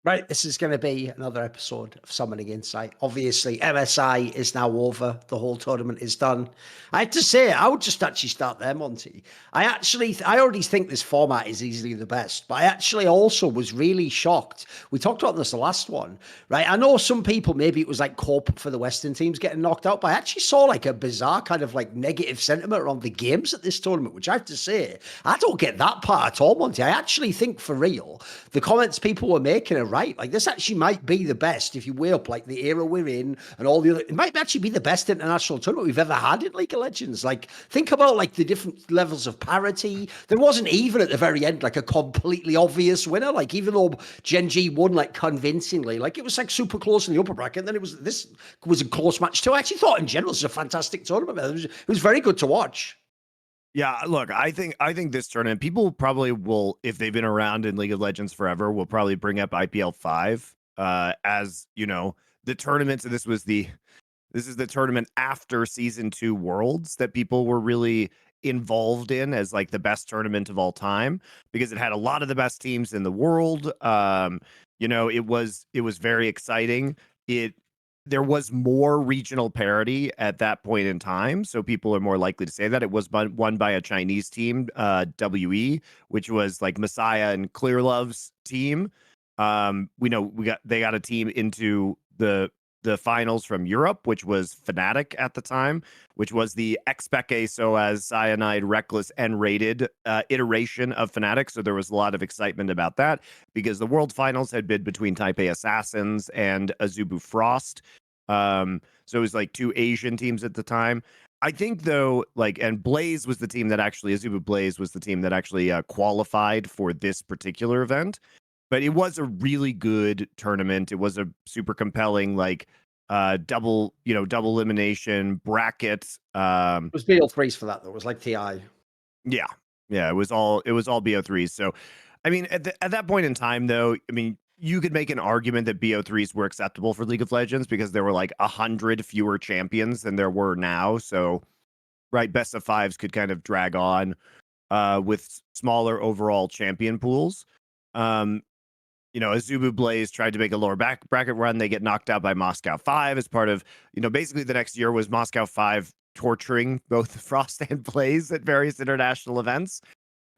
Right, this is going to be another episode of Summoning Insight. Obviously, MSI is now over. The whole tournament is done. I have to say, I would just actually start there, Monty. I already think this format is easily the best, but I actually also was really shocked. We talked about this the last one, right? I know some people, maybe it was like cope for the Western teams getting knocked out, but I actually saw like a bizarre kind of like negative sentiment around the games at this tournament, which I have to say, I don't get that part at all, Monty. I actually think for real, the comments people were making are right. Like this actually might be the best if you weigh up like the era we're in and all the other. It might actually be the best international tournament we've ever had in League of Legends. Like think about like the different levels of parity. There wasn't even at the very end like a completely obvious winner. Like even though Gen.G won like convincingly, like it was like super close in the upper bracket. And then this was a close match too. I actually thought in general it was a fantastic tournament. It was very good to watch. Yeah, look, I think this tournament, people probably will, if they've been around in League of Legends forever, will probably bring up IPL 5 as, the tournament. So this is the tournament after season 2 Worlds that people were really involved in as like the best tournament of all time because it had a lot of the best teams in the world. It was very exciting. There was more regional parity at that point in time, so people are more likely to say that it was won by a Chinese team, WE, which was like Messiah and Clearlove's team. They got a team into the finals from Europe, which was Fnatic at the time, which was the Expeke, so as Cyanide, Reckless, and Rated iteration of Fnatic. So there was a lot of excitement about that because the World Finals had been between Taipei Assassins and Azubu Frost. So it was like 2 Asian teams at the time. I think though, and Blaze was the team that actually, Azubu Blaze was the team that actually qualified for this particular event. But it was a really good tournament. It was a super compelling, double elimination bracket. It was BL3s for that though. It was like TI. Yeah. It was all BO3s. So, I mean, at that point in time, though, I mean, you could make an argument that BO3s were acceptable for League of Legends because there were like 100 fewer champions than there were now. So, right, best of fives could kind of drag on with smaller overall champion pools. Azubu Blaze tried to make a lower bracket run. They get knocked out by Moscow 5 as part of, basically the next year was Moscow 5 torturing both Frost and Blaze at various international events.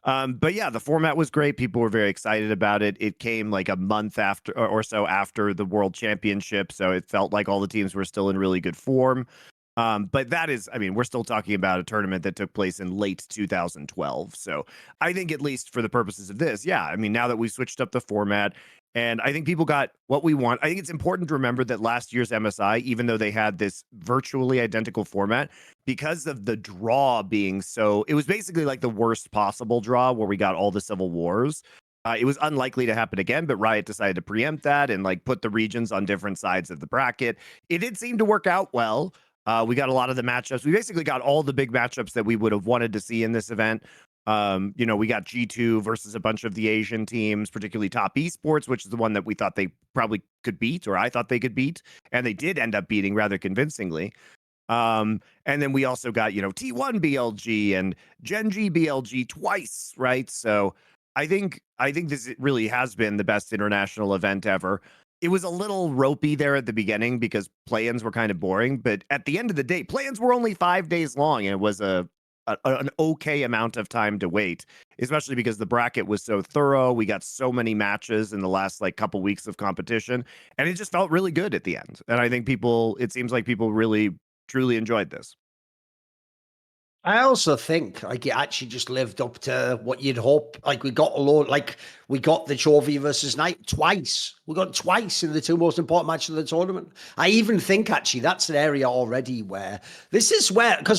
But yeah, the format was great. People were very excited about it. It came like a month after or so after the World Championship. So it felt like all the teams were still in really good form. But that is, I mean, we're still talking about a tournament that took place in late 2012. So I think at least for the purposes of this, yeah, I mean, now that we've switched up the format and I think people got what we want, I think it's important to remember that last year's MSI, even though they had this virtually identical format, because of the draw being it was basically like the worst possible draw where we got all the civil wars. It was unlikely to happen again, but Riot decided to preempt that and like put the regions on different sides of the bracket. It did seem to work out well. We got a lot of the matchups. We basically got all the big matchups that we would have wanted to see in this event. We got G2 versus a bunch of the Asian teams, particularly Top Esports, which is the one that we thought they probably could beat, or I thought they could beat, and they did end up beating rather convincingly. And then we also got, T1 BLG and Gen.G BLG twice, right? So I think this really has been the best international event ever. It was a little ropey there at the beginning because play-ins were kind of boring, but at the end of the day, play-ins were only 5 days long, and it was an okay amount of time to wait, especially because the bracket was so thorough. We got so many matches in the last couple weeks of competition, and it just felt really good at the end. And I think it seems like people really truly enjoyed this. I also think like it actually just lived up to what you'd hope. Like we got we got the Chovy versus Knight twice. We got twice in the 2 most important matches of the tournament. I even think actually that's an area already where because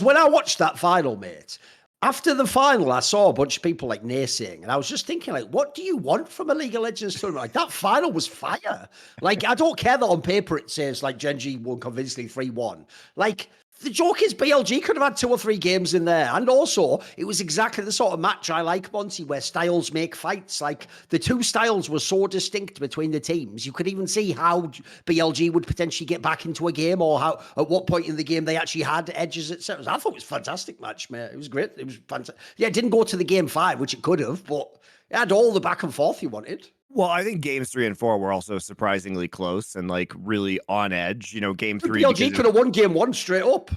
when I watched that final, mate, after the final, I saw a bunch of people like naysaying, and I was just thinking, like, what do you want from a League of Legends tournament? Like that final was fire. Like I don't care that on paper it says like Gen.G won convincingly 3-1. Like the joke is BLG could have had 2 or 3 games in there. And also, it was exactly the sort of match I like, Monty, where styles make fights. Like, the 2 styles were so distinct between the teams. You could even see how BLG would potentially get back into a game or at what point in the game they actually had edges, etc. I thought it was a fantastic match, mate. It was great. It was fantastic. Yeah, it didn't go to the game 5, which it could have, but it had all the back and forth you wanted. Well, I think games 3 and 4 were also surprisingly close and like really on edge. Game 3 BLG could have won game 1 straight up.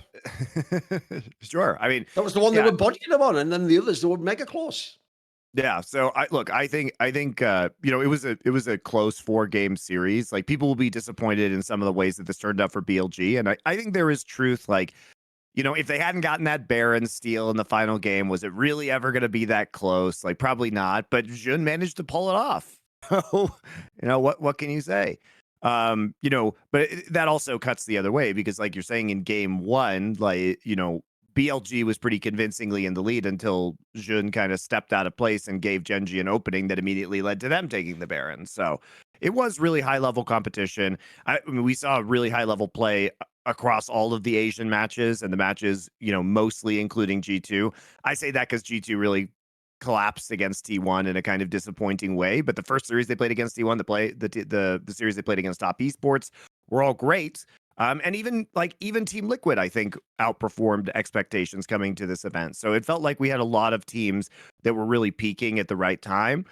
Sure. I mean, that was the one they yeah. were bodying them on, and then the others they were mega close. Yeah. So I think it was a close 4-game series. Like people will be disappointed in some of the ways that this turned out for BLG, and I think there is truth. Like, if they hadn't gotten that Baron steal in the final game, was it really ever going to be that close? Like probably not. But Jun managed to pull it off. So, what can you say? But that also cuts the other way because, like you're saying, in game 1, like BLG was pretty convincingly in the lead until Jun kind of stepped out of place and gave Gen.G an opening that immediately led to them taking the Baron. So it was really high level competition. I mean, we saw really high level play across all of the Asian matches and the matches, mostly including G2. I say that because G2 really collapsed against T1 in a kind of disappointing way. But the first series they played against T1, the series they played against Top Esports were all great. And even Team Liquid, I think, outperformed expectations coming to this event. So it felt like we had a lot of teams that were really peaking at the right time.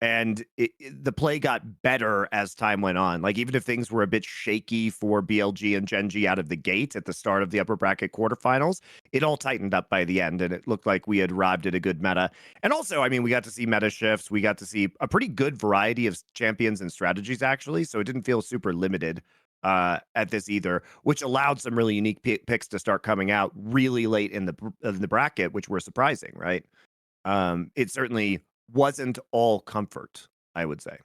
And the play got better as time went on. Like even if things were a bit shaky for BLG and Gen.G out of the gate at the start of the upper bracket quarterfinals, it all tightened up by the end, and it looked like we had arrived at a good meta. And also, I mean, we got to see meta shifts. We got to see a pretty good variety of champions and strategies, actually. So it didn't feel super limited at this either, which allowed some really unique picks to start coming out really late in the bracket, which were surprising, right? It certainly wasn't all comfort, I would say.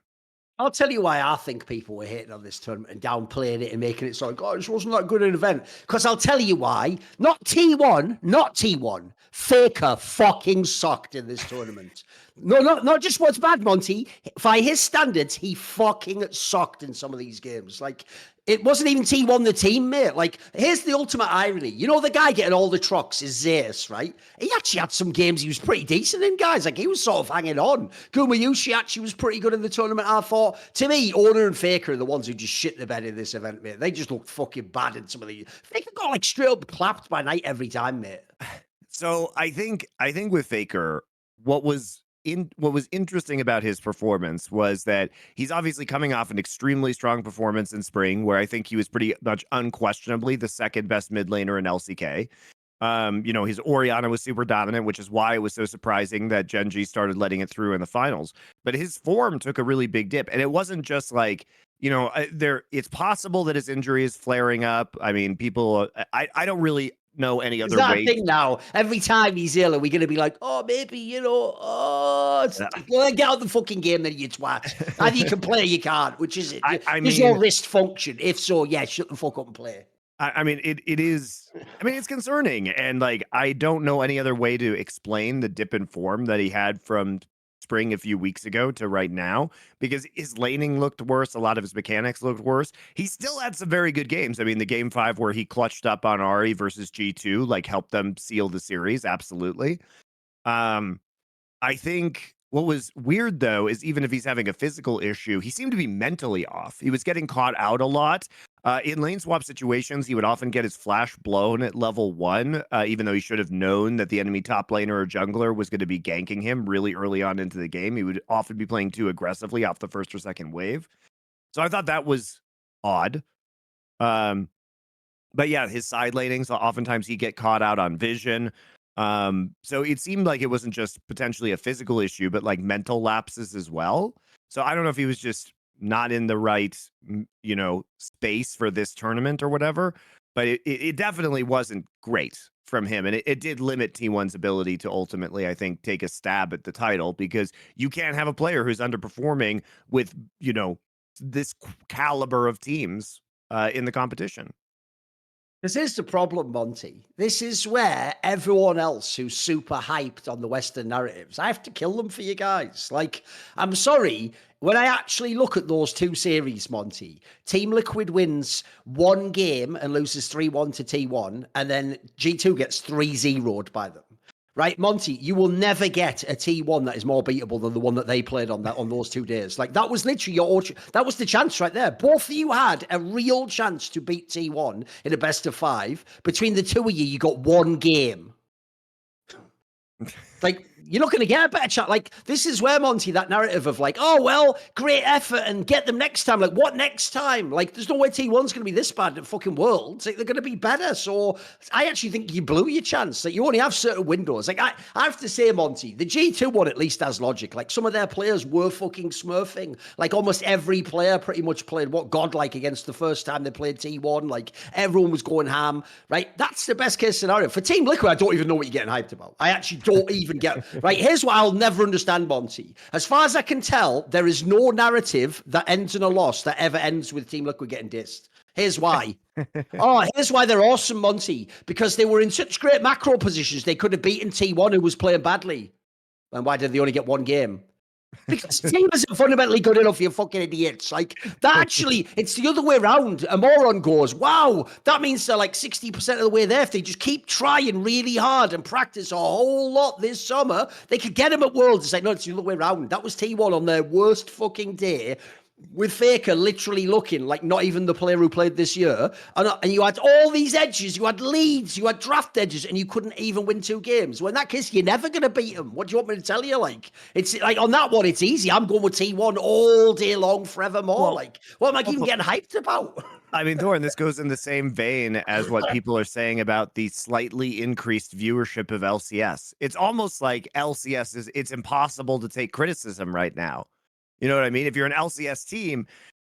I'll tell you why I think people were hating on this tournament and downplaying it and making it sort of, oh, this wasn't that good an event. Because I'll tell you why. Not T1. Faker fucking sucked in this tournament. No, not just what's bad, Monty. By his standards, he fucking sucked in some of these games. Like, it wasn't even T1 the team, mate. Like, here's the ultimate irony. The guy getting all the trucks is Zeus, right? He actually had some games he was pretty decent in, guys. Like, he was sort of hanging on. Gumayushi actually was pretty good in the tournament, I thought. To me, Owner and Faker are the ones who just shit the bed in this event, mate. They just looked fucking bad in some of these. Faker got, like, straight up clapped by Knight every time, mate. So I think with Faker, what was interesting about his performance was that he's obviously coming off an extremely strong performance in spring, where I think he was pretty much unquestionably the second best mid laner in LCK. His Orianna was super dominant, which is why it was so surprising that Gen.G started letting it through in the finals. But his form took a really big dip, and it wasn't just like, it's possible that his injury is flaring up. I mean, people, I don't really know any other way. Is that thing now? Every time he's ill, are we going to be like, oh, maybe, get out the fucking game then, you twat. Either you can play or you can't. Which is it? Does your wrist function? If so, yeah, shut the fuck up and play. I mean, it is. I mean, it's concerning, and like I don't know any other way to explain the dip in form that he had from spring a few weeks ago to right now, because his laning looked worse. A lot of his mechanics looked worse. He still had some very good games. I mean, the game 5 where he clutched up on Ari versus G2, like helped them seal the series. Absolutely. I think what was weird though, is even if he's having a physical issue, he seemed to be mentally off. He was getting caught out a lot. In lane swap situations, he would often get his flash blown at level 1, even though he should have known that the enemy top laner or jungler was going to be ganking him really early on into the game. He would often be playing too aggressively off the first or second wave. So I thought that was odd. But yeah, his side lanings, oftentimes he'd get caught out on vision. So it seemed like it wasn't just potentially a physical issue, but like mental lapses as well. So I don't know if he was just not in the right, space for this tournament or whatever, but it definitely wasn't great from him. And it did limit T1's ability to ultimately, I think, take a stab at the title, because you can't have a player who's underperforming with, this caliber of teams in the competition. This is the problem, Monty. This is where everyone else who's super hyped on the Western narratives, I have to kill them for you guys. Like, I'm sorry, when I actually look at those two series, Monty, Team Liquid wins one game and loses 3-1 to T1, and then G2 gets 3-0'd by them. Right, Monty, you will never get a T1 that is more beatable than the one that they played on those 2 days. Like, that was literally that was the chance right there. Both of you had a real chance to beat T1 in a best of 5. Between the two of you, you got one game. Like, you're not going to get a better chat. Like, this is where, Monty, that narrative of like, oh, well, great effort and get them next time. Like, what next time? Like, there's no way T1's going to be this bad at fucking Worlds. Like, they're going to be better. So I actually think you blew your chance. Like, you only have certain windows. Like, I have to say, Monty, the G2 one at least has logic. Like, some of their players were fucking smurfing. Like, almost every player pretty much played what godlike against the first time they played T1. Like, everyone was going ham, right? That's the best case scenario. For Team Liquid, I don't even know what you're getting hyped about. I actually don't even get, right? Here's what I'll never understand, Monty. As far as I can tell, there is no narrative that ends in a loss that ever ends with Team Liquid getting dissed. Here's why. Here's why they're awesome, Monty. Because they were in such great macro positions, they could have beaten T1 who was playing badly. And why did they only get one game? Because the team isn't fundamentally good enough, you fucking idiots. Like, that actually, it's the other way around. A moron goes, wow, that means they're like 60% of the way there. If they just keep trying really hard and practice a whole lot this summer, they could get them at Worlds. It's like, no, it's the other way around. That was T1 on their worst fucking day, with Faker literally looking like not even the player who played this year. And you had all these edges, you had leads, you had draft edges, and you couldn't even win 2 games. Well, in that case, you're never going to beat them. What do you want me to tell you? Like, it's like on that one, it's easy. I'm going with T1 all day long, forevermore. Well, like, what am I even getting hyped about? I mean, Thorin, this goes in the same vein as what people are saying about the slightly increased viewership of LCS. It's almost like LCS it's impossible to take criticism right now. You know what I mean? If you're an LCS team,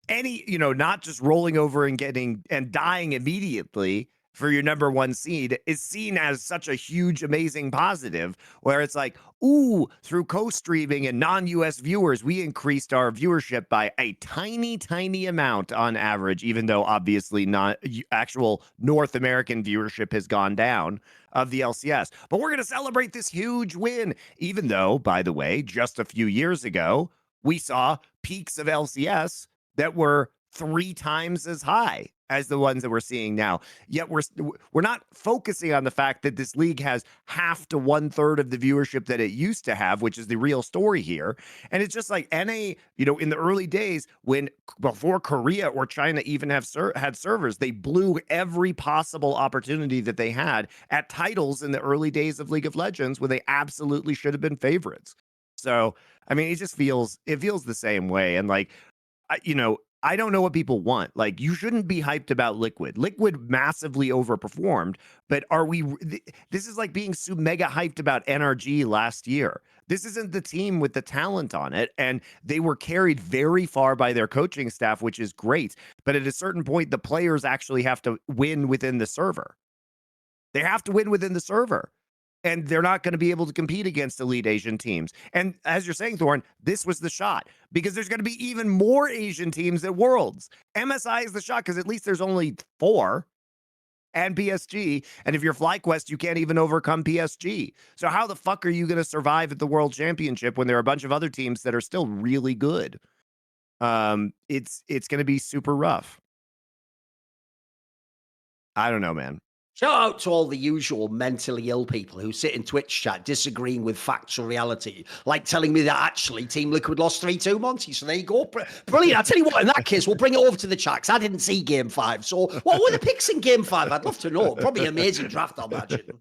not just rolling over and getting and dying immediately for your number 1 seed is seen as such a huge, amazing positive, where it's like, ooh, through co-streaming and non-US viewers, we increased our viewership by a tiny, tiny amount on average, even though obviously not actual North American viewership has gone down of the LCS. But we're going to celebrate this huge win, even though, by the way, just a few years ago, we saw peaks of LCS that were 3 times as high as the ones that we're seeing now. Yet we're not focusing on the fact that this league has half to 1/3 of the viewership that it used to have, which is the real story here. And it's just like NA, in the early days before Korea or China even had servers, they blew every possible opportunity that they had at titles in the early days of League of Legends where they absolutely should have been favorites. So, I mean, it feels the same way. And like, I don't know what people want. Like, you shouldn't be hyped about Liquid. Liquid massively overperformed, but this is like being mega hyped about NRG last year. This isn't the team with the talent on it, and they were carried very far by their coaching staff, which is great. But at a certain point, the players actually have to win within the server. They have to win within the server. And they're not going to be able to compete against elite Asian teams. And as you're saying, Thorin, this was the shot because there's going to be even more Asian teams at Worlds. MSI is the shot because at least there's only 4 and PSG. And if you're FlyQuest, you can't even overcome PSG. So how the fuck are you going to survive at the World Championship when there are a bunch of other teams that are still really good? It's going to be super rough. I don't know, man. Shout out to all the usual mentally ill people who sit in Twitch chat disagreeing with factual reality, like telling me that actually Team Liquid lost 3-2, Monty. So there you go. Brilliant. I'll tell you what, in that case, we'll bring it over to the chat because I didn't see Game 5. So what were the picks in Game 5? I'd love to know. Probably an amazing draft, I imagine.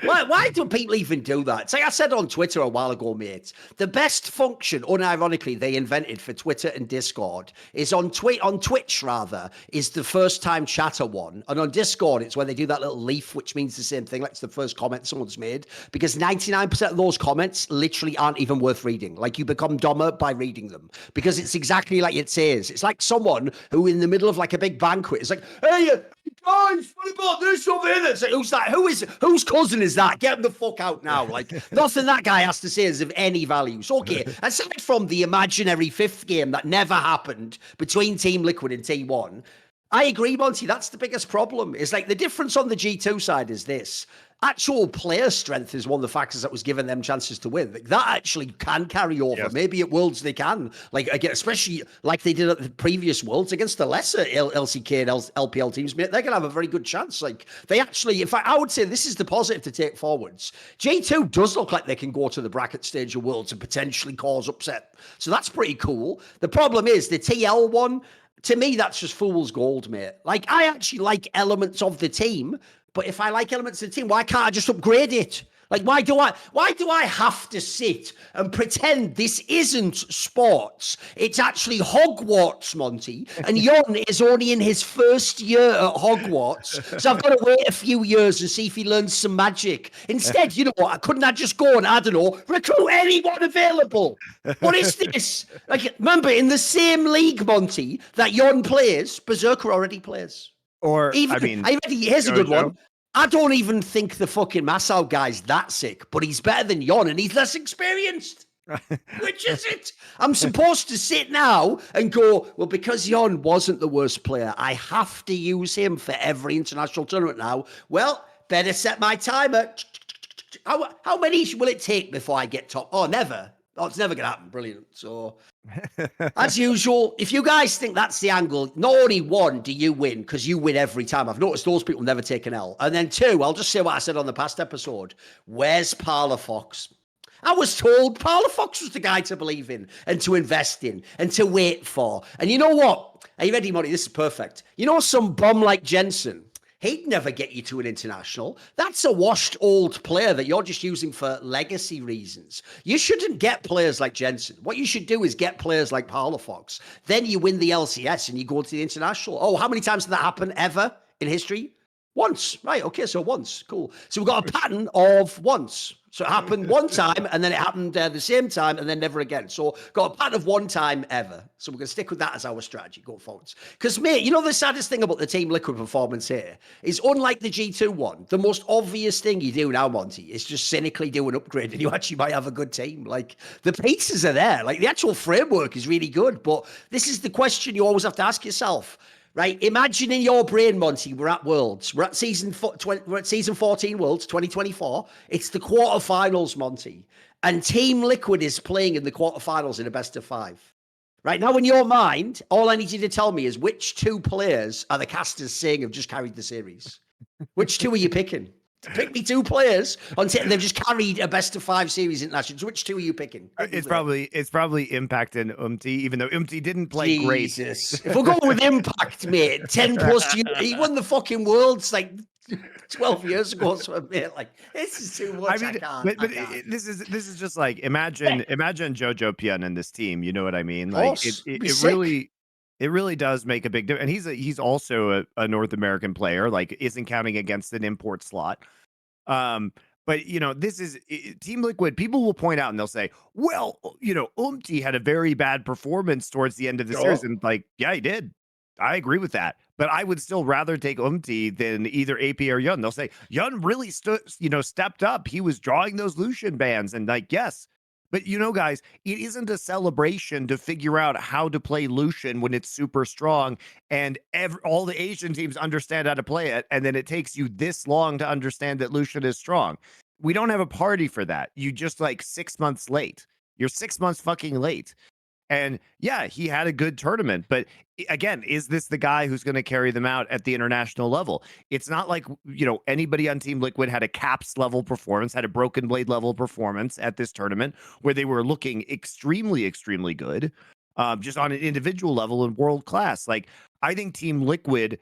Why do people even do that? It's like I said on Twitter a while ago, mate. The best function, unironically, they invented for Twitter and Discord is on Twitch, rather, is the first time chatter one. And on Discord, it's where they do that little leaf, which means the same thing. Like it's the first comment someone's made. Because 99% of those comments literally aren't even worth reading. Like you become dumber by reading them. Because it's exactly like it says. It's like someone who in the middle of like a big banquet is like, hey, guys, what about this over here? It's like, who's that? Whose cousin is that? Get him the fuck out now. Like, nothing that guy has to say is of any value. So, okay, aside from the imaginary 5th game that never happened between Team Liquid and T1, I agree, Monty, that's the biggest problem. It's like the difference on the G2 side is this. Actual player strength is one of the factors that was giving them chances to win. Like, that actually can carry over. Yes. Maybe at Worlds they can. Like, again, especially like they did at the previous Worlds against the lesser LCK and LPL teams. They're going to have a very good chance. Like, they actually, in fact, I would say this is the positive to take forwards. G2 does look like they can go to the bracket stage of Worlds and potentially cause upset. So that's pretty cool. The problem is the TL one, to me, that's just fool's gold, mate. Like, I actually like elements of the team. But if I like elements of the team, why can't I just upgrade it? Like, why do I have to sit and pretend this isn't sports? It's actually Hogwarts, Monty. And Jon is only in his first year at Hogwarts. So I've got to wait a few years and see if he learns some magic. Instead, you know what? Couldn't I just go and, I don't know, recruit anyone available? What is this? Like, remember, in the same league, Monty, that Jon plays, Berserker already plays. Or, Even, I mean, here's a good JoJo. one. I don't even think the fucking Masao guy's that sick, but he's better than Jon and he's less experienced. Which is it? I'm supposed to sit now and go, well, because Jon wasn't the worst player, I have to use him for every international tournament now. Well, better set my timer. How many will it take before I get top? Oh, never. Oh, it's never going to happen. Brilliant. So, as usual, if you guys think that's the angle, not only one, do you win, because you win every time. I've noticed those people never take an L. And then two, I'll just say what I said on the past episode. Where's Parlofox? I was told Parlofox was the guy to believe in and to invest in and to wait for. And you know what? Are you ready, Monty? This is perfect. You know some bum like Jensen? He'd never get you to an international. That's a washed old player that you're just using for legacy reasons. You shouldn't get players like Jensen. What you should do is get players like Parlofox. Then you win the LCS and you go to the international. Oh, how many times did that happen ever in history? Once. Right, okay, so once. Cool. So we've got a pattern of once. So it happened one time, and then it happened the same time, and then never again. So got a pattern of one time ever. So we're going to stick with that as our strategy going forwards. Because, mate, you know the saddest thing about the Team Liquid performance here is, unlike the G2 one, the most obvious thing you do now, Monty, is just cynically do an upgrade, and you actually might have a good team. Like, the pieces are there. Like, the actual framework is really good. But this is the question you always have to ask yourself. Right, imagine in your brain, Monty, we're at Worlds. We're at season 14 Worlds 2024. It's the quarterfinals, Monty. And Team Liquid is playing in the quarterfinals in a best of 5. Right, now in your mind, all I need you to tell me is which 2 players are the casters saying have just carried the series? Which 2 are you picking? Pick me 2 players on they've just carried a best of 5 series international. So which 2 are you picking? It's probably Impact and even though didn't play Jesus. Great. If we're going with Impact, mate, 10 plus years, he won the fucking Worlds like 12 years ago. So, mate, like, this is too much. I can't. But this is just like imagine Jojo Pian in this team. You know what I mean? Like it really does make a big difference. And he's also a North American player. Like, isn't counting against an import slot. But, you know, this is Team Liquid. People will point out and they'll say, well, you know, had a very bad performance towards the end of the series. And like, yeah, he did. I agree with that. But I would still rather take than either AP or Yun. They'll say, Yun really stepped up. He was drawing those Lucian bans. And like, yes. But, you know, guys, it isn't a celebration to figure out how to play Lucian when it's super strong and all the Asian teams understand how to play it. And then it takes you this long to understand that Lucian is strong. We don't have a party for that. You just like 6 months late. You're 6 months fucking late. And yeah, he had a good tournament. But again, is this the guy who's going to carry them out at the international level? It's not like, you know, anybody on Team Liquid had a Caps level performance, had a Broken Blade level performance at this tournament where they were looking extremely, extremely good, just on an individual level and world class. Like, I think Team Liquid,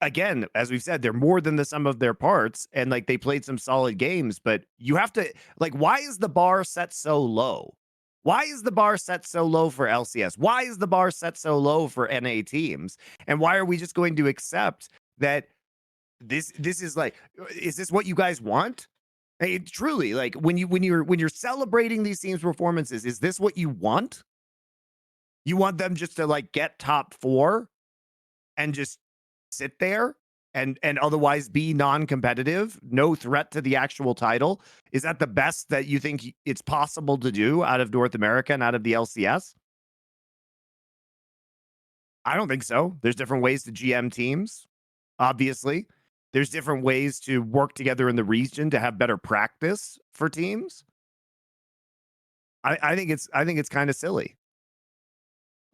again, as we've said, they're more than the sum of their parts, and like they played some solid games, but you have to, like, why is the bar set so low? Why is the bar set so low for LCS? Why is the bar set so low for NA teams? And why are we just going to accept that this is like, is this what you guys want? Hey, truly, like when you're celebrating these teams' performances, is this what you want? You want them just to like get top 4 and just sit there and otherwise be non-competitive, no threat to the actual title? Is that the best that you think it's possible to do out of North America and out of the LCS? I don't think so. There's different ways to GM teams, obviously. There's different ways to work together in the region to have better practice for teams. I think it's kind of silly.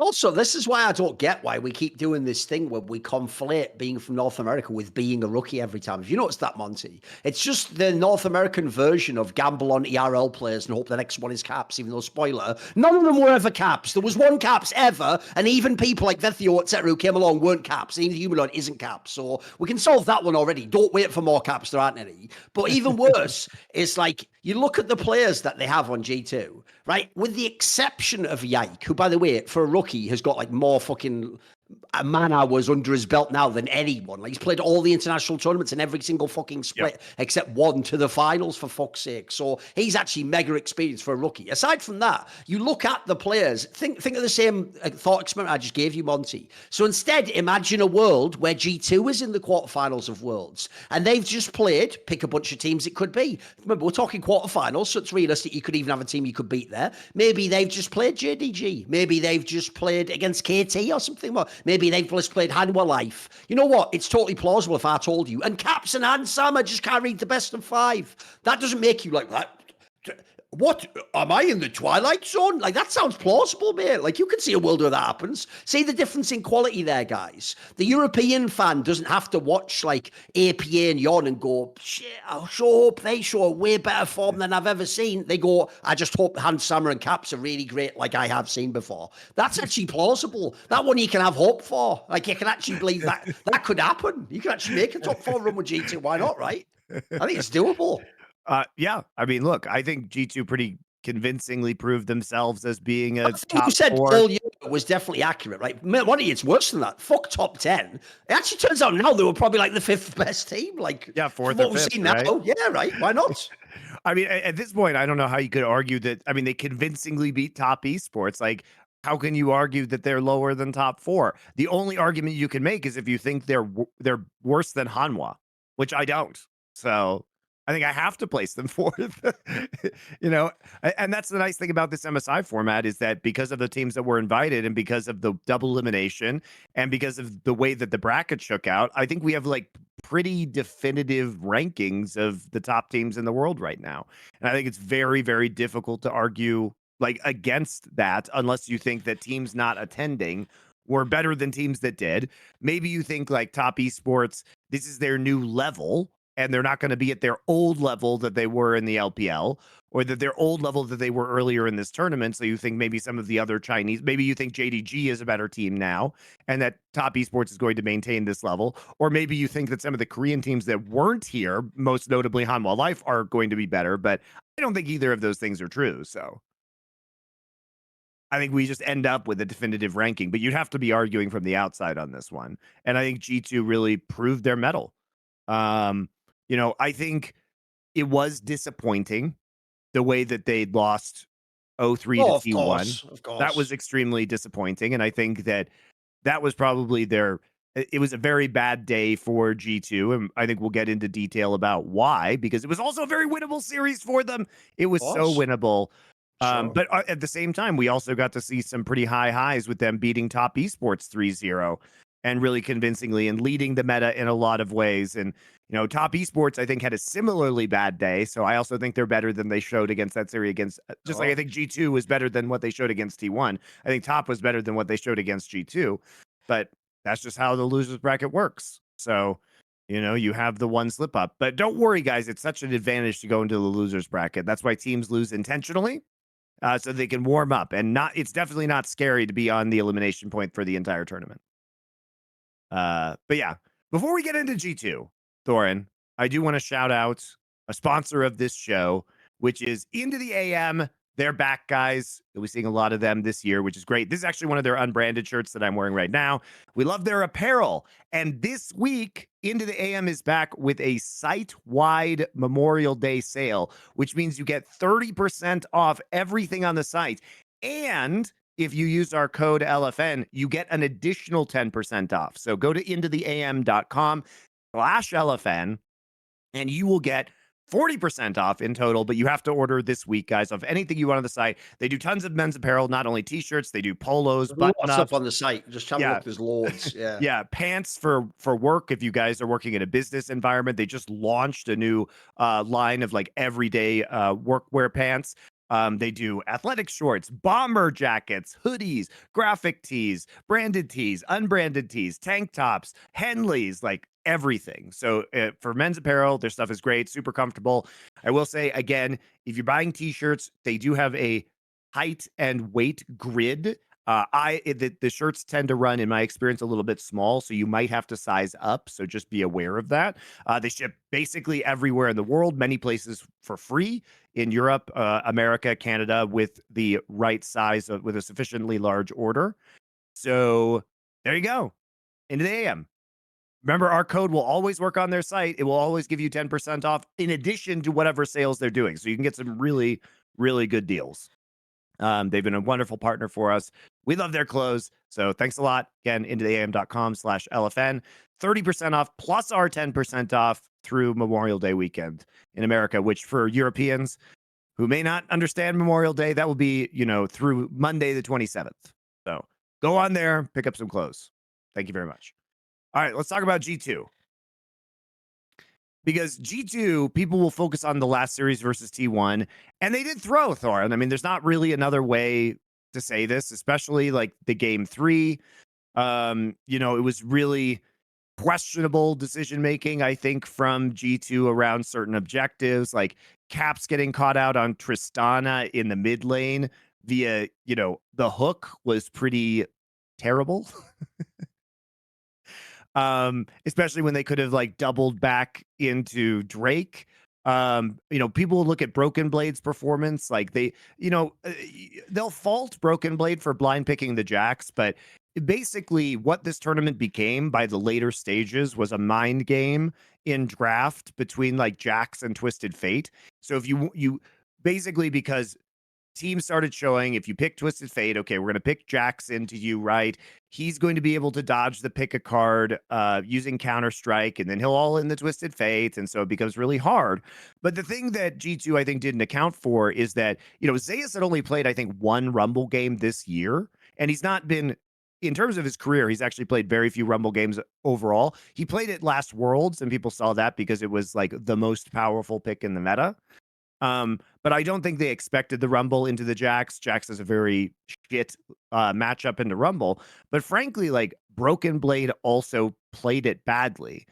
Also, this is why I don't get why we keep doing this thing where we conflate being from North America with being a rookie every time. If you notice that, Monty, it's just the North American version of gamble on ERL players and hope the next one is caps, even though, spoiler, none of them were ever caps. There was one caps ever, and even people like Vethio, etc., who came along weren't caps. Even the Humanoid isn't caps. So we can solve that one already. Don't wait for more caps, there aren't any. But even worse is like, you look at the players that they have on G2, right? With the exception of Yike, who, by the way, for a rookie, has got like more fucking man hours under his belt now than anyone. Like, he's played all the international tournaments in every single fucking split except one to the finals, for fuck's sake. So he's actually mega experienced for a rookie. Aside from that, you look at the players, think of the same thought experiment I just gave you, Monty. So instead, imagine a world where G2 is in the quarterfinals of Worlds and they've just played, pick a bunch of teams it could be. Remember, we're talking quarterfinals, so it's realistic you could even have a team you could beat there. Maybe they've just played Gen.G. Maybe they've just played against KT or something more. Maybe they've just played Hanwha Life. You know what? It's totally plausible if I told you. And Caps and Hansama just can't read the best of 5. That doesn't make you like that. What? Am I in the Twilight Zone? Like, that sounds plausible, mate. Like, you can see a world where that happens. See the difference in quality there, guys. The European fan doesn't have to watch, like, APA and Yon and go, shit, I sure hope they show a way better form than I've ever seen. They go, I just hope Hans Summer and Caps are really great like I have seen before. That's actually plausible. That one you can have hope for. Like, you can actually believe that that could happen. You can actually make a top 4 run with G2. Why not, right? I think it's doable. Yeah, I mean, look, I think G2 pretty convincingly proved themselves as being a You top said 4. all year was definitely accurate, right? Money, it's worse than that. Fuck top 10. It actually turns out now they were probably like the 5th best team. Like, Yeah, from 4th what or we've 5th, seen right? now. Yeah, right. Why not? I mean, at this point, I don't know how you could argue that. I mean, they convincingly beat top esports. Like, how can you argue that they're lower than top 4? The only argument you can make is if you think they're worse than Hanwha, which I don't. So I think I have to place them 4th. And that's the nice thing about this MSI format is that because of the teams that were invited and because of the double elimination and because of the way that the bracket shook out, I think we have like pretty definitive rankings of the top teams in the world right now. And I think it's very, very difficult to argue like against that unless you think that teams not attending were better than teams that did. Maybe you think like top esports, this is their new level and they're not going to be at their old level that they were in the LPL or that their old level that they were earlier in this tournament. So you think maybe some of the other Chinese, maybe you think Gen.G is a better team now and that top esports is going to maintain this level. Or maybe you think that some of the Korean teams that weren't here, most notably Hanwha Life, are going to be better. But I don't think either of those things are true. So I think we just end up with a definitive ranking, but you'd have to be arguing from the outside on this one. And I think G2 really proved their mettle. I think it was disappointing the way that they lost 0-3 to Of T1. course. Of That was course. extremely disappointing. And I think that was probably it was a very bad day for G2. And I think we'll get into detail about why, because it was also a very winnable series for them. It was so Course. winnable. Sure. But at the same time, we also got to see some pretty high highs with them beating top esports 3-0 and really convincingly and leading the meta in a lot of ways. And, top esports, I think, had a similarly bad day. So I also think they're better than they showed against that series against, just like I think G2 was better than what they showed against T1. I think top was better than what they showed against G2. But that's just how the losers bracket works. So, you have the one slip up. But don't worry, guys. It's such an advantage to go into the losers bracket. That's why teams lose intentionally. So they can warm up and it's definitely not scary to be on the elimination point for the entire tournament. But yeah, before we get into G2, Thorin, I do want to shout out a sponsor of this show, which is Into the AM. They're back, guys. You'll be seeing a lot of them this year, which is great. This is actually one of their unbranded shirts that I'm wearing right now. We love their apparel. And this week, Into the AM is back with a site-wide Memorial Day sale, which means you get 30% off everything on the site. And if you use our code LFN, you get an additional 10% off. So go to intotheam.com/LFN and you will get 40% off in total, but you have to order this week, guys, of anything you want on the site. They do tons of men's apparel, not only t-shirts, they do polos, button-ups. Up on the site. Just have a look. There's loads. Yeah. Yeah, pants for work. If you guys are working in a business environment, they just launched a new line of like everyday workwear pants. They do athletic shorts, bomber jackets, hoodies, graphic tees, branded tees, unbranded tees, tank tops, Henleys, like everything. So for men's apparel, their stuff is great, super comfortable. I will say again, if you're buying t-shirts, they do have a height and weight grid. The shirts tend to run, in my experience, a little bit small, so you might have to size up. So just be aware of that. They ship basically everywhere in the world, many places for free in Europe, America, Canada, with the right size with a sufficiently large order. So there you go. Into the AM. Remember, our code will always work on their site. It will always give you 10% off in addition to whatever sales they're doing. So you can get some really, really good deals. They've been a wonderful partner for us. We love their clothes. So thanks a lot. Again, intotheam.com/LFN. 30% off plus our 10% off through Memorial Day weekend in America, which for Europeans who may not understand Memorial Day, that will be, through Monday the 27th. So go on there, pick up some clothes. Thank you very much. All right, let's talk about G2. Because G2, people will focus on the last series versus T1, and they did throw Thorin. I mean, there's not really another way to say this, especially like the game 3. It was really questionable decision making, I think, from G2 around certain objectives, like Caps getting caught out on Tristana in the mid lane via, the hook was pretty terrible. Especially when they could have like doubled back into Drake. People will look at Broken Blade's performance, like they'll fault Broken Blade for blind picking the Jax, but basically what this tournament became by the later stages was a mind game in draft between like Jax and Twisted Fate. So if you basically, because teams started showing, if you pick Twisted Fate, okay, we're going to pick Jax into you, right? He's going to be able to dodge the pick a card using Counter-Strike, and then he'll all in the Twisted Fate, and so it becomes really hard. But the thing that G2, I think, didn't account for is that, Zeus had only played, I think, one Rumble game this year, and he's not been, in terms of his career, he's actually played very few Rumble games overall. He played at last Worlds, and people saw that because it was, like, the most powerful pick in the meta. But I don't think they expected the Rumble into the Jax. Jax is a very shit matchup into Rumble. But frankly, like Broken Blade also played it badly.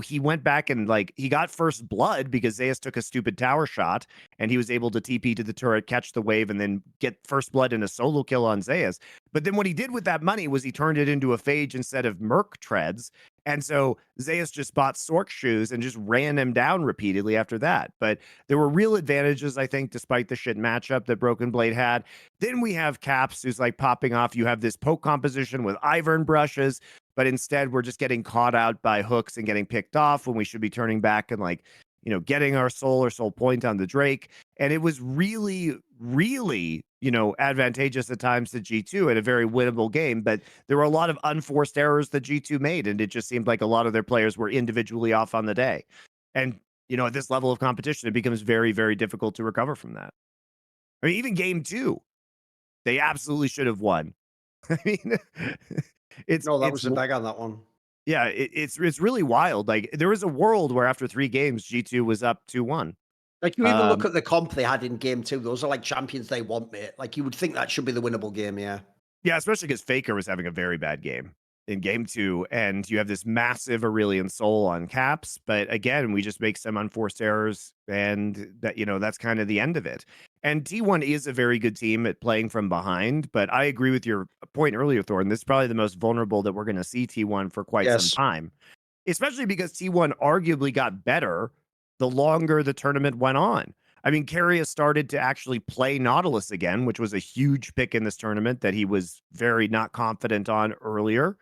He went back and like he got first blood because Zeus took a stupid tower shot and he was able to TP to the turret, catch the wave, and then get first blood in a solo kill on Zeus. But then what he did with that money was he turned it into a phage instead of Merc treads. And so Zeus just bought Sork shoes and just ran him down repeatedly after that. But there were real advantages, I think, despite the shit matchup that Broken Blade had. Then we have Caps, who's like popping off. You have this poke composition with Ivern brushes, but instead we're just getting caught out by hooks and getting picked off when we should be turning back and like, getting our soul or soul point on the Drake. And it was really, really, advantageous at times to G2 in a very winnable game. But there were a lot of unforced errors that G2 made. And it just seemed like a lot of their players were individually off on the day. And, at this level of competition, it becomes very, very difficult to recover from that. I mean, even game 2, they absolutely should have won. I mean, that was a big on that one. Yeah, it's really wild. Like there was a world where after 3 games, G2 was up 2-1. Like you even look at the comp they had in game 2; those are like champions they want, mate. Like you would think that should be the winnable game, yeah. Yeah, especially because Faker was having a very bad game in game 2, and you have this massive Aurelion Soul on Caps. But again, we just make some unforced errors, and that that's kind of the end of it. And T1 is a very good team at playing from behind, but I agree with your point earlier, Thorin. This is probably the most vulnerable that we're going to see T1 for quite some time, especially because T1 arguably got better the longer the tournament went on. I mean, Keria started to actually play Nautilus again, which was a huge pick in this tournament that he was very not confident on earlier.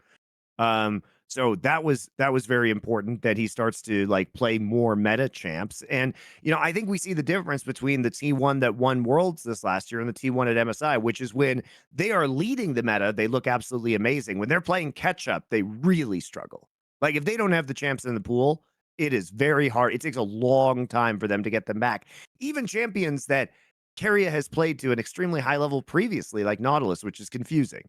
So that was very important that he starts to like play more meta champs. And, I think we see the difference between the T1 that won Worlds this last year and the T1 at MSI, which is when they are leading the meta, they look absolutely amazing. When they're playing catch up, they really struggle. Like if they don't have the champs in the pool, it is very hard. It takes a long time for them to get them back. Even champions that Keria has played to an extremely high level previously, like Nautilus, which is confusing.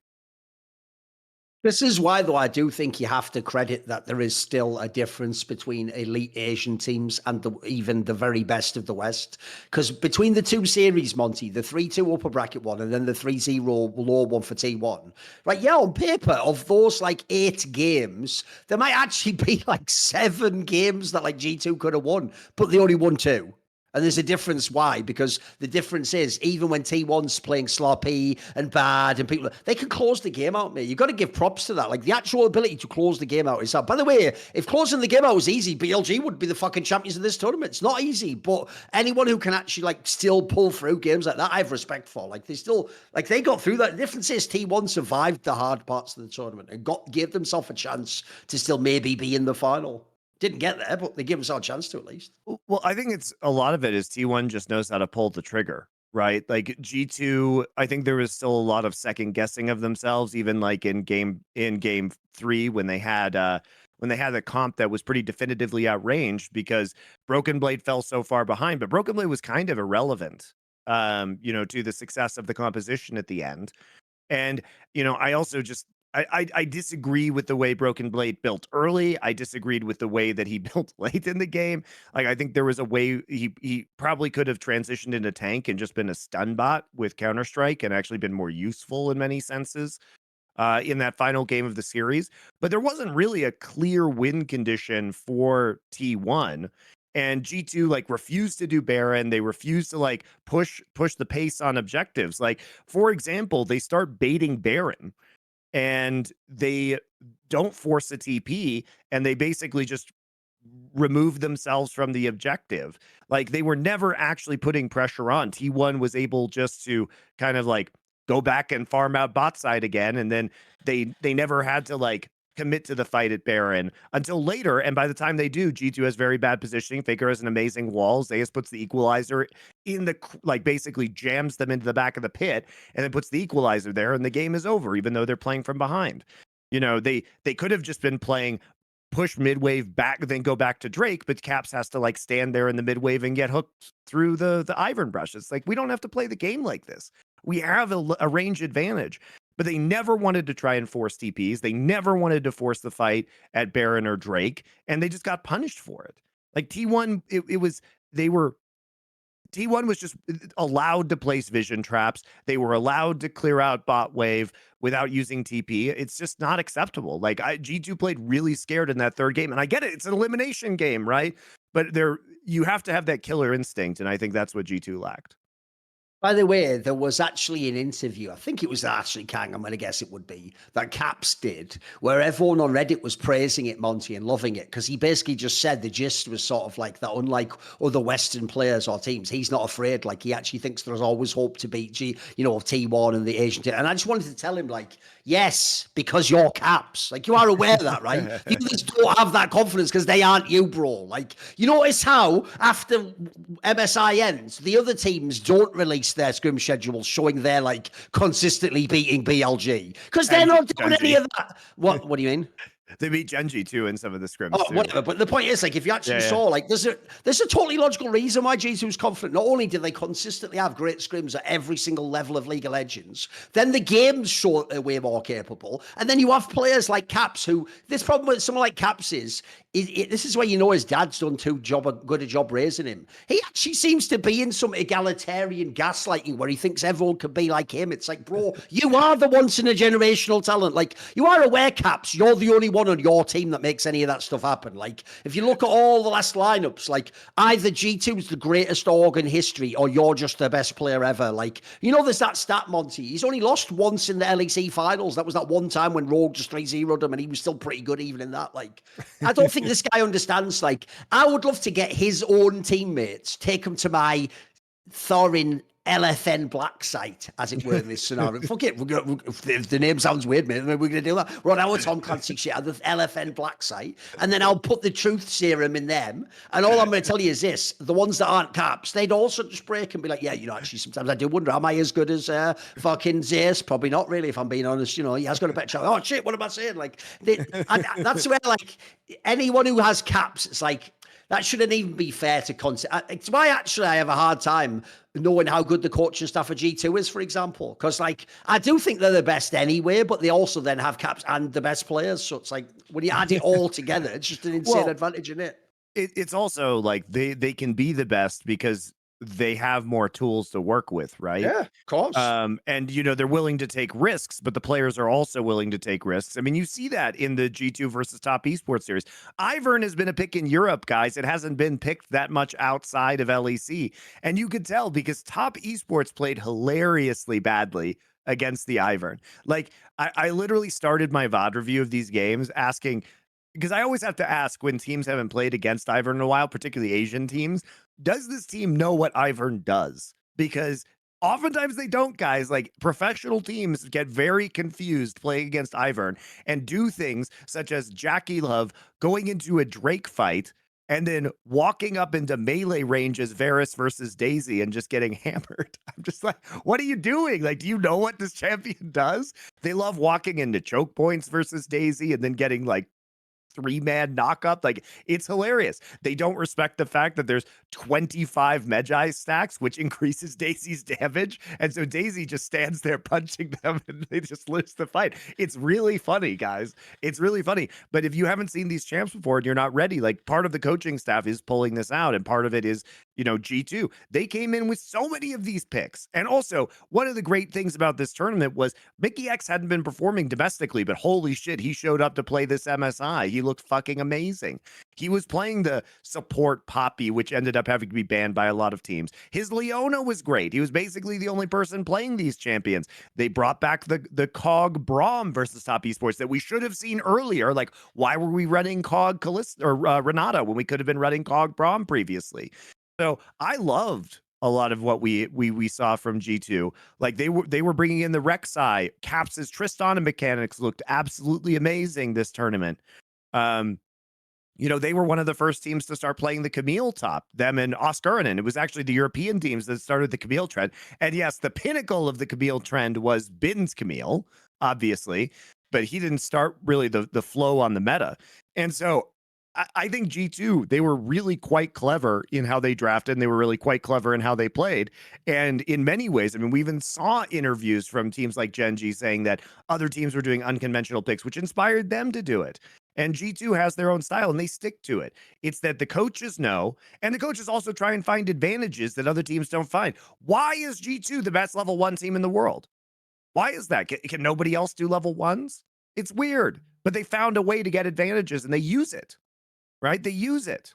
This is why, though, I do think you have to credit that there is still a difference between elite Asian teams and even the very best of the West. Because between the two series, Monty, the 3-2 upper bracket one and then the 3-0 lower one for T1, right? Yeah, on paper, of those like 8 games, there might actually be like 7 games that like G2 could have won, but they only won 2. And there's a difference. Why? Because the difference is even when T1's playing sloppy and bad and people, they can close the game out, mate. You've got to give props to that. Like the actual ability to close the game out is that. By the way, if closing the game out was easy, BLG would be the fucking champions of this tournament. It's not easy, but anyone who can actually like still pull through games like that, I have respect for. Like they still, like they got through that. The difference is T1 survived the hard parts of the tournament and gave themselves a chance to still maybe be in the final. Didn't get there, but they give us our chance to at least. Well, I think it's a lot of it is T1 just knows how to pull the trigger, right? Like G2, I think there was still a lot of second guessing of themselves, even like in game 3 when they had a comp that was pretty definitively outranged because Broken Blade fell so far behind, but Broken Blade was kind of irrelevant, to the success of the composition at the end. And, I also just I disagree with the way Broken Blade built early. I disagreed with the way that he built late in the game. Like I think there was a way he probably could have transitioned into tank and just been a stun bot with Counter-Strike and actually been more useful in many senses in that final game of the series. But there wasn't really a clear win condition for T1. And G2 like refused to do Baron. They refused to like push the pace on objectives. Like, for example, they start baiting Baron and they don't force a TP and they basically just remove themselves from the objective. Like they were never actually putting pressure on. T1 was able just to kind of like go back and farm out bot side again. And then they never had to like commit to the fight at Baron until later. And by the time they do, G2 has very bad positioning. Faker has an amazing wall. Zeus puts the equalizer in the, like basically jams them into the back of the pit and then puts the equalizer there and the game is over, even though they're playing from behind. They could have just been playing push mid-wave back, then go back to Drake, but Caps has to like stand there in the mid-wave and get hooked through the Ivern brush. It's like, we don't have to play the game like this. We have a range advantage. But they never wanted to try and force TPs. They never wanted to force the fight at Baron or Drake, and they just got punished for it. Like T1, T1 was just allowed to place vision traps. They were allowed to clear out bot wave without using TP. It's just not acceptable. Like G2 played really scared in that third game, and I get it. It's an elimination game, right? But you have to have that killer instinct, and I think that's what G2 lacked. By the way, there was actually an interview, I think it was actually Kang, I'm going to guess it would be, that Caps did, where everyone on Reddit was praising it, Monty, and loving it, because he basically just said the gist was sort of like that, unlike other Western players or teams, he's not afraid. Like, he actually thinks there's always hope to beat T1 and the Asian team. And I just wanted to tell him, like, yes, because you're Caps. Like, you are aware of that, right? You just don't have that confidence because they aren't you, bro. Like, you notice how after MSI ends, the other teams don't release their scrim schedule showing they're like consistently beating BLG because they're not doing Gen.G. any of that. What do you mean? They beat Gen.G too in some of the scrims. Oh, whatever. But the point is, like, if you actually saw, like, there's a totally logical reason why G2's confident. Not only do they consistently have great scrims at every single level of League of Legends, then the games show they're way more capable. And then you have players like Caps who, this problem with someone like Caps is this is where you know his dad's done good a job raising him. He actually seems to be in some egalitarian gaslighting where he thinks everyone could be like him. It's like, bro, you are the once in a generational talent. Like, you are aware, Caps, you're the only one on your team that makes any of that stuff happen. Like, if you look at all the last lineups, like, either G2 is the greatest org in history or you're just the best player ever. Like, there's that stat, Monty. He's only lost once in the LEC finals. That was that one time when Rogue just 3-0'd him and he was still pretty good even in that. Like, I don't think this guy understands. Like, I would love to get his own teammates, take him to my Thorin LFN black site, as it were, in this scenario. Fuck it. If the name sounds weird, mate, we're going to do that. We're on our Tom Clancy shit at the LFN black site. And then I'll put the truth serum in them. And all I'm going to tell you is this. The ones that aren't Caps, they'd also just break and be like, yeah, actually, sometimes I do wonder, am I as good as fucking Zeus? Probably not really, if I'm being honest. He has got a better chance. Oh, shit, what am I saying? Like, that's where, like, anyone who has Caps, it's like, That shouldn't even be fair to consider. It's why actually I have a hard time knowing how good the coaching staff of G2 is, for example. Because like I do think they're the best anyway, but they also then have caps and the best players. So it's like when you add it all together, it's just an insane advantage in it. It's also like they can be the best because they have more tools to work with, right? Yeah, of course. And they're willing to take risks, but the players are also willing to take risks. I mean, you see that in the G2 versus Top Esports series. Ivern has been a pick in Europe, guys. It hasn't been picked that much outside of LEC. And you could tell because Top Esports played hilariously badly against the Ivern. Like, I literally started my VOD review of these games asking, because I always have to ask when teams haven't played against Ivern in a while, particularly Asian teams, does this team know what Ivern does? Because oftentimes they don't, guys. Like professional teams get very confused playing against Ivern and do things such as Jackie Love going into a Drake fight and then walking up into melee range as Varus versus Daisy and just getting hammered. I'm just like, what are you doing? Like, do you know what this champion does? They love walking into choke points versus Daisy and then getting like 3-man knockup. Like, it's hilarious. They don't respect the fact that there's 25 Magi stacks, which increases Daisy's damage. And so Daisy just stands there punching them and they just lose the fight. It's really funny, guys. It's really funny. But if you haven't seen these champs before and you're not ready, like part of the coaching staff is pulling this out. And part of it is, G2. They came in with so many of these picks. And also, one of the great things about this tournament was Mikyx hadn't been performing domestically, but holy shit, he showed up to play this MSI. He looked fucking amazing. He was playing the support Poppy, which ended up having to be banned by a lot of teams. His Leona was great. He was basically the only person playing these champions. They brought back the Cog Braum versus Top Esports that we should have seen earlier. Like, why were we running Cog Callista or Renata when we could have been running Cog Braum previously? So I loved a lot of what we saw from G2. Like they were bringing in the Rek'Sai. Caps' Tristan mechanics looked absolutely amazing this tournament. They were one of the first teams to start playing the Camille top, them and Oscarinen. It was actually the European teams that started the Camille trend. And yes, the pinnacle of the Camille trend was Bin's Camille, obviously, but he didn't start really the flow on the meta. And so I think G2, they were really quite clever in how they drafted, and they were really quite clever in how they played. And in many ways, I mean, we even saw interviews from teams like Gen.G saying that other teams were doing unconventional picks, which inspired them to do it. And G2 has their own style, and they stick to it. It's that the coaches know, and the coaches also try and find advantages that other teams don't find. Why is G2 the best level 1 team in the world? Why is that? Can nobody else do level 1s? It's weird, but they found a way to get advantages, and they use it. Right? They use it.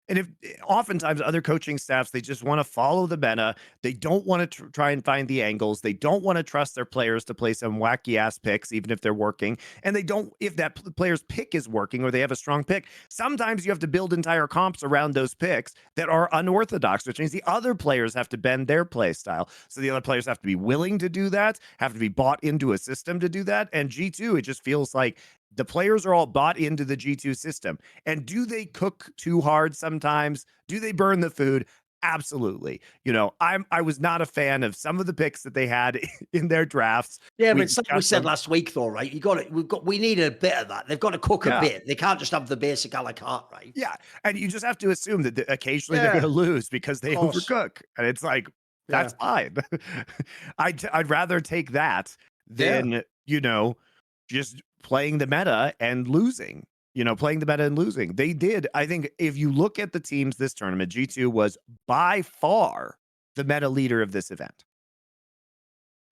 And if oftentimes other coaching staffs, they just want to follow the meta. They don't want to try and find the angles. They don't want to trust their players to play some wacky ass picks, even if they're working. And they don't, if that player's pick is working or they have a strong pick, sometimes you have to build entire comps around those picks that are unorthodox, which means the other players have to bend their play style. So the other players have to be willing to do that, have to be bought into a system to do that. And G2, it just feels like the players are all bought into the G2 system. And do they cook too hard sometimes? Do they burn the food? Absolutely. I was not a fan of some of the picks that they had in their drafts. Yeah, but it's like we said last week, though, right? We need a bit of that. They've got to cook a bit. They can't just have the basic a la carte, right? Yeah, and you just have to assume that occasionally they're going to lose because they overcook, and it's like that's fine. I'd rather take that than just playing the meta and losing. Playing the meta and losing. They did. I think if you look at the teams this tournament, G2 was by far the meta leader of this event.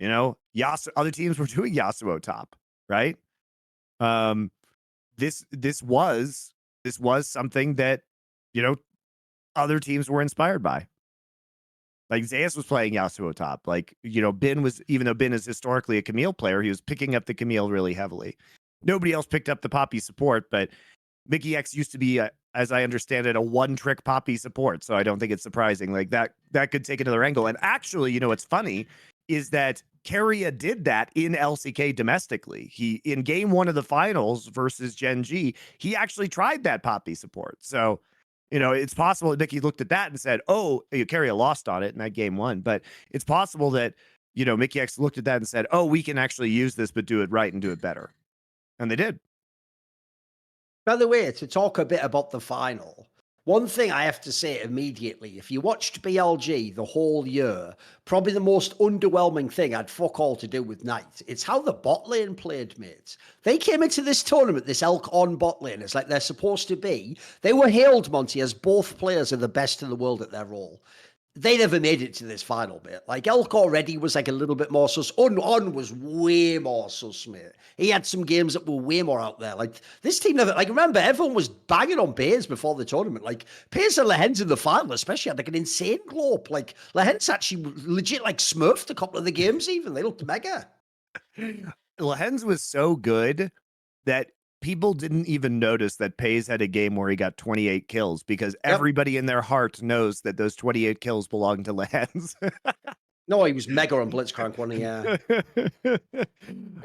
Other teams were doing Yasuo top, right? This was something that, other teams were inspired by. Like Zeus was playing Yasuo top. Like, Bin was, even though Bin is historically a Camille player, he was picking up the Camille really heavily. Nobody else picked up the Poppy support, but Mikyx used to be, as I understand it, a one-trick Poppy support. So I don't think it's surprising. Like that could take another angle. And actually, what's funny is that Keria did that in LCK domestically. He, in game 1 of the finals versus Gen.G, he actually tried that Poppy support. So, it's possible that Mickey looked at that and said, oh, Keria lost on it in that game 1. But it's possible that, Mikyx looked at that and said, oh, we can actually use this, but do it right and do it better. And they did. By the way, to talk a bit about the final, One thing I have to say immediately, if you watched BLG the whole year, probably the most underwhelming thing had fuck all to do with Knight. It's how the bot lane played, mate. They came into this tournament, this elk on bot lane, it's like they're supposed to be. They were hailed, Monty, as both players are the best in the world at their role. They never made it to this final bit. Like Elk already was like a little bit more sus. On was way more sus, mate. He had some games that were way more out there. Like this team never. Like remember, everyone was banging on Pays before the tournament. Like Pays and Lehens in the final, especially had like an insane glow up. Like Lehens actually legit like smurfed a couple of the games. Even they looked mega. Lehens was so good that people didn't even notice that Pays had a game where he got 28 kills because everybody in their heart knows that those 28 kills belong to Lehens. No, he was mega on Blitzcrank, wasn't he? Yeah, it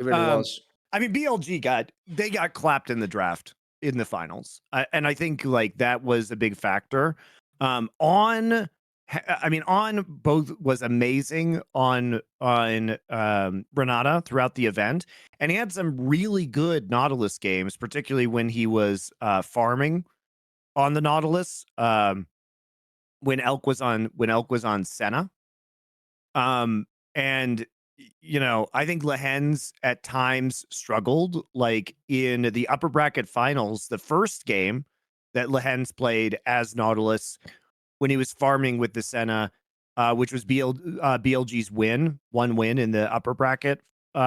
really was. I mean, BLG got clapped in the draft in the finals, and I think like that was a big factor. On both was amazing on Renata throughout the event, and he had some really good Nautilus games, particularly when he was farming on the Nautilus. When Elk was on Senna. And you know, I think Lehens at times struggled, like in the upper bracket finals, the first game that Lehens played as Nautilus when he was farming with the Senna, which was BLG's one win in the upper bracket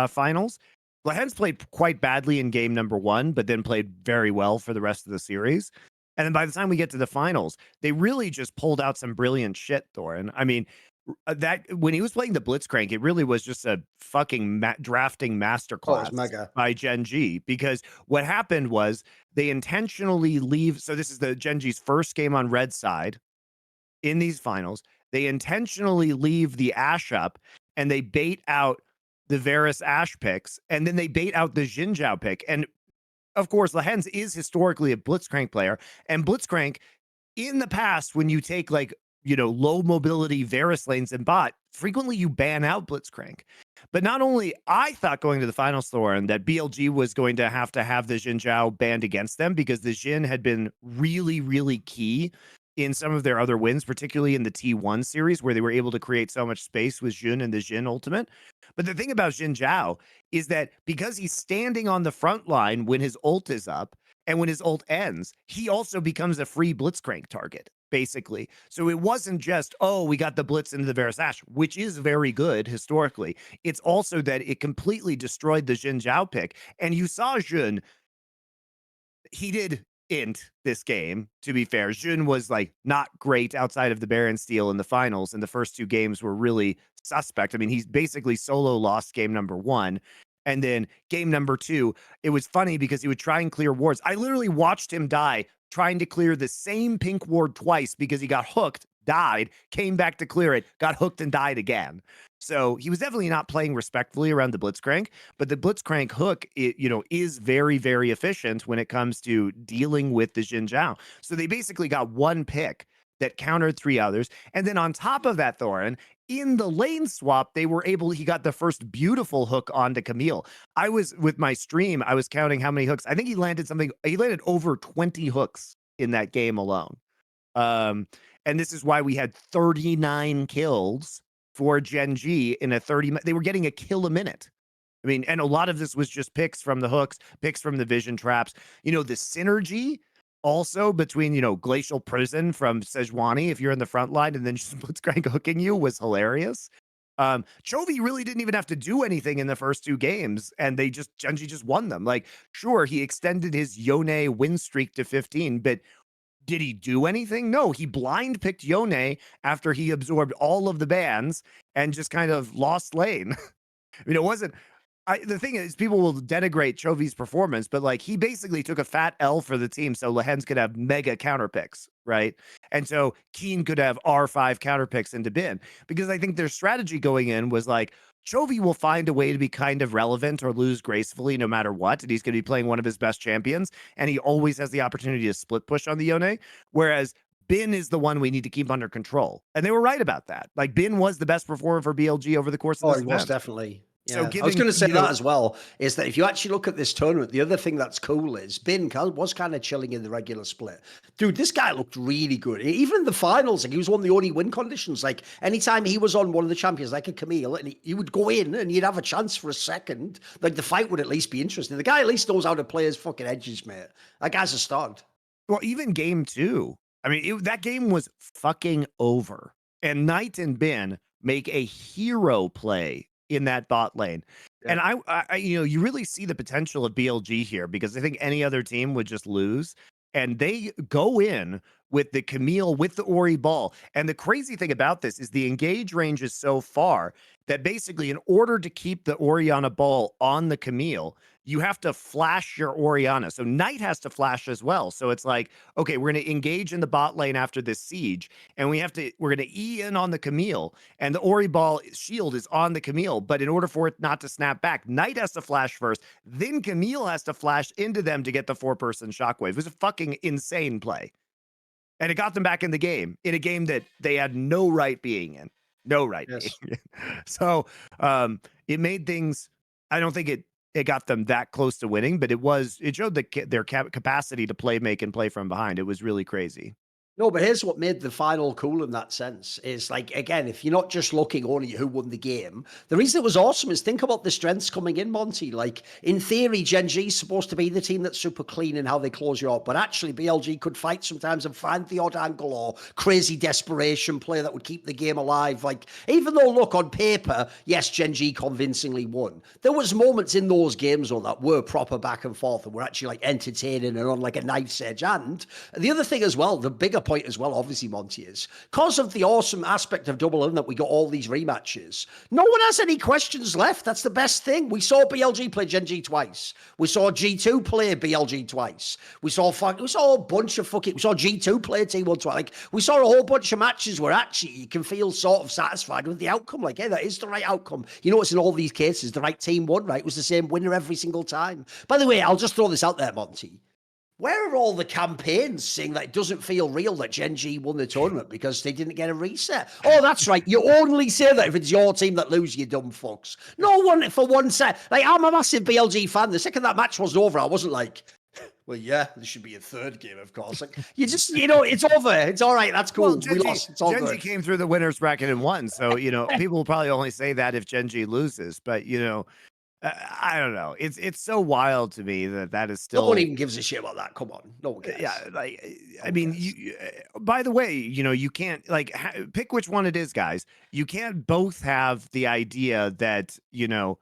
finals. Lehens played quite badly in game number 1, but then played very well for the rest of the series. And then by the time we get to the finals, they really just pulled out some brilliant shit, Thorin. I mean, that when he was playing the Blitzcrank, it really was just a fucking drafting masterclass by Gen.G. Because what happened was they intentionally leave. So this is the Gen.G's first game on red side in these finals. They intentionally leave the Ashe up and they bait out the Varus Ashe picks, and then they bait out the Xin pick. And of course, Lehens is historically a Blitzcrank player, and Blitzcrank in the past, when you take like, you know, low mobility Varus lanes and bot, frequently you ban out Blitzcrank. But not only I thought going to the finals, Thorin, that BLG was going to have the Xin banned against them because the Xin had been really, really key in some of their other wins, particularly in the T1 series where they were able to create so much space with Xin and the Xin ultimate. But the thing about Xin is that because he's standing on the front line when his ult is up, and when his ult ends, he also becomes a free Blitzcrank target, basically. So it wasn't just, oh, we got the Blitz into the Varus Ashe, which is very good historically. It's also that it completely destroyed the Xin pick. And you saw Xin, he did int this game, to be fair. Xin was like not great outside of the Baron steal in the finals, and the first 2 games were really suspect. I mean, he's basically solo lost game number 1. And then game number 2, it was funny because he would try and clear wards. I literally watched him die trying to clear the same pink ward twice because he got hooked, died, came back to clear it, got hooked and died again. So he was definitely not playing respectfully around the Blitzcrank, but the Blitzcrank hook, is very, very efficient when it comes to dealing with the Xin. So they basically got 1 pick that countered 3 others. And then on top of that, Thorin, in the lane swap, he got the first beautiful hook onto Camille. I was with my stream, I was counting how many hooks. I think he landed over 20 hooks in that game alone. And this is why we had 39 kills for Gen.G in a 30. They were getting a kill a minute. I mean, and a lot of this was just picks from the hooks, picks from the vision traps. You know, the synergy also between, Glacial Prison from Sejuani, if you're in the front line, and then just Blitzcrank hooking you was hilarious. Chovy really didn't even have to do anything in the first 2 games, and Gen.G just won them. Like, sure, he extended his Yone win streak to 15, but did he do anything? No, he blind picked Yone after he absorbed all of the bans and just kind of lost lane. I mean, it wasn't. The thing is, people will denigrate Chovy's performance, but like he basically took a fat L for the team so Lehens could have mega counter picks, right? And so Keen could have R5 counter picks into bin, because I think their strategy going in was like, Chovy will find a way to be kind of relevant or lose gracefully no matter what, and he's going to be playing one of his best champions, and he always has the opportunity to split push on the Yone, whereas Bin is the one we need to keep under control. And they were right about that. Like, Bin was the best performer for BLG over the course of this event. Definitely. So Yeah, I was going to say you that know, as well, is that if you actually look at this tournament, the other thing that's cool is Bin was kind of chilling in the regular split. Dude, this guy looked really good. Even in the finals, like he was one of the only win conditions. Like anytime he was on one of the champions, like a Camille, and he would go in and you'd have a chance for a second. Like the fight would at least be interesting. The guy at least knows how to play his fucking edges, mate. That guy's a stud. well, even game 2, I mean, that game was fucking over. And Knight and Bin make a hero play in that bot lane. Yeah. And I, you know, you really see the potential of BLG here because I think any other team would just lose. And they go in with the Camille, with the Ori ball. And the crazy thing about this is the engage range is so far that basically, in order to keep the Orianna ball on the Camille, you have to flash your Orianna. So Knight has to flash as well. So it's like, okay, we're going to engage in the bot lane after this siege, and we're going to E in on the Camille, and the Ori ball shield is on the Camille. But in order for it not to snap back, Knight has to flash first, then Camille has to flash into them to get the 4-person shockwave. It was a fucking insane play. And it got them back in the game, in a game that they had no right being in. No right being in. So it made things, I don't think it got them that close to winning, but it showed their capacity to play, make, and play from behind. It was really crazy. No, but here's what made the final cool in that sense is like, again, if you're not just looking only at who won the game, the reason it was awesome is think about the strengths coming in, Monty. Like, in theory, Gen.G is supposed to be the team that's super clean in how they close you out, but actually, BLG could fight sometimes and find the odd angle or crazy desperation play that would keep the game alive. Like, even though, look, on paper, yes, Gen.G convincingly won, there was moments in those games, though, that were proper back and forth and were actually, like, entertaining and on, like, a knife's edge. And the other thing as well, the bigger point as well, obviously, Monty, is because of the awesome aspect of Double In that we got all these rematches, no one has any questions left. That's the best thing. We saw BLG play Gen.G twice. We saw G2 play BLG twice. We saw a bunch of fucking, we saw G2 play T1 twice. Like, we saw a whole bunch of matches where actually you can feel sort of satisfied with the outcome. Like, hey, that is the right outcome. You know what's in all these cases? The right team won, right? It was the same winner every single time. By the way, I'll just throw this out there, Monty. Where are all the campaigns saying that it doesn't feel real that Gen.G won the tournament because they didn't get a reset? Oh, that's right. You only say that if it's your team that lose, you dumb fucks. No one for one set. Like, I'm a massive BLG fan. The second that match was over, I wasn't like, well, yeah, there should be a third game, of course. Like, you just, you know, it's over. It's all right. That's cool. Well, we lost. It's all Gen.G good. came through the winners bracket and won. So, you know, people will probably only say that if Gen.G loses. But, you know, I don't know. It's so wild to me that is still. No one even gives a shit about that. Come on, no one cares. Yeah, like I mean, by the way, you know, you can't like pick which one it is, guys. You can't both have the idea that, you know,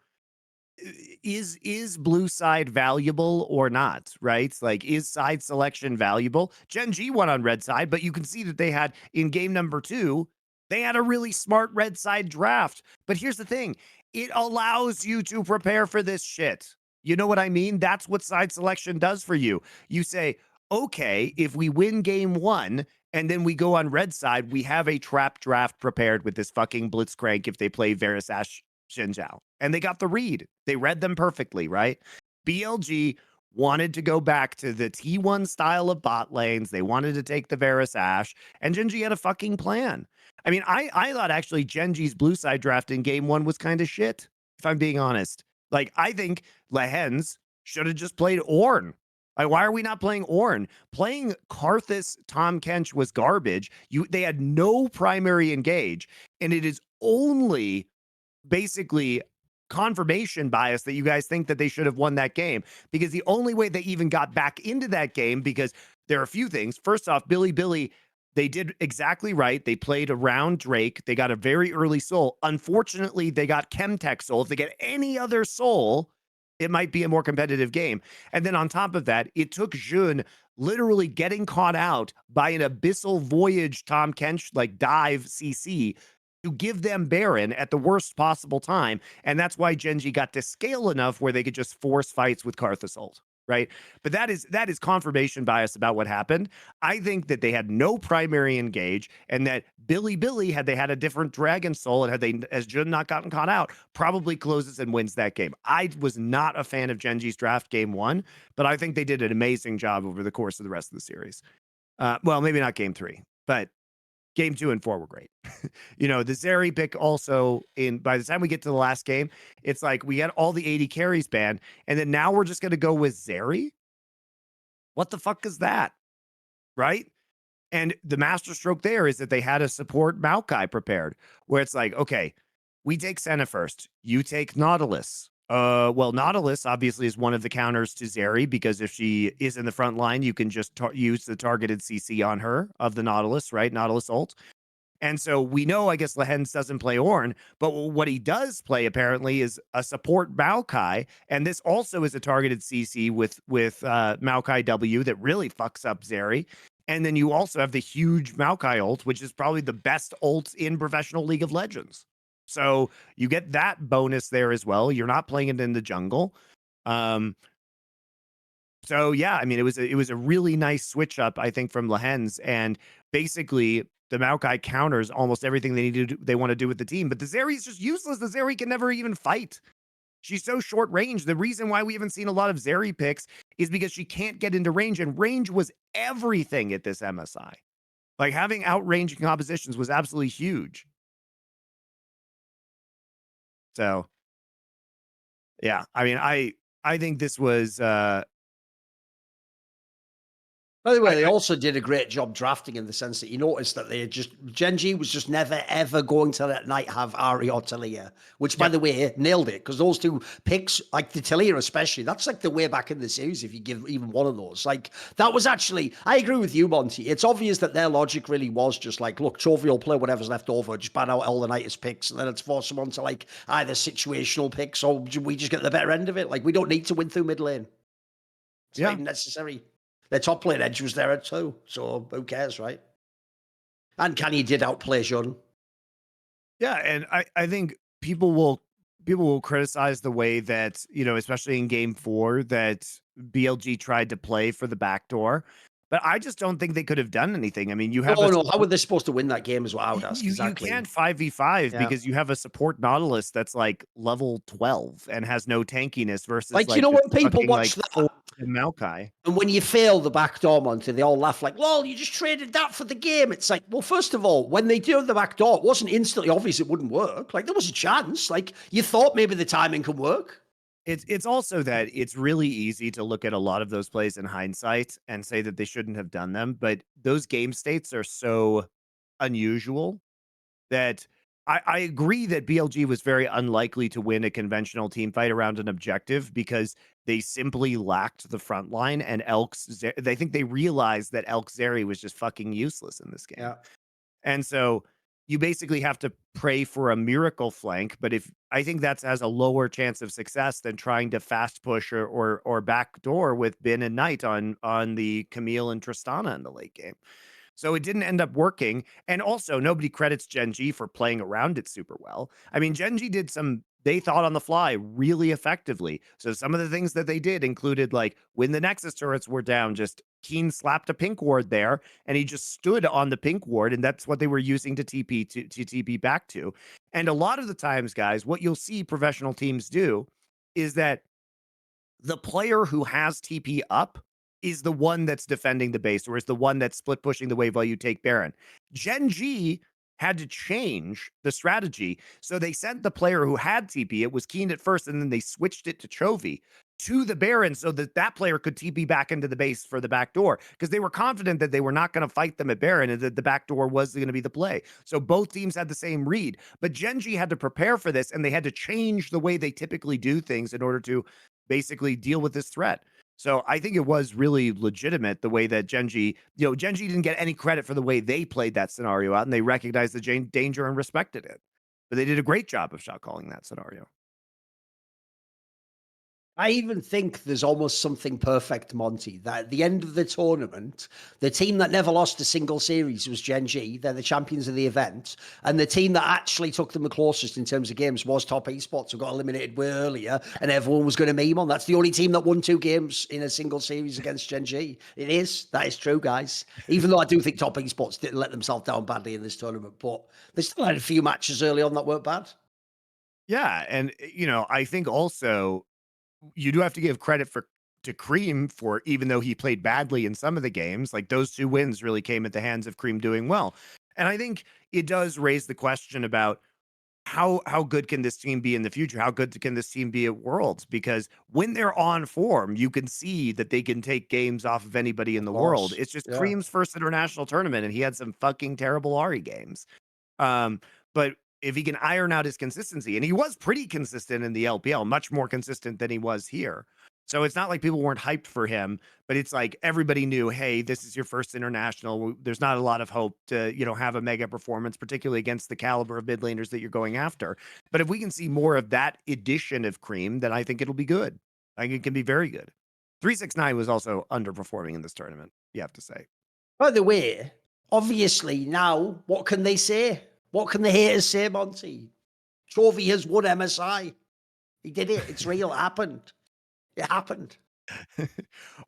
is blue side valuable or not, right? Like, is side selection valuable? Gen.G won on red side, but you can see that they had in game number 2, they had a really smart red side draft. But here's the thing, it allows you to prepare for this shit. You know what I mean? That's what side selection does for you. You say, okay, if we win game 1 and then we go on red side, we have a trap draft prepared with this fucking blitzcrank if they play Varus Ashe Shinjao. And they got the read. They read them perfectly, right? BLG wanted to go back to the T1 style of bot lanes. They wanted to take the Varus Ashe, and Gen.G had a fucking plan. I mean, I thought actually Gen.G's blue side draft in game 1 was kind of shit, if I'm being honest. Like, I think Lehens should have just played Ornn. Like, why are we not playing Ornn? Playing Karthus Tahm Kench was garbage. They had no primary engage, and it is only basically confirmation bias that you guys think that they should have won that game, because the only way they even got back into that game, because there are a few things. First off, Billy, they did exactly right. They played around Drake. They got a very early soul. Unfortunately, they got Chemtech soul. If they get any other soul, it might be a more competitive game. And then on top of that, it took Jun literally getting caught out by an Abyssal Voyage Tahm Kench like dive CC to give them Baron at the worst possible time. And that's why Gen.G got to scale enough where they could just force fights with Karthus ult, right? But that is confirmation bias about what happened. I think that they had no primary engage, and that Billy, had they had a different Dragon Soul and had they, as Jun not gotten caught out, probably closes and wins that game. I was not a fan of Gen.G's draft game 1, but I think they did an amazing job over the course of the rest of the series. Well, maybe not game 3, but game 2 and 4 were great. You know, the Zeri pick also by the time we get to the last game, it's like we got all the 80 carries banned, and then now we're just gonna go with Zeri? What the fuck is that? Right? And the masterstroke there is that they had a support Maokai prepared, where it's like, okay, we take Senna first. You take Nautilus. Well, Nautilus obviously is one of the counters to Zeri, because if she is in the front line, you can just use the targeted CC on her of the Nautilus, right? Nautilus ult. And so we know, I guess, Lehens doesn't play Ornn, but what he does play apparently is a support Maokai, and this also is a targeted CC with Maokai W that really fucks up Zeri. And then you also have the huge Maokai ult, which is probably the best ult in professional League of Legends. So you get that bonus there as well. You're not playing it in the jungle. So yeah, I mean, it was a really nice switch up, I think, from Lehens, and basically the Maokai counters almost everything they want to do with the team. But the Zeri is just useless. The Zeri can never even fight. She's so short range. The reason why we haven't seen a lot of Zeri picks is because she can't get into range, and range was everything at this MSI. Like, having outranging compositions was absolutely huge. So yeah, I mean, I think this was By the way, they also did a great job drafting, in the sense that you noticed that they just Gen.G was just never ever going to let Knight have Ari or Talia, which by the way nailed it, because those two picks, like the Talia especially, that's like the way back in the series. If you give even one of those, like that was actually, I agree with you, Monty. It's obvious that their logic really was just like, look, Chovy will play whatever's left over, just ban out all the Knight's picks, and then let's force them onto like either situational picks, or we just get the better end of it. Like, we don't need to win through mid lane. It's not even necessary. Their top lane edge was there too, so who cares, right? And Kanye did outplay Jun. Yeah, and I think people will criticize the way that, you know, especially in game 4, that BLG tried to play for the backdoor, but I just don't think they could have done anything. I mean, you have how were they supposed to win that game, is what I would ask. you Exactly. can't 5v5 because you have a support Nautilus that's like level 12 and has no tankiness versus Like you know, when people watch that, Maokai. and when you fail the backdoor, Monty, they all laugh like, lol, you just traded that for the game. It's like, well, first of all, when they do the backdoor, it wasn't instantly obvious it wouldn't work. Like, there was a chance. Like, you thought maybe the timing could work. It's also that it's really easy to look at a lot of those plays in hindsight and say that they shouldn't have done them, but those game states are so unusual that I agree that BLG was very unlikely to win a conventional team fight around an objective, because they simply lacked the front line, and they think they realized that Elk Zeri was just fucking useless in this game. Yeah. And so you basically have to pray for a miracle flank, but I think that has a lower chance of success than trying to fast push or backdoor with Bin and Knight on the Camille and Tristana in the late game. So it didn't end up working. And also, nobody credits Gen.G for playing around it super well. I mean, Gen.G did they thought on the fly really effectively. So some of the things that they did included, like, when the Nexus turrets were down, just Keen slapped a pink ward there, and he just stood on the pink ward, and that's what they were using to TP back to. And a lot of the times, guys, what you'll see professional teams do is that the player who has TP up is the one that's defending the base, or is the one that's split pushing the wave while you take Baron. Gen.G had to change the strategy. So they sent the player who had TP, it was Keen at first, and then they switched it to Chovy, to the Baron, so that player could TP back into the base for the back door, because they were confident that they were not going to fight them at Baron, and that the back door was going to be the play. So both teams had the same read, but Gen.G had to prepare for this, and they had to change the way they typically do things in order to basically deal with this threat. So I think it was really legitimate the way that Gen.G didn't get any credit for the way they played that scenario out, and they recognized the danger and respected it. But they did a great job of shot calling that scenario. I even think there's almost something perfect, Monty, that at the end of the tournament, the team that never lost a single series was Gen.G. They're the champions of the event. And the team that actually took them the closest in terms of games was Top Esports, who got eliminated way earlier, and everyone was going to meme on. That's the only team that won 2 games in a single series against Gen.G. It is. That is true, guys. Even though I do think Top Esports didn't let themselves down badly in this tournament, but they still had a few matches early on that weren't bad. Yeah, and I think also you do have to give credit to Cream for, even though he played badly in some of the games, like those 2 wins really came at the hands of Cream doing well. And I think it does raise the question about how good can this team be in the future? How good can this team be at Worlds? Because when they're on form, you can see that they can take games off of anybody in Of the world. course. It's just Yeah. Cream's first international tournament, and he had some fucking terrible Ari games. But if he can iron out his consistency, and he was pretty consistent in the LPL, much more consistent than he was here. So it's not like people weren't hyped for him, but it's like everybody knew, hey, this is your first international. There's not a lot of hope to, have a mega performance, particularly against the caliber of mid laners that you're going after. But if we can see more of that edition of Cream, then I think it'll be good. I think it can be very good. 369 was also underperforming in this tournament, you have to say. By the way, obviously now, what can they say? What can the haters say, Monty? Chovy has won MSI. He did it. It's real. It happened. It happened.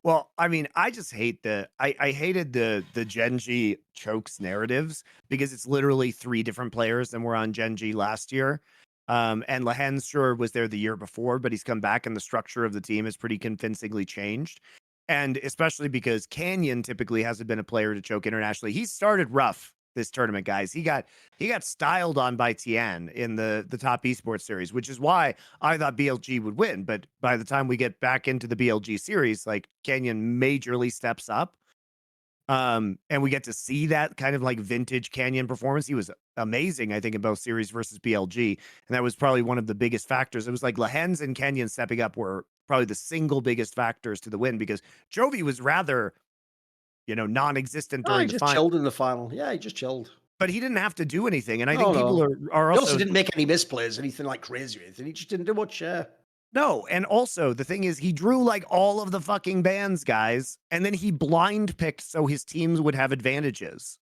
Well, I mean, I just hate I hated the Gen.G chokes narratives because it's literally 3 different players than were on Gen.G last year. And Lehens sure was there the year before, but he's come back and the structure of the team is pretty convincingly changed. And especially because Canyon typically hasn't been a player to choke internationally. He started rough this tournament, guys. He got styled on by Tian in the top esports series, which is why I thought BLG would win. But by the time we get back into the BLG series, like Canyon majorly steps up. And we get to see that kind of like vintage Canyon performance. He was amazing, I think, in both series versus BLG. And that was probably one of the biggest factors. It was like Lehens and Canyon stepping up were probably the single biggest factors to the win because Chovy was rather, non-existent Oh, he during the just final. chilled in the final. Yeah, he just chilled. But he didn't have to do anything. And I No, think people no. are He also also didn't make any misplays, anything like crazy or anything. He just didn't do much. no. And also the thing is he drew like all of the fucking bans, guys, and then he blind picked so his teams would have advantages.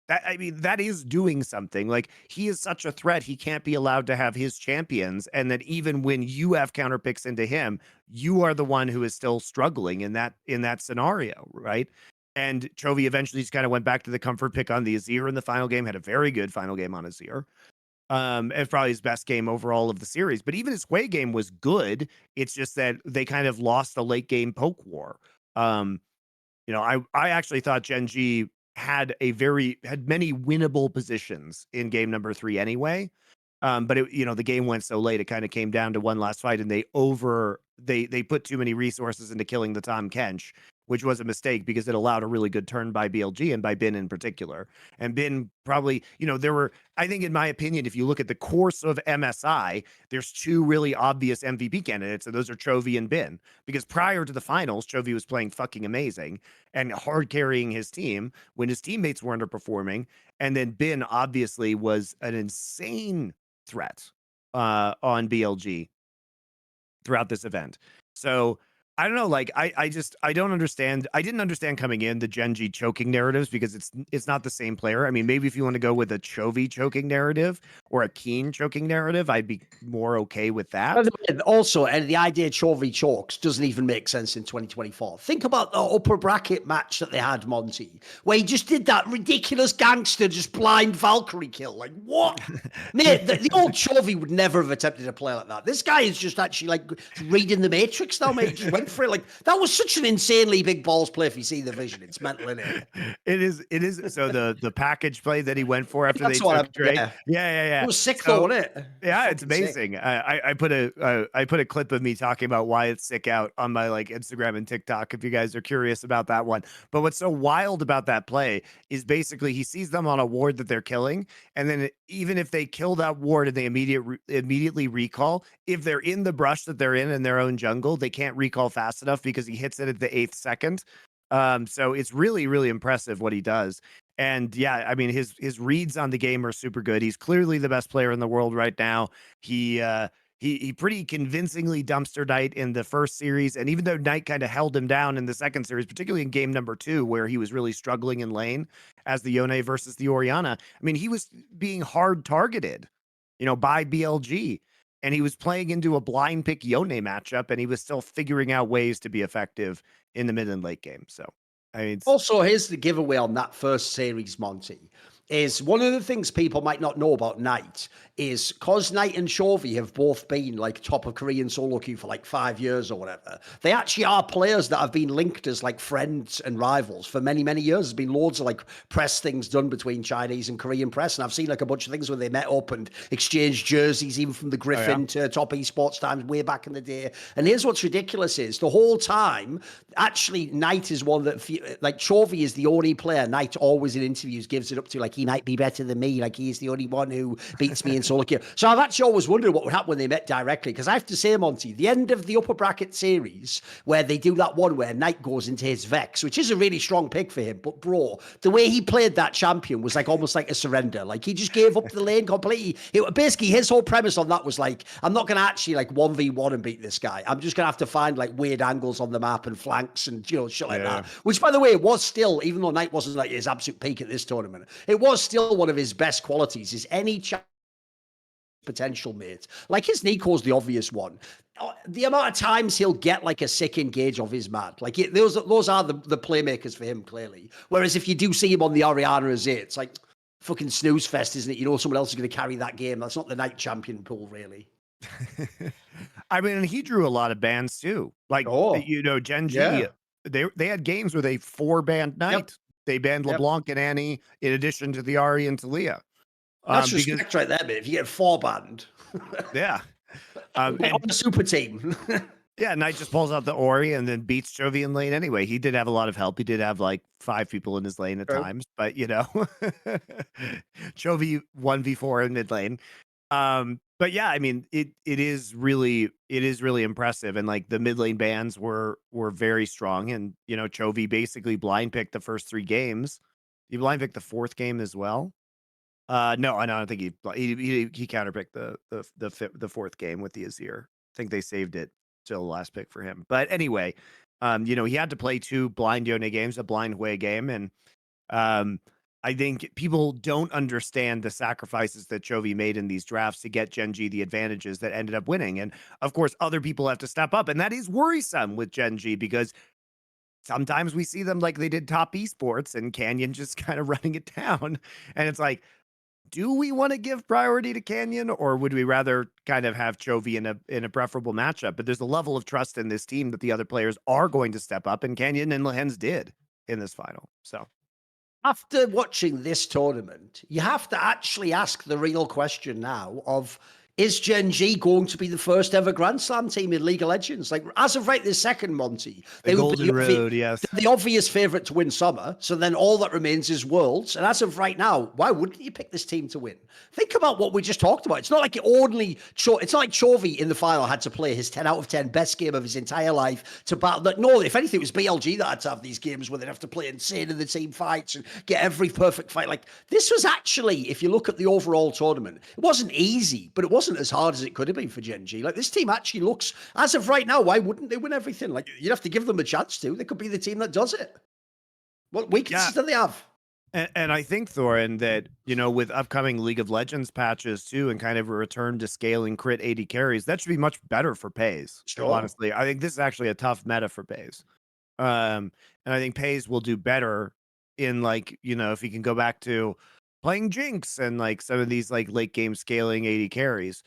That is doing something. Like he is such a threat. He can't be allowed to have his champions. And that even when you have counter picks into him, you are the one who is still struggling in that scenario, right? And Chovy eventually just kind of went back to the comfort pick on the Azir in the final game, had a very good final game on Azir. And probably his best game overall of the series. But even his Hwei game was good. It's just that they kind of lost the late game poke war. I actually thought Gen.G had many winnable positions in game number 3 anyway. But the game went so late, it kind of came down to one last fight, and they put too many resources into killing the Tahm Kench, which was a mistake because it allowed a really good turn by BLG and by Bin in particular. And Bin probably, I think in my opinion, if you look at the course of MSI, there's 2 really obvious MVP candidates, and those are Chovy and Bin. Because prior to the finals, Chovy was playing fucking amazing and hard carrying his team when his teammates were underperforming. And then Bin obviously was an insane threat on BLG throughout this event. So I don't know, like I don't understand. I didn't understand coming in the Gen.G choking narratives because it's not the same player. I mean, maybe if you want to go with a Chovy choking narrative or a Keen choking narrative, I'd be more okay with that. Also, and the idea Chovy chokes doesn't even make sense in 2024. Think about the upper bracket match that they had, Monty, where he just did that ridiculous gangster just blind Valkyrie kill. Like, what? Mate, the old Chovy would never have attempted a play like that. This guy is just actually like reading the Matrix now, mate. He just went for it. Like, that was such an insanely big balls play if you see the vision. It's mental, isn't it? It is. So the package play that he went for after That's they what took Drake. Yeah. It was sick though, wasn't it? Yeah, Fucking it's amazing. I put a clip of me talking about why it's sick out on my like Instagram and TikTok if you guys are curious about that one. But what's so wild about that play is basically he sees them on a ward that they're killing, and then even if they kill that ward and they immediately recall, if they're in the brush that they're in their own jungle, they can't recall fast enough because he hits it at the 8th second. So it's really, really impressive what he does. And yeah, I mean, his reads on the game are super good. He's clearly the best player in the world right now. He pretty convincingly dumpster Knight in the first series. And even though Knight kind of held him down in the second series, particularly in game number 2, where he was really struggling in lane as the Yone versus the Orianna, I mean, he was being hard targeted, by BLG. And he was playing into a blind pick Yone matchup, and he was still figuring out ways to be effective in the mid and late game. So, I mean, Also, here's the giveaway on that first series, Monty. is one of the things people might not know about Knight is because Knight and Chovy have both been like top of Korean solo queue for like 5 years or whatever. They actually are players that have been linked as like friends and rivals for many, many years. There's been loads of like press things done between Chinese and Korean press. And I've seen like a bunch of things where they met up and exchanged jerseys, even from the Griffin to top esports times way back in the day. And here's what's ridiculous is the whole time, actually, Knight is one that, like Chovy is the only player Knight always in interviews gives it up to, like, he might be better than me. Like, he's the only one who beats me in solo queue. So I've actually always wondered what would happen when they met directly. Because I have to say, Monty, the end of the upper bracket series where they do that one where Knight goes into his Vex, which is a really strong pick for him. But bro, the way he played that champion was like almost like a surrender. Like he just gave up the lane completely. Basically, his whole premise on that was like, I'm not going to actually like 1v1 and beat this guy. I'm just going to have to find like weird angles on the map and flanks and, shit like that. Which, by the way, was still, even though Knight wasn't like his absolute peak at this tournament, it was still one of his best qualities is any potential mate. Like his Nico's the obvious one. The amount of times he'll get like a sick engage of his mad. Like those are the playmakers for him, clearly. Whereas if you do see him on the Ariana Azay, it's like fucking snooze fest, isn't it? Someone else is going to carry that game. That's not the Knight champion pool, really. I mean, he drew a lot of bans too. Like, Gen.G, they had games where they 4-banned Knight. Yep. They banned LeBlanc and Annie in addition to the Ari and Talia. That's respect right there, man. If you get 4 banned. Yeah. And on the super team. Yeah, Knight just pulls out the Ori and then beats Chovy in lane anyway. He did have a lot of help. He did have like 5 people in his lane at times, but Chovy 1v4 in mid lane. But yeah, I mean, it is really impressive. And like the mid lane bans were very strong. And Chovy basically blind picked the first 3 games. He blind picked the 4th game as well. No, I don't think he counterpicked the 4th game with the Azir. I think they saved it till the last pick for him. But anyway, he had to play 2 blind Yone games, a blind Hui game, and I think people don't understand the sacrifices that Chovy made in these drafts to get Gen.G the advantages that ended up winning. And of course, other people have to step up, and that is worrisome with Gen.G because sometimes we see them like they did top esports and Canyon just kind of running it down, and it's like, do we want to give priority to Canyon, or would we rather kind of have Chovy in a preferable matchup? But there's a level of trust in this team that the other players are going to step up, and Canyon and Lehens did in this final. So after watching this tournament, you have to actually ask the real question now of, is Gen.G going to be the first ever Grand Slam team in League of Legends? Like, as of right this second, Monty, they would be the obvious favourite to win Summer. So then all that remains is Worlds. And as of right now, why wouldn't you pick this team to win? Think about what we just talked about. It's not like it's not like Chovy in the final had to play his 10 out of 10 best game of his entire life to battle. No, if anything, it was BLG that had to have these games where they'd have to play insane in the team fights and get every perfect fight. Like, this was actually, if you look at the overall tournament, it wasn't easy, but it wasn't as hard as it could have been for Gen.G. Like, this team actually looks, as of right now, why wouldn't they win everything? Like, you'd have to give them a chance to. They could be the team that does it. What weaknesses do they have? And I think, Thorin, that, with upcoming League of Legends patches too, and kind of a return to scaling crit 80 carries, that should be much better for Pays. Sure. Honestly, I think this is actually a tough meta for Pays. And I think Pays will do better in, like, if he can go back to playing Jinx and like some of these like late game scaling 80 carries.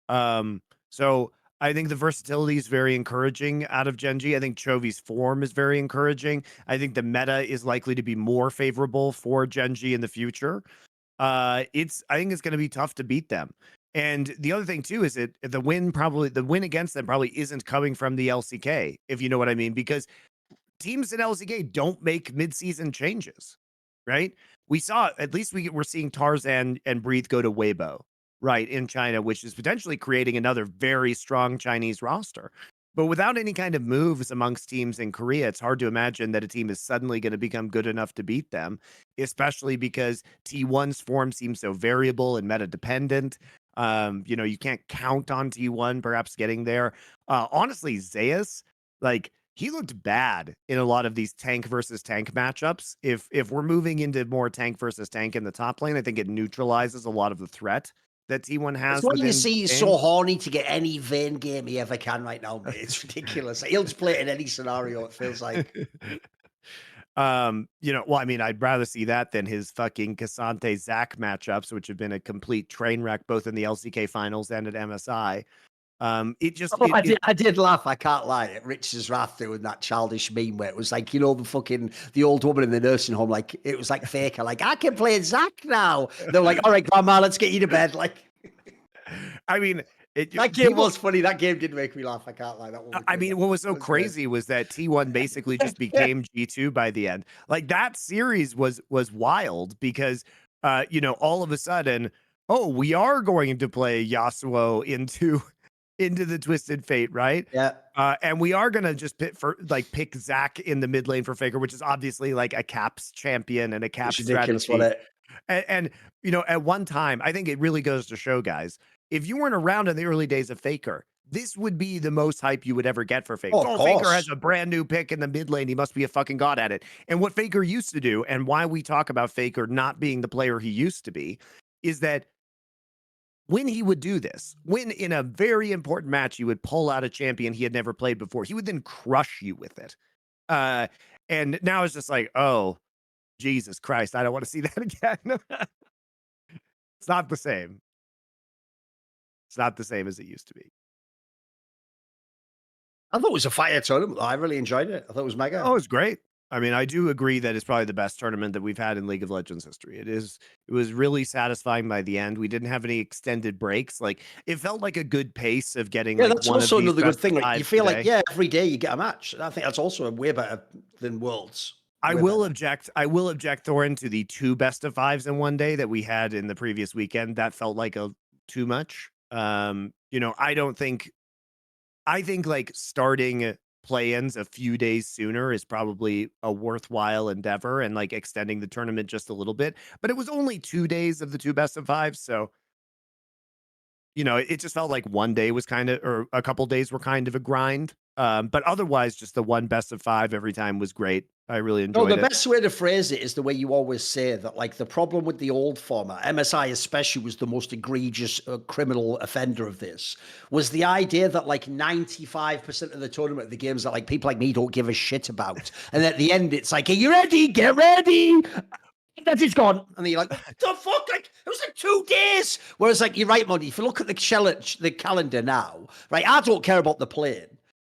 So I think the versatility is very encouraging out of Gen.G. I think Chovy's form is very encouraging. I think the meta is likely to be more favorable for Gen.G in the future. I think it's going to be tough to beat them. And the other thing too is that the win against them probably isn't coming from the LCK, if you know what I mean, because teams in LCK don't make mid-season changes, right? We saw, at least we're seeing Tarzan and Breathe go to Weibo, right, in China, which is potentially creating another very strong Chinese roster. But without any kind of moves amongst teams in Korea, it's hard to imagine that a team is suddenly going to become good enough to beat them, especially because T1's form seems so variable and meta dependent. You can't count on T1 perhaps getting there. Honestly, Zeus, like, he looked bad in a lot of these tank versus tank matchups. If we're moving into more tank versus tank in the top lane, I think it neutralizes a lot of the threat that T1 has. It's what you see, he's so horny to get any Vayne game he ever can right now, mate. It's ridiculous. He'll just play it in any scenario, it feels like. Well, I mean, I'd rather see that than his fucking Cassante Zach matchups, which have been a complete train wreck both in the LCK finals and at MSI. It just Oh, it, it I did laugh. I can't lie. At Rich's wrath doing that childish meme where it was like, the old woman in the nursing home, like it was like Faker, like I can play Zach now. They're like, all right, grandma, let's get you to bed. Like I mean, that game was funny. That game did make me laugh. I can't lie. That one. I mean, what was so crazy was that T1 basically just became G2 by the end. Like that series was wild because all of a sudden, oh, we are going to play Yasuo into the Twisted Fate, right? Yeah. And we are gonna just pick Zach in the mid lane for Faker, which is obviously like a caps champion and a caps It's ridiculous, strategy. wasn't it? And at one time, I think it really goes to show, guys, if you weren't around in the early days of Faker, this would be the most hype you would ever get for Faker. Oh, of Faker course. has a brand new pick in the mid lane. He must be a fucking god at it. And what Faker used to do, and why we talk about Faker not being the player he used to be, is that when he would do this, when in a very important match, he would pull out a champion he had never played before, he would then crush you with it. And now it's just like, oh, Jesus Christ, I don't want to see that again. It's not the same. It's not the same as it used to be. I thought it was a fire tournament. I really enjoyed it. I thought it was mega. Oh, it's great. I mean, I do agree that it's probably the best tournament that we've had in League of Legends history. It was really satisfying by the end. We didn't have any extended breaks. Like it felt like a good pace of getting that's one also of these another good best thing. of Like you fives feel today. like every day you get a match. I think that's also way better than Worlds. I will object, Thorin, to the 2 best of 5s in one day that we had in the previous weekend. That felt like too much. I think like starting play-ins a few days sooner is probably a worthwhile endeavor and like extending the tournament just a little bit. But it was only 2 days of the 2 best of 5s, so it just felt like one day was or a couple days were kind of a grind. But otherwise, just the 1 best of 5 every time was great. I really enjoyed the it. best way to phrase it is the way you always say that, like the problem with the old format, MSI especially was the most egregious criminal offender of this, was the idea that like 95% of the tournament, the games that like people like me don't give a shit about. And at the end, it's like, are you ready? Get ready. That is gone. And then you're like, what the fuck? Like, it was like 2 days. Whereas, like, you're right, Monty. If you look at the calendar now, right, I don't care about the plane.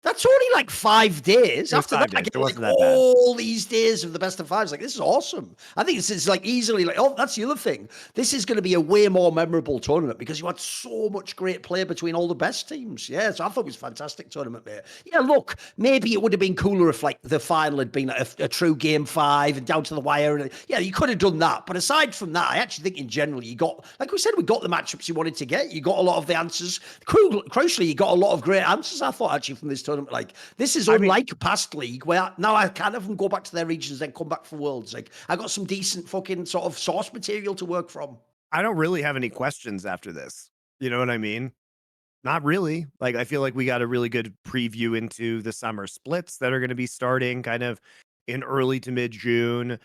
That's only like 5 days. After that, I get like all these days of the best of 5s. Like, this is awesome. I think this is like easily like, oh, that's the other thing. This is going to be a way more memorable tournament because you had so much great play between all the best teams. Yeah, so I thought it was a fantastic tournament, mate. Yeah, look, maybe it would have been cooler if like the final had been a true game 5 and down to the wire. And yeah, you could have done that. But aside from that, I actually think in general, you got, like we said, we got the matchups you wanted to get. You got a lot of the answers. Crucially, you got a lot of great answers, I thought, actually, from this tournament. Like this is unlike past league where now I can't have them go back to their regions then come back for Worlds. Like I got some decent fucking sort of source material to work from. I don't really have any questions after this. You know what I mean? Not really. Like I feel like we got a really good preview into the summer splits that are going to be starting kind of in early to mid June.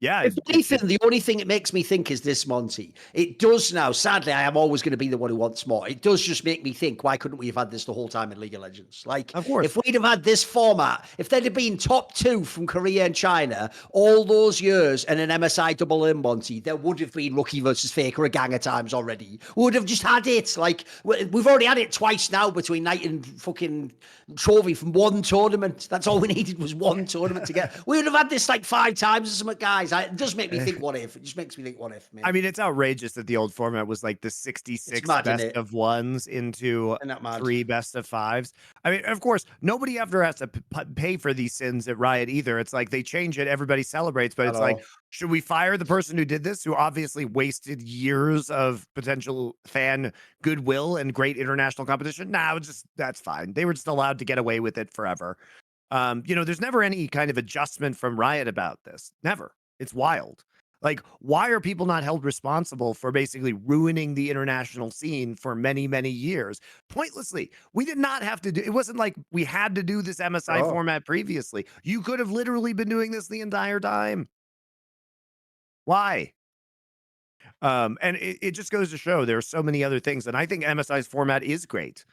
If anything, the only thing it makes me think is this, Monty. It does now. Sadly, I am always going to be the one who wants more. It does just make me think, why couldn't we have had this the whole time in League of Legends? Like, of course, if we'd have had this format, if there'd have been top 2 from Korea and China all those years and an MSI double in, Monty, there would have been Lucky versus Faker a gang of times already. We would have just had it. Like, we've already had it twice now between Knight and fucking Chovy from one tournament. That's all we needed was one tournament to get. We would have had this like 5 times or something, guys. It does make me think, what if? It just makes me think, what if, man? I mean, it's outrageous that the old format was like the 66 best of 1s into 3 best of 5s. I mean, of course, nobody ever has to pay for these sins at Riot either. It's like they change it, everybody celebrates, but it's like, should we fire the person who did this, who obviously wasted years of potential fan goodwill and great international competition? Nah, that's fine. They were just allowed to get away with it forever. There's never any kind of adjustment from Riot about this. Never. It's wild. Like, why are people not held responsible for basically ruining the international scene for many, many years? Pointlessly. We did not have to do it. Wasn't like we had to do this MSI format previously. You could have literally been doing this the entire time. Why? And it just goes to show there are so many other things. And I think MSI's format is great.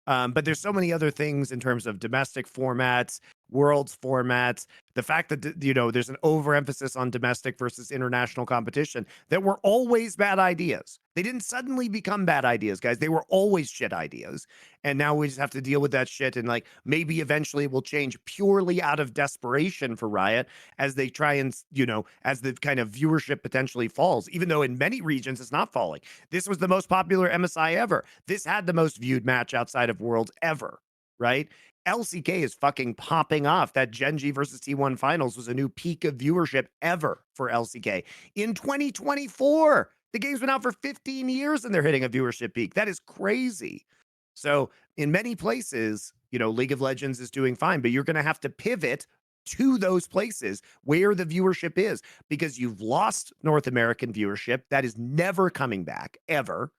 But there's so many other things in terms of domestic formats Worlds formats, the fact that, you know, there's an overemphasis on domestic versus international competition that were always bad ideas. They didn't suddenly become bad ideas, guys. They were always shit ideas. And now we just have to deal with that shit. And like, maybe eventually it will change purely out of desperation for Riot as they try and, you know, as the kind of viewership potentially falls, even though in many regions it's not falling. This was the most popular MSI ever. This had the most viewed match outside of Worlds ever, right? LCK is fucking popping off. That Gen.G versus T1 finals was a new peak of viewership ever for LCK. In 2024, the game's been out for 15 years and they're hitting a viewership peak. That is crazy. So in many places, you know, League of Legends is doing fine, but you're going to have to pivot to those places where the viewership is, because you've lost North American viewership. That is never coming back, ever.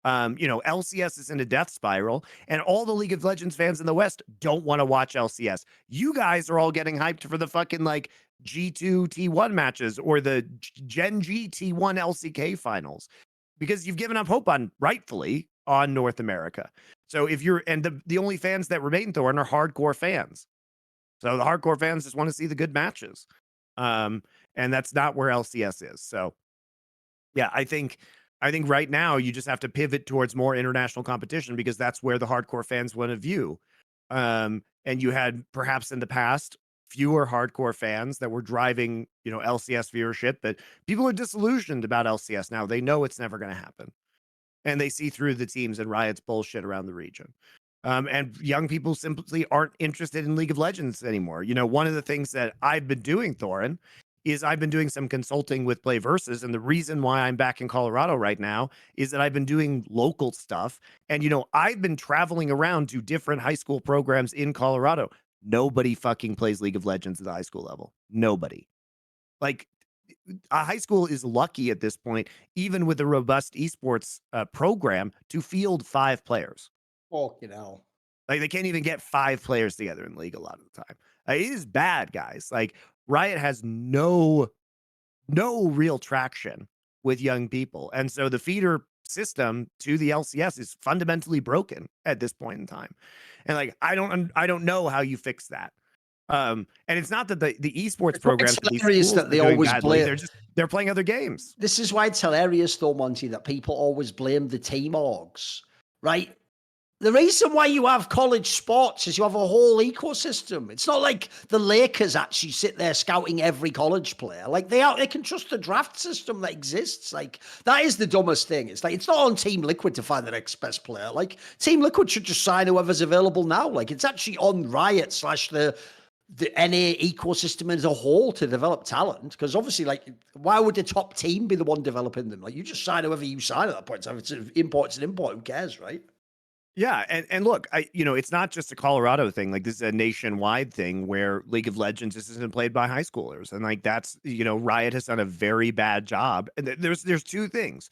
You know, LCS is in a death spiral, and all the League of Legends fans in the West don't want to watch LCS. You guys are all getting hyped for the fucking like G2 T1 matches or the Gen.G T1 LCK finals, because you've given up hope on, rightfully, on North America. So if you're, and the only fans that remain, Thorin, are hardcore fans. So the hardcore fans just want to see the good matches. And that's not where LCS is. So yeah, I think right now you just have to pivot towards more international competition, because that's where the hardcore fans want to view. And you had perhaps in the past fewer hardcore fans that were driving, you know, LCS viewership, but people are disillusioned about LCS now. They know it's never going to happen, and they see through the teams and Riot's bullshit around the region. And young people simply aren't interested in League of Legends anymore. You know, one of the things that I've been doing, Thorin, is I've been doing some consulting with Play Versus. And the reason why I'm back in Colorado right now is that I've been doing local stuff. And, you know, I've been traveling around to different high school programs in Colorado. Nobody fucking plays League of Legends at the high school level. Nobody. Like, a high school is lucky at this point, even with a robust esports program, to field 5 players. Oh, you know. Like, they can't even get 5 players together in league a lot of the time. It is bad, guys. Like, Riot has no real traction with young people. And so the feeder system to the LCS is fundamentally broken at this point in time. And like, I don't know how you fix that. And it's not that the esports programs It's at these hilarious schools that they are doing always badly. blame. They're playing other games. This is why it's hilarious, though, Monty, that people always blame the team orgs, right? The reason why you have college sports is you have a whole ecosystem. It's not like the Lakers actually sit there scouting every college player. Like they can trust the draft system that exists. Like that is the dumbest thing. It's like it's not on Team Liquid to find the next best player. Like Team Liquid should just sign whoever's available now. Like it's actually on Riot / the NA ecosystem as a whole to develop talent. Because obviously, like, why would the top team be the one developing them? Like you just sign whoever you sign at that point. So if it's an import, who cares, right? Yeah, and look, you know, it's not just a Colorado thing. Like, this is a nationwide thing where League of Legends isn't played by high schoolers, and like that's, you know, Riot has done a very bad job. And there's 2 things.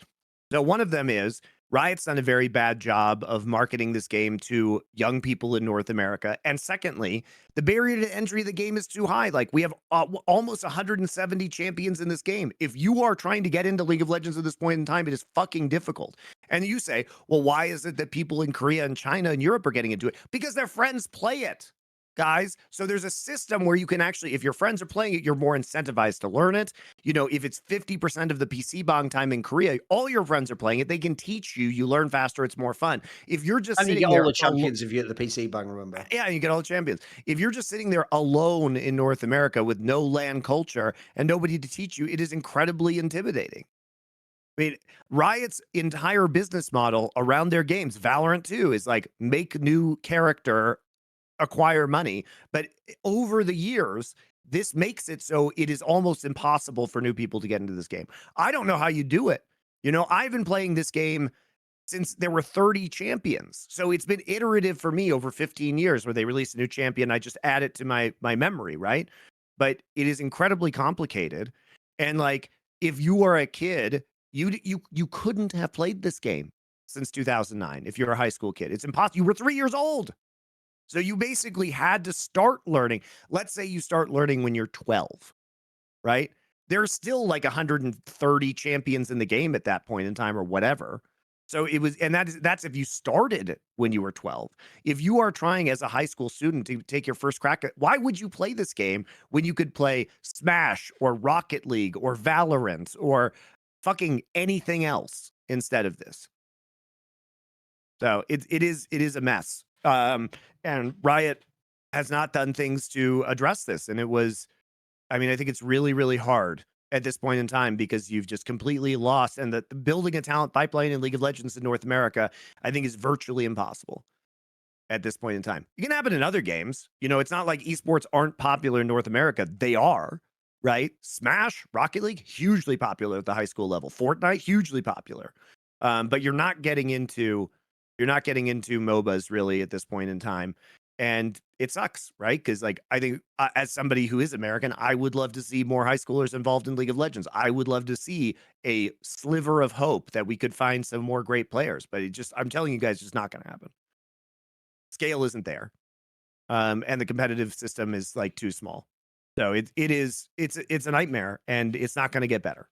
So one of them is Riot's done a very bad job of marketing this game to young people in North America. And secondly, the barrier to entry of the game is too high. Like, we have almost 170 champions in this game. If you are trying to get into League of Legends at this point in time, it is fucking difficult. And you say, well, why is it that people in Korea and China and Europe are getting into it? Because their friends play it, guys. So there's a system where you can actually, if your friends are playing it, you're more incentivized to learn it. You know, if it's 50% of the PC bong time in Korea, all your friends are playing it. They can teach you. You learn faster. It's more fun. If you're just And you sitting get there, all the champions if you get the PC bang, remember? yeah, you get all the champions. If you're just sitting there alone in North America with no LAN culture and nobody to teach you, it is incredibly intimidating. I mean, Riot's entire business model around their games, Valorant 2, is like make new character, acquire money. But over the years, this makes it so it is almost impossible for new people to get into this game. I don't know how you do it. You know, I've been playing this game since there were 30 champions. So it's been iterative for me over 15 years where they release a new champion. I just add it to my memory, right? But it is incredibly complicated. And like, if you are a kid, you couldn't have played this game since 2009 if you're a high school kid. It's impossible. You were 3 years old. So you basically had to start learning. Let's say you start learning when you're 12, right? There's still like 130 champions in the game at that point in time or whatever. So it was, and that's if you started when you were 12. If you are trying as a high school student to take your first crack at, why would you play this game when you could play Smash or Rocket League or Valorant or fucking anything else instead of this? So it is a mess. And Riot has not done things to address this. And it was, I mean, I think it's really, really hard at this point in time because you've just completely lost. And that building a talent pipeline in League of Legends in North America, I think is virtually impossible at this point in time. It can happen in other games. You know, it's not like esports aren't popular in North America. They are, right? Smash, Rocket League, hugely popular at the high school level. Fortnite, hugely popular. But you're not getting into MOBAs really at this point in time. And it sucks, right? Because like I think as somebody who is American, I would love to see more high schoolers involved in League of Legends. I would love to see a sliver of hope that we could find some more great players. But I'm telling you guys, it's just not going to happen. Scale isn't there, and the competitive system is like too small. So it's a nightmare, and it's not going to get better.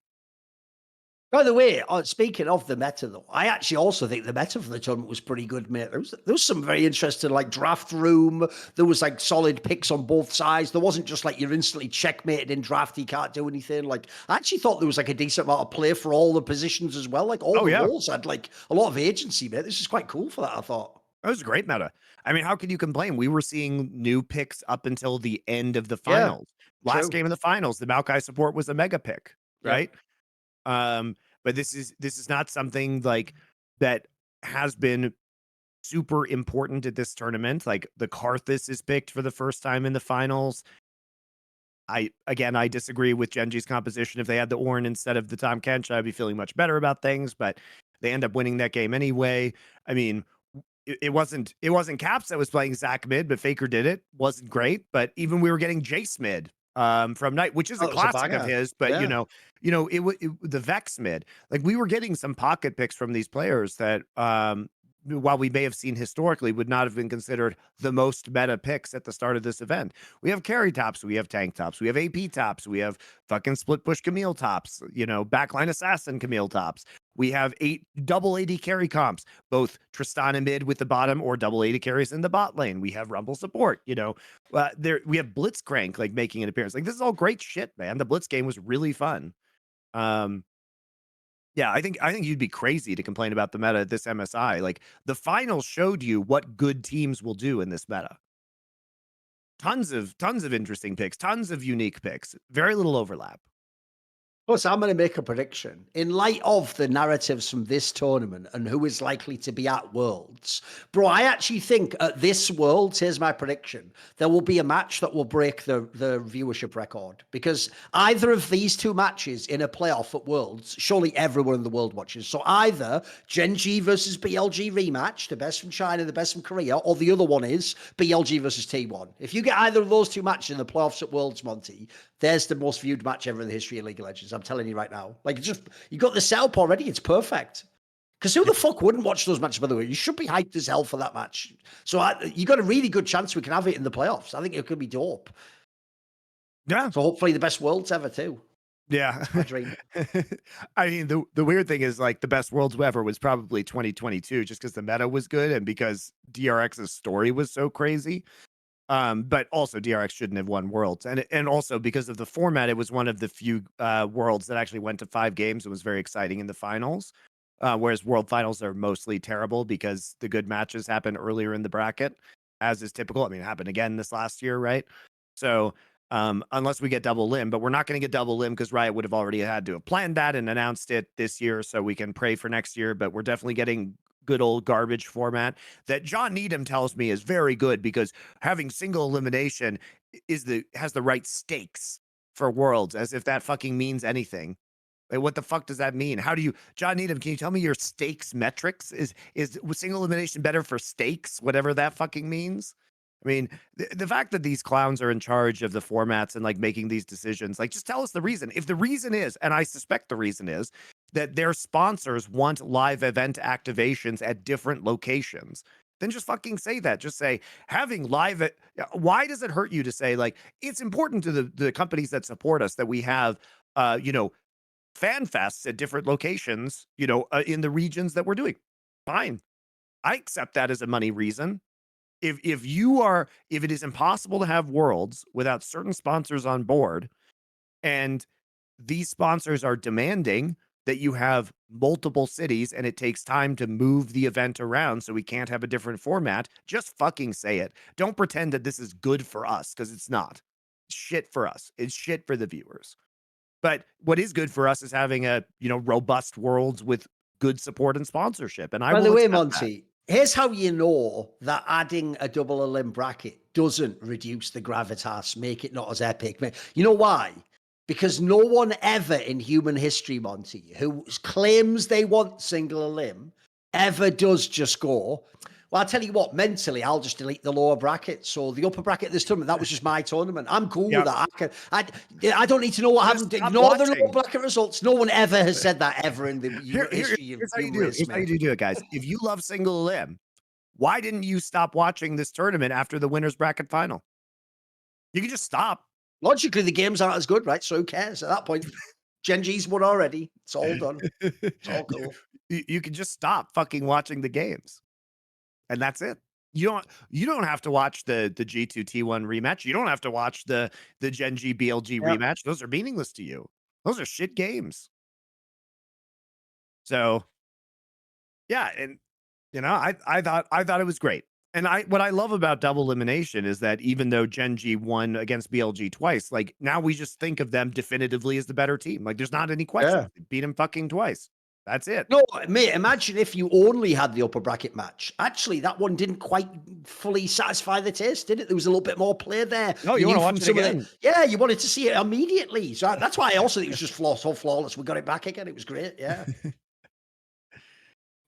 By the way, speaking of the meta, though, I actually also think the meta for the tournament was pretty good, mate. There was some very interesting, like, draft room. There was, like, solid picks on both sides. There wasn't just, like, you're instantly checkmated in draft, you can't do anything. Like, I actually thought there was, like, a decent amount of play for all the positions as well. Like, all the roles had, like, a lot of agency, mate. This is quite cool for that, I thought. That was a great meta. I mean, how could you complain? We were seeing new picks up until the end of the Yeah, finals. Last true. game of the finals, the Maokai support was a mega pick, Yeah. right? But this is not something like that has been super important at this tournament. Like the Karthus is picked for the first time in the finals. I disagree with Gen.G's composition. If they had the Ornn instead of the Tom Kench, I'd be feeling much better about things, but they end up winning that game anyway. I mean, it wasn't Caps that was playing Zach mid, but Faker did it. Wasn't great, but even we were getting Jace mid from Knight, which is Oh, a it was a classic of banger. his, but Yeah. the Vex mid. Like we were getting some pocket picks from these players that while we may have seen historically would not have been considered the most meta picks at the start of this event. We have carry tops, we have tank tops, we have AP tops, we have fucking split push Camille tops, backline assassin Camille tops. We have 8 double AD carry comps, both Tristana mid with the bottom or double AD carries in the bot lane. We have Rumble support, we have Blitzcrank like making an appearance. Like this is all great shit, man. The Blitz game was really fun. Yeah, I think you'd be crazy to complain about the meta at this MSI. Like the finals showed you what good teams will do in this meta. Tons of interesting picks, tons of unique picks, very little overlap. Plus, I'm going to make a prediction. In light of the narratives from this tournament and who is likely to be at Worlds, bro, I actually think at this Worlds, here's my prediction, there will be a match that will break the viewership record. Because either of these two matches in a playoff at Worlds, surely everyone in the world watches. So either Gen.G versus BLG rematch, the best from China, the best from Korea, or the other one is BLG versus T1. If you get either of those two matches in the playoffs at Worlds, Monty, there's the most viewed match ever in the history of League of Legends. I'm telling you right now. Like, you got the setup already. It's perfect. Because who the fuck wouldn't watch those matches, by the way? You should be hyped as hell for that match. So you got a really good chance we can have it in the playoffs. I think it could be dope. Yeah. So hopefully the best Worlds ever, too. Yeah. My dream. I mean, the weird thing is like the best Worlds ever was probably 2022 just because the meta was good and because DRX's story was so crazy. But also DRX shouldn't have won Worlds, and also because of the format, it was one of the few Worlds that actually went to 5 games. It was very exciting in the finals, whereas World Finals are mostly terrible because the good matches happen earlier in the bracket, as is typical. I mean, it happened again this last year, right? So unless we get double limb, but we're not going to get double limb because Riot would have already had to have planned that and announced it this year, so we can pray for next year. But we're definitely getting good old garbage format that John Needham tells me is very good because having single elimination has the right stakes for Worlds, as if that fucking means anything. Like, what the fuck does that mean? How do you, John Needham, can you tell me your stakes metrics? Is single elimination better for stakes, whatever that fucking means? I mean, the fact that these clowns are in charge of the formats and like making these decisions, like just tell us the reason. If the reason is, and I suspect the reason is, that their sponsors want live event activations at different locations, then just fucking say that. Just say having live. Why does it hurt you to say like it's important to the companies that support us that we have, fan fests at different locations, in the regions that we're doing? Fine. I accept that as a money reason. If it is impossible to have worlds without certain sponsors on board, and these sponsors are demanding that you have multiple cities and it takes time to move the event around so we can't have a different format, just fucking say it. Don't pretend that this is good for us, because it's not. It's shit for us. It's shit for the viewers. But what is good for us is having a, robust worlds with good support and sponsorship. And I By the will way, accept that. Monty, here's how you know that adding a double elim bracket doesn't reduce the gravitas, make it not as epic. You know why? Because no one ever in human history, Monty, who claims they want single elim, ever does just go, well, I'll tell you what, mentally, I'll just delete the lower bracket. So the upper bracket this tournament, that was just my tournament. I'm cool with that. I don't need to know what happened. Ignore the lower bracket results. No one ever has said that ever in the history of human race. Here's how you do it, guys. If you love single elim, why didn't you stop watching this tournament after the winners bracket final? You can just stop. Logically, the games aren't as good, right? So who cares at that point? Gen.G's won already. It's all done. It's all cool. You can just stop fucking watching the games. And that's it. You don't have to watch the G2 T1 rematch. You don't have to watch the Gen.G BLG rematch. Those are meaningless to you. Those are shit games. So yeah, and I thought it was great. And what I love about double elimination is that even though Gen.G won against BLG twice, like now we just think of them definitively as the better team. Like there's not any question. They beat him fucking twice. That's it. No, mate, imagine if you only had the upper bracket match. Actually, that one didn't quite fully satisfy the taste, did it? There was a little bit more play there. No, you want to watch it again. Yeah, you wanted to see it immediately. So that's why I also think it was just so flawless. We got it back again. It was great. Yeah.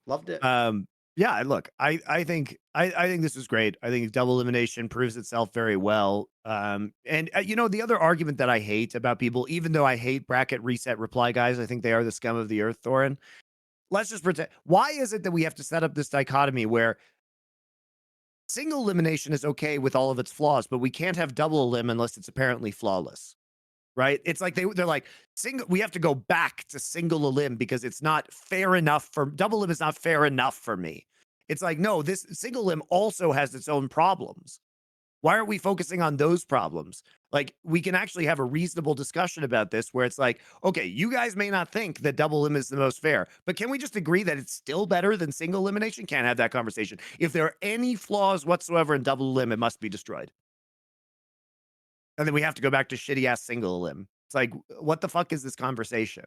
Loved it. Yeah, look, I think this is great. I think double elimination proves itself very well. And the other argument that I hate about people, even though I hate bracket reset reply guys, I think they are the scum of the earth, Thorin. Let's just pretend. Why is it that we have to set up this dichotomy where single elimination is okay with all of its flaws, but we can't have double elim unless it's apparently flawless? Right? It's like they're like we have to go back to single elim because it's not fair enough for double elim is not fair enough for me. It's like, no, this single elim also has its own problems. Why aren't we focusing on those problems? Like we can actually have a reasonable discussion about this where it's like, okay, you guys may not think that double elim is the most fair, but can we just agree that it's still better than single elimination? Can't have that conversation. If there are any flaws whatsoever in double elim, it must be destroyed. And then we have to go back to shitty ass single elim. It's like, what the fuck is this conversation?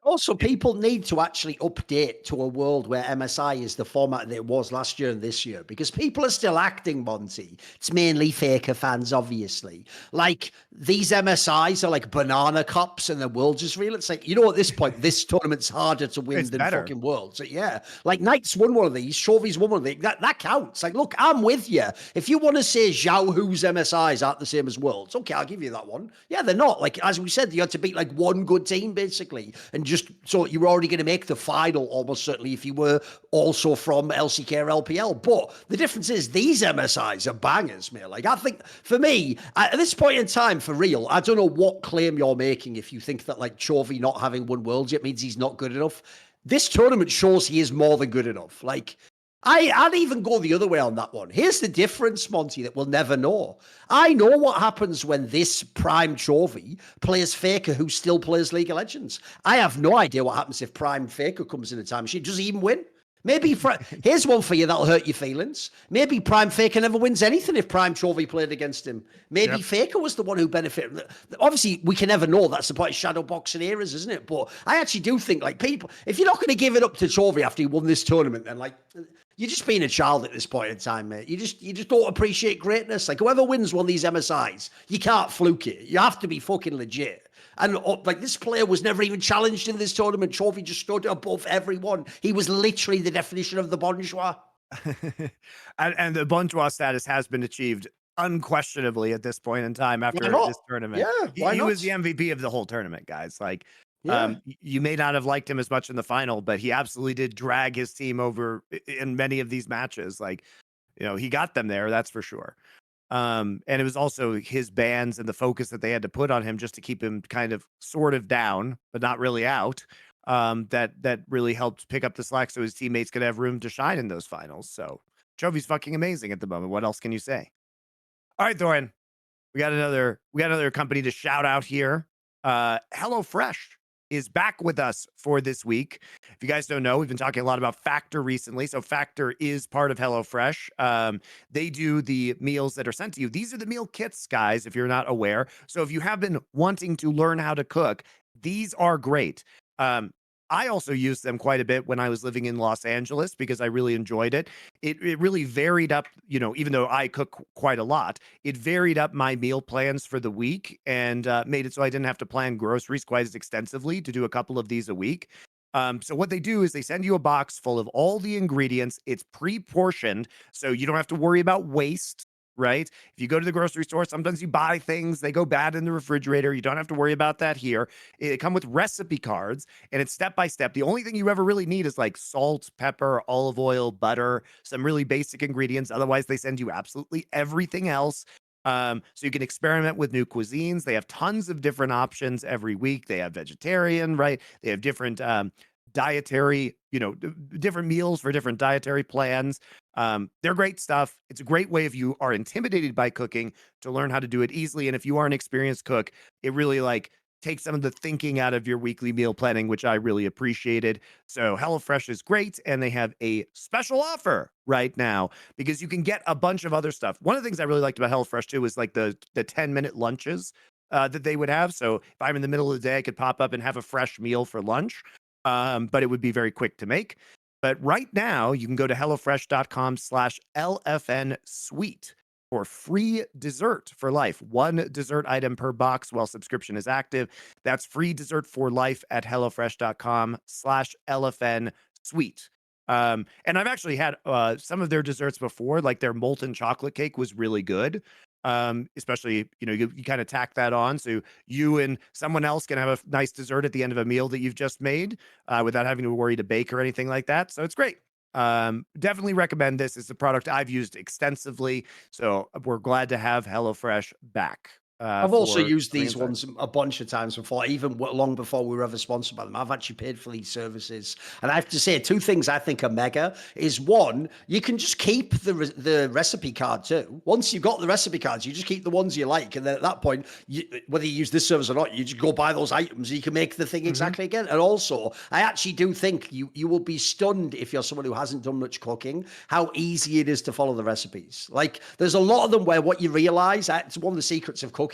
Also, people need to actually update to a world where MSI is the format that it was last year and this year, because people are still acting, Monty. It's mainly Faker fans, obviously. Like, these MSIs are like banana cups and the world's is real. It's like, at this point, this tournament's harder to win than fucking worlds. So, yeah. Like, Knight's won one of these, Chovy's won one of these. That counts. Like, look, I'm with you. If you want to say Zhao Hu's MSIs aren't the same as worlds, okay, I'll give you that one. Yeah, they're not. Like, as we said, you had to beat like one good team, basically. And just so you were already going to make the final, almost certainly, if you were also from LCK or LPL. But the difference is these MSIs are bangers, mate. Like, I think for me, at this point in time, for real, I don't know what claim you're making if you think that like Chovy not having won worlds yet means he's not good enough. This tournament shows he is more than good enough. Like, I'd even go the other way on that one. Here's the difference, Monty, that we'll never know. I know what happens when this prime Chovy plays Faker who still plays League of Legends. I have no idea what happens if prime Faker comes in a time machine. Does he even win? Maybe here's one for you that'll hurt your feelings. Maybe Prime Faker never wins anything if Prime Chovy played against him. Maybe Faker was the one who benefited. Obviously, we can never know. That's the point of shadow boxing eras, isn't it? But I actually do think, like, people, if you're not going to give it up to Chovy after he won this tournament, then like, you're just being a child at this point in time, mate. You just don't appreciate greatness. Like, whoever wins one of these MSIs, you can't fluke it. You have to be fucking legit. And like, this player was never even challenged in this tournament. Chovy just stood above everyone. He was literally the definition of the bonjwa. and the bonjwa status has been achieved unquestionably at this point in time after this tournament. Yeah, he was the MVP of the whole tournament, guys. Like, you may not have liked him as much in the final, but he absolutely did drag his team over in many of these matches. Like, he got them there, that's for sure. And it was also his bans and the focus that they had to put on him just to keep him kind of sort of down, but not really out. that really helped pick up the slack so his teammates could have room to shine in those finals. So Chovy's fucking amazing at the moment. What else can you say? All right, Thorin, we got another company to shout out here. HelloFresh is back with us for this week. If you guys don't know, we've been talking a lot about Factor recently. So Factor is part of HelloFresh. They do the meals that are sent to you. These are the meal kits, guys, if you're not aware. So if you have been wanting to learn how to cook, these are great. I also used them quite a bit when I was living in Los Angeles because I really enjoyed it. It really varied up, even though I cook quite a lot, it varied up my meal plans for the week and made it so I didn't have to plan groceries quite as extensively to do a couple of these a week. So what they do is they send you a box full of all the ingredients. It's pre-portioned, so you don't have to worry about waste. Right? If you go to the grocery store, sometimes you buy things, they go bad in the refrigerator. You don't have to worry about that here. They come with recipe cards and it's step by step. The only thing you ever really need is like salt, pepper, olive oil, butter, some really basic ingredients. Otherwise, they send you absolutely everything else. So you can experiment with new cuisines. They have tons of different options every week. They have vegetarian, right? They have different dietary, different meals for different dietary plans. They're great stuff. It's a great way if you are intimidated by cooking to learn how to do it easily. And if you are an experienced cook, it really takes some of the thinking out of your weekly meal planning, which I really appreciated. So HelloFresh is great, and they have a special offer right now because you can get a bunch of other stuff. One of the things I really liked about HelloFresh too was like the 10-minute lunches that they would have. So if I'm in the middle of the day, I could pop up and have a fresh meal for lunch, but it would be very quick to make. But right now, you can go to HelloFresh.com/LFN Suite for free dessert for life. One dessert item per box while subscription is active. That's free dessert for life at HelloFresh.com/LFN Suite. And I've actually had some of their desserts before, like their molten chocolate cake was really good. Especially, you kind of tack that on. So you and someone else can have a nice dessert at the end of a meal that you've just made without having to worry to bake or anything like that. So it's great. Definitely recommend this. It's a product I've used extensively. So we're glad to have HelloFresh back. I've also for used something these inside. ones a bunch of times before, even long before we were ever sponsored by them. I've actually paid for these services. And I have to say, two things I think are mega is one, you can just keep the recipe card too. Once you've got the recipe cards, you just keep the ones you like. And then at that point, whether you use this service or not, you just go buy those items. You can make the thing exactly again. And also, I actually do think you will be stunned if you're someone who hasn't done much cooking, how easy it is to follow the recipes. Like there's a lot of them where what you realize, it's one of the secrets of cooking,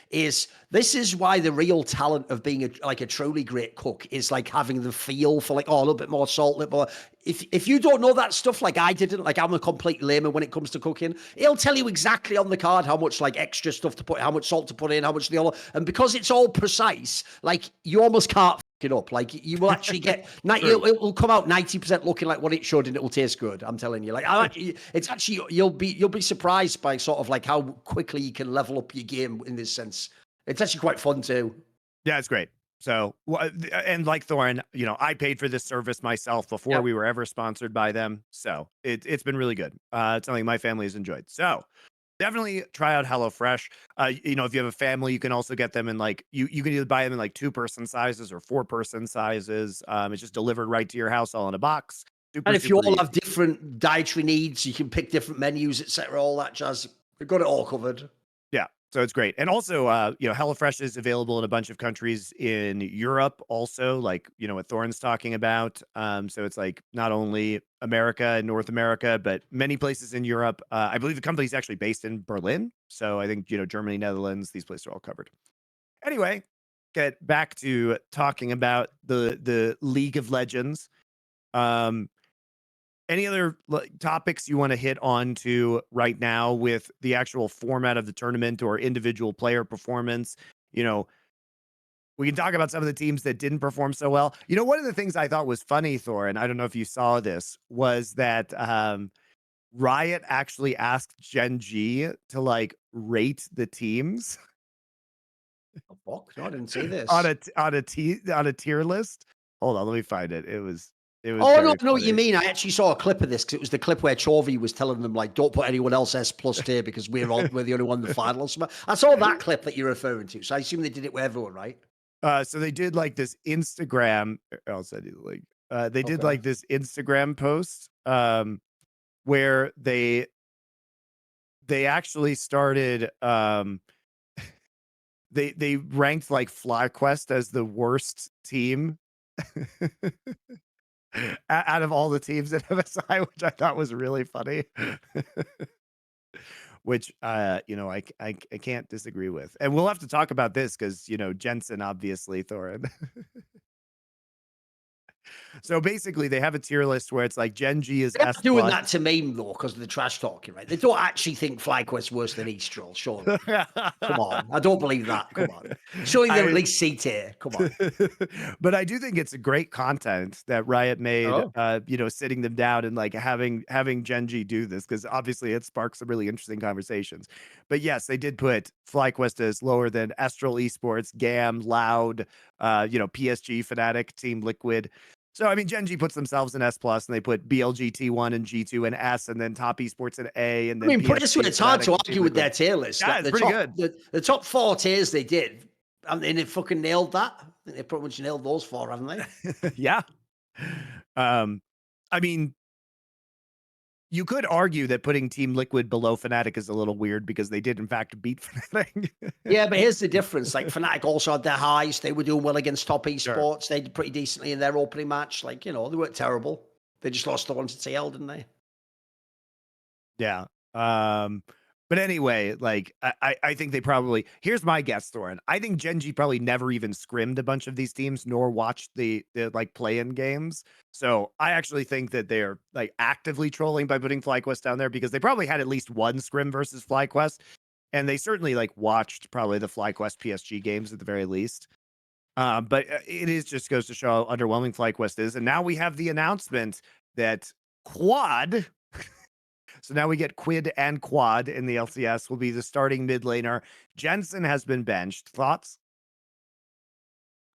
is this is why the real talent of being a truly great cook is like having the feel for like, a little bit more salt, a little more. If you don't know that stuff, like I didn't, like I'm a complete layman when it comes to cooking, it'll tell you exactly on the card how much like extra stuff to put, how much salt to put in, how much the oil, and because it's all precise, like you almost can't it up. Like you will actually get, it will come out 90% looking like what it should, and it will taste good. I'm telling you, like it's actually, you'll be surprised by sort of like how quickly you can level up your game in this sense. It's actually quite fun too. Yeah, it's great. So, and like Thorin, I paid for this service myself before we were ever sponsored by them. So it's been really good. It's something my family has enjoyed. So definitely try out HelloFresh. If you have a family, you can also get them in you can either buy them in like 2-person sizes or 4-person sizes. It's just delivered right to your house, all in a box. And if you all easy. have different dietary needs, you can pick different menus, etc., all that jazz. We've got it all covered. Yeah. So it's great. And also, HelloFresh is available in a bunch of countries in Europe also, like, what Thorin's talking about. So it's like not only America and North America, but many places in Europe. I believe the company is actually based in Berlin. So I think, Germany, Netherlands, these places are all covered. Anyway, get back to talking about the League of Legends. Any other topics you want to hit on to right now with the actual format of the tournament or individual player performance? We can talk about some of the teams that didn't perform so well. One of the things I thought was funny, Thorin, I don't know if you saw this, was that Riot actually asked Gen.G to rate the teams. Oh, fuck. No, I didn't see this. on a tier list. Hold on, let me find it. It was Oh, no, I know funny. what you mean. I actually saw a clip of this because it was the clip where Chovy was telling them, like, don't put anyone else S+ tier because we're the only one in the final or something. I saw that clip that you're referring to. So I assume they did it with everyone, right? So they did like this Instagram. I'll send you the link. They did Okay. like this Instagram post where they actually started they ranked like FlyQuest as the worst team out of all the teams at MSI, which I thought was really funny. Which I can't disagree with. And we'll have to talk about this because Jensen, obviously, Thorin. So basically they have a tier list where it's like Gen.G is They're S doing plus. that to meme though, because of the trash talking, right? They don't actually think FlyQuest's worse than Eastrol, surely. Come on. I don't believe that. Come on. Surely they're at I least C tier. Come on. but I do think it's a great content that Riot made, Oh. sitting them down and like having Gen.G do this because obviously it sparks some really interesting conversations. But yes, they did put FlyQuest as lower than Estral Esports, GAM, Loud, PSG, Fnatic, Team Liquid. So I mean, Gen.G puts themselves in S plus, and they put BLG T1 and G2 and S, and then Top Esports in A, and I then mean, put it this way, PSG, it's hard Fnatic, to and Team argue with Liquid. their tier list. Yeah, Like it's pretty good. the top 4 tiers they did, and they fucking nailed that. I think they pretty much nailed those 4, haven't they? Yeah. I mean, you could argue that putting Team Liquid below Fnatic is a little weird because they did in fact beat Fnatic. Yeah, but here's the difference. Like Fnatic also had their highs. They were doing well against top Sure. esports. They did pretty decently in their opening match. Like, they weren't terrible. They just lost the one to TL, didn't they? Yeah. But anyway, like I think they probably, here's my guess, Thorin. I think Gen.G probably never even scrimmed a bunch of these teams nor watched the like play-in games. So I actually think that they're like actively trolling by putting FlyQuest down there because they probably had at least one scrim versus FlyQuest. And they certainly like watched probably the FlyQuest PSG games at the very least. But it is just goes to show how underwhelming FlyQuest is. And now we have the announcement that Quad, so now we get Quid and Quad in the LCS, will be the starting mid laner. Jensen has been benched. Thoughts?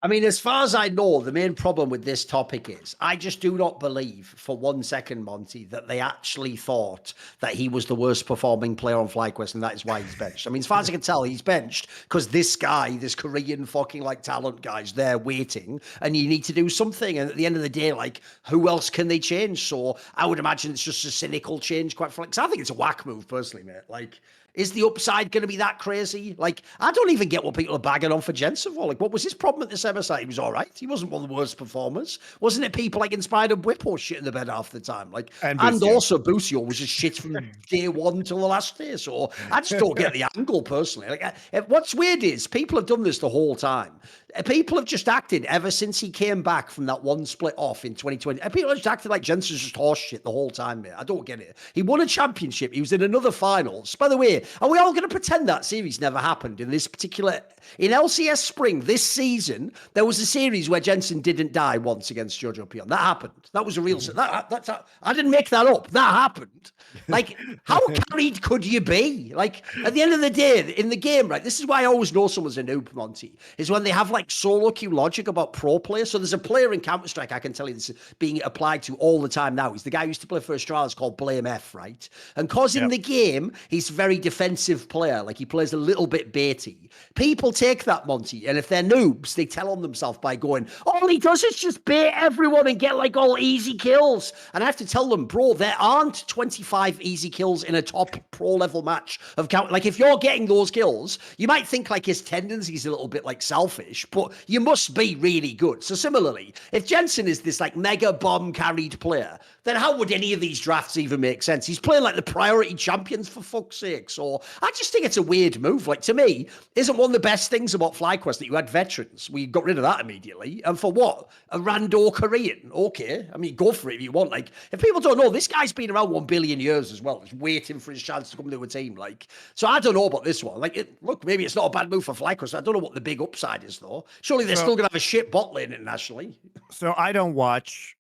I mean, as far as I know, the main problem with this topic is I just do not believe for 1 second, Monty, that they actually thought that he was the worst performing player on FlyQuest and that is why he's benched. I mean, as far as I can tell, he's benched because this guy, this Korean fucking like talent guy's there waiting and you need to do something. And at the end of the day, like, who else can they change? So I would imagine it's just a cynical change, quite frankly. Because I think it's a whack move, personally, mate. Like, is the upside going to be that crazy? Like, I don't even get what people are bagging on for Jensen for. Like, what was his problem at this MSI? He was all right. He wasn't one of the worst performers. Wasn't it people like Inspired and Whippo shit in the bed half the time? Like, And and Busio. also Busio was just shit from day one till the last day. So I just don't get the angle personally. Like, what's weird is people have done this the whole time. People have just acted ever since he came back from that one split off in 2020. And people have just acted like Jensen's just horse shit the whole time, mate. I don't get it. He won a championship. He was in another finals. By the way, are we all going to pretend that series never happened in this particular... In LCS Spring this season, there was a series where Jensen didn't die once against Jojo Pion. That happened. That was a real... I didn't make that up. That happened. Like, how carried could you be? Like, at the end of the day, in the game, right, this is why I always know someone's a noob, Monty, is when they have, like, solo queue logic about pro players. So there's a player in Counter-Strike, I can tell you this is being applied to all the time now. He's the guy who used to play for Australia, called Blame F, right? And because in the game, he's a very defensive player. Like, he plays a little bit baity. People take that, Monty, and if they're noobs, they tell on themselves by going, all he does is just bait everyone and get, like, all easy kills. And I have to tell them, bro, there aren't 25 easy kills in a top pro level match of count. Like, if you're getting those kills, you might think like his tendencies a little bit like selfish, but you must be really good. So similarly, if Jensen is this like mega bomb carried player, then how would any of these drafts even make sense? He's playing like the priority champions for fuck's sake. So I just think it's a weird move. Like, to me, isn't one of the best things about FlyQuest that you had veterans? We got rid of that immediately. And for what? A rando Korean? Okay. I mean, go for it if you want. Like, if people don't know, this guy's been around 1 billion years as well. He's waiting for his chance to come to a team. Like, so I don't know about this one. Like, look, maybe it's not a bad move for FlyQuest. I don't know what the big upside is, though. Surely they're still going to have a shit bot lane internationally. So I don't watch,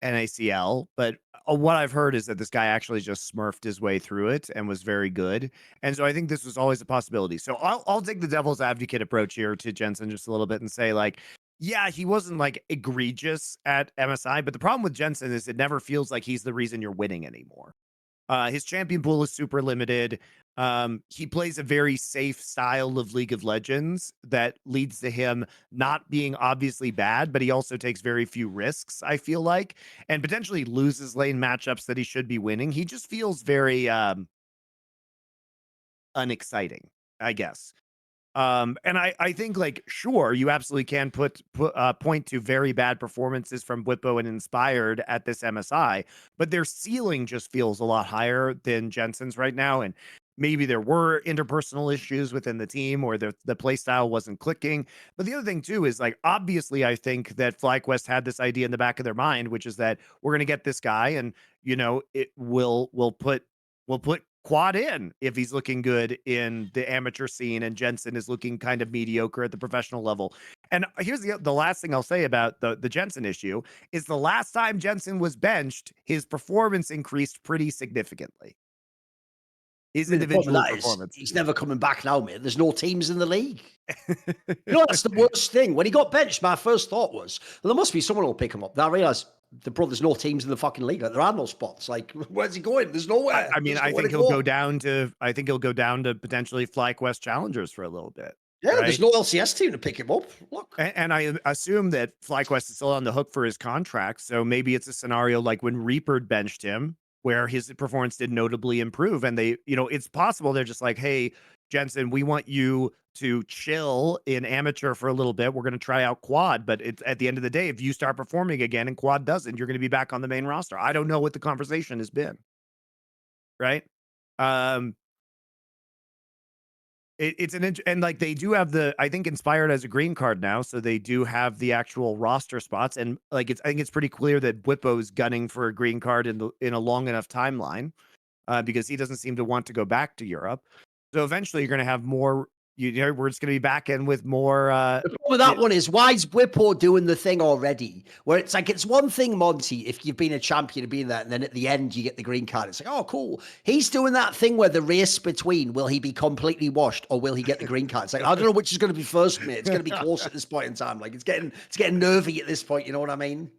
NACL, but what I've heard is that this guy actually just smurfed his way through it and was very good. And so I think this was always a possibility. So I'll take the devil's advocate approach here to Jensen just a little bit and say, like, yeah, he wasn't like egregious at MSI, but the problem with Jensen is it never feels like he's the reason you're winning anymore. His champion pool is super limited. He plays a very safe style of League of Legends that leads to him not being obviously bad, but he also takes very few risks, I feel like, and potentially loses lane matchups that he should be winning. He just feels very unexciting, I guess. And I think like sure you absolutely can point to very bad performances from Whippo and Inspired at this MSI, but their ceiling just feels a lot higher than Jensen's right now. And maybe there were interpersonal issues within the team or the play style wasn't clicking. But the other thing too is like obviously I think that FlyQuest had this idea in the back of their mind, which is that we're gonna get this guy and you know it will put Quad in if he's looking good in the amateur scene and Jensen is looking kind of mediocre at the professional level. And here's the last thing I'll say about the Jensen issue is the last time Jensen was benched, his performance increased pretty significantly. His I mean, the problem individual with that is performance. he's never coming back now, mate. There's no teams in the league. You know, that's the worst thing. When he got benched, my first thought was, well, there must be someone who'll pick him up. Then I realized there's no teams in the fucking league. Like, there are no spots. Like, where's he going? There's nowhere. I mean, There's I nowhere think to he'll go. go down to potentially FlyQuest challengers for a little bit. Yeah, right? there's no LCS team to pick him up. Look. And I assume that FlyQuest is still on the hook for his contract. So maybe it's a scenario like when Reaper benched him, where his performance did notably improve. And they, you know, it's possible they're just like, hey, Jensen, we want you to chill in amateur for a little bit. We're going to try out quad. But it's at the end of the day, if you start performing again and quad doesn't, you're going to be back on the main roster. I don't know what the conversation has been. Right. It's and like they do have I think Inspired has a green card now, so they do have the actual roster spots, and like I think it's pretty clear that Whippo's gunning for a green card in a long enough timeline, because he doesn't seem to want to go back to Europe. So eventually, you're going to have more. We're just going to be back in with more. The problem with that one is, why is Whippo doing the thing already? Where it's like, it's one thing, Monty, if you've been a champion and been there, and then at the end you get the green card. It's like, oh, cool. He's doing that thing where the race between, will he be completely washed or will he get the green card? It's like, I don't know which is going to be first, mate. It's going to be close at this point in time. Like, it's getting nervy at this point. You know what I mean?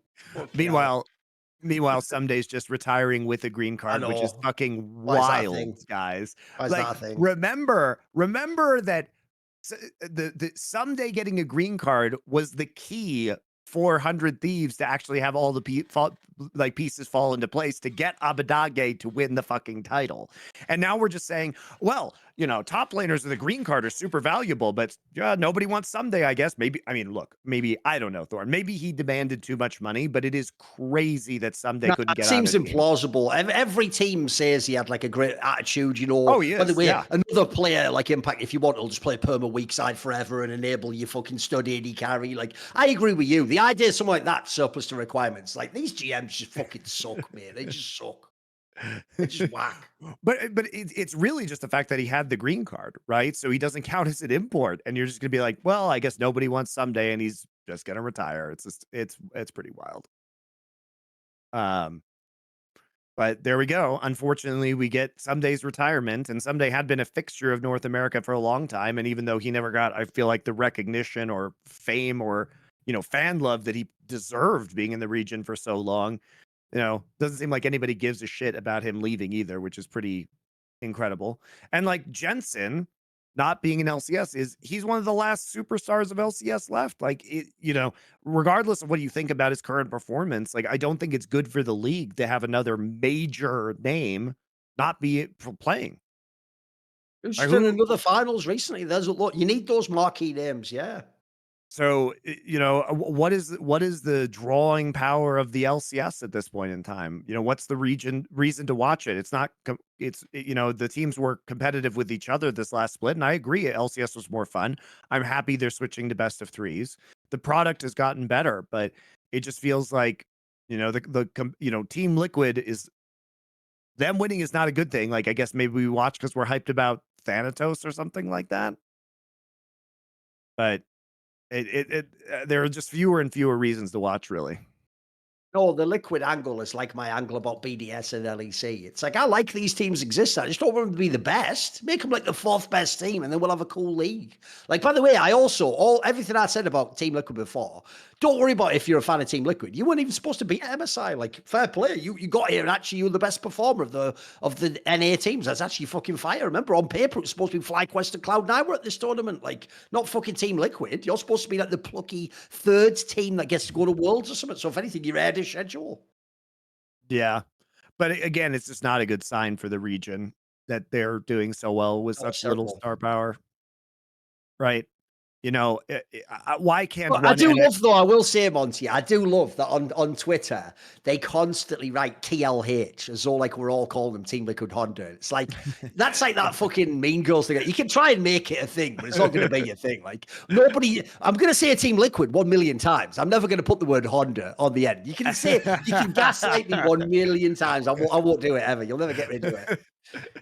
Meanwhile, Someday's just retiring with a green card, which is fucking wild, guys. Like, remember that the Someday getting a green card was the key for 100 Thieves to actually have all the pieces fall into place to get Abadage to win the fucking title. And now we're just saying, well, you know, top laners with a green card are super valuable, but nobody wants Someday, I guess. Maybe, I mean, look, maybe, I don't know, Thorin. Maybe he demanded too much money, but it is crazy that Someday couldn't get out of it. Seems implausible. Every team says he had like a great attitude, you know. Oh, he is. By the way, another player like Impact, if you want, will just play perma weak side forever and enable your fucking stud AD carry. Like, I agree with you. The idea of something like that surplus to requirements. Like, these GMs just fucking suck, man. They just suck. It's just whack. But it's really just the fact that he had the green card, right? So he doesn't count as an import, and you're just gonna be like, well, I guess nobody wants Someday, and he's just gonna retire. It's just it's pretty wild. But there we go. Unfortunately, we get Someday's retirement, and Someday had been a fixture of North America for a long time, and even though he never got, I feel like, the recognition or fame or, you know, fan love that he deserved being in the region for so long, you know, doesn't seem like anybody gives a shit about him leaving either, which is pretty incredible. And like Jensen not being in LCS he's one of the last superstars of LCS left. Like, it, you know, regardless of what you think about his current performance, like, I don't think it's good for the league to have another major name not be playing. Who's done another finals recently? There's a lot. You need those marquee names, yeah. So, you know, what is the drawing power of the LCS at this point in time? You know, what's the reason to watch it? It's not, you know, the teams were competitive with each other this last split, and I agree, LCS was more fun. I'm happy they're switching to best of threes. The product has gotten better, but it just feels like, you know, you know, Team Liquid is, them winning is not a good thing. Like, I guess maybe we watch because we're hyped about Thanatos or something like that. But there are just fewer and fewer reasons to watch, really. No, the Liquid angle is like my angle about BDS and LEC. It's like, I like these teams exist. I just don't want them to be the best. Make them like the fourth best team, and then we'll have a cool league. Like, by the way, I also, everything I said about Team Liquid before, Don't worry about it if you're a fan of Team Liquid. You weren't even supposed to be at MSI. Like, fair play. You got here and actually you were the best performer of the NA teams. That's actually fucking fire. Remember, on paper, it was supposed to be FlyQuest and Cloud9 were at this tournament. Like, not fucking Team Liquid. You're supposed to be like the plucky third team that gets to go to Worlds or something. So if anything, you're ahead of schedule. Yeah. But again, it's just not a good sign for the region that they're doing so well with such little star power. Right. You know, why can't Well, I do love, though, I will say, Monty, I do love that on Twitter, they constantly write TLH as though like we're all calling them Team Liquid Honda. It's like, that's like that fucking Mean Girls thing. You can try and make it a thing, but it's not going to be a thing. Like, nobody, I'm going to say Team Liquid 1 million times. I'm never going to put the word Honda on the end. You can say, you can gaslight me 1 million times. I won't do it ever. You'll never get me to do it.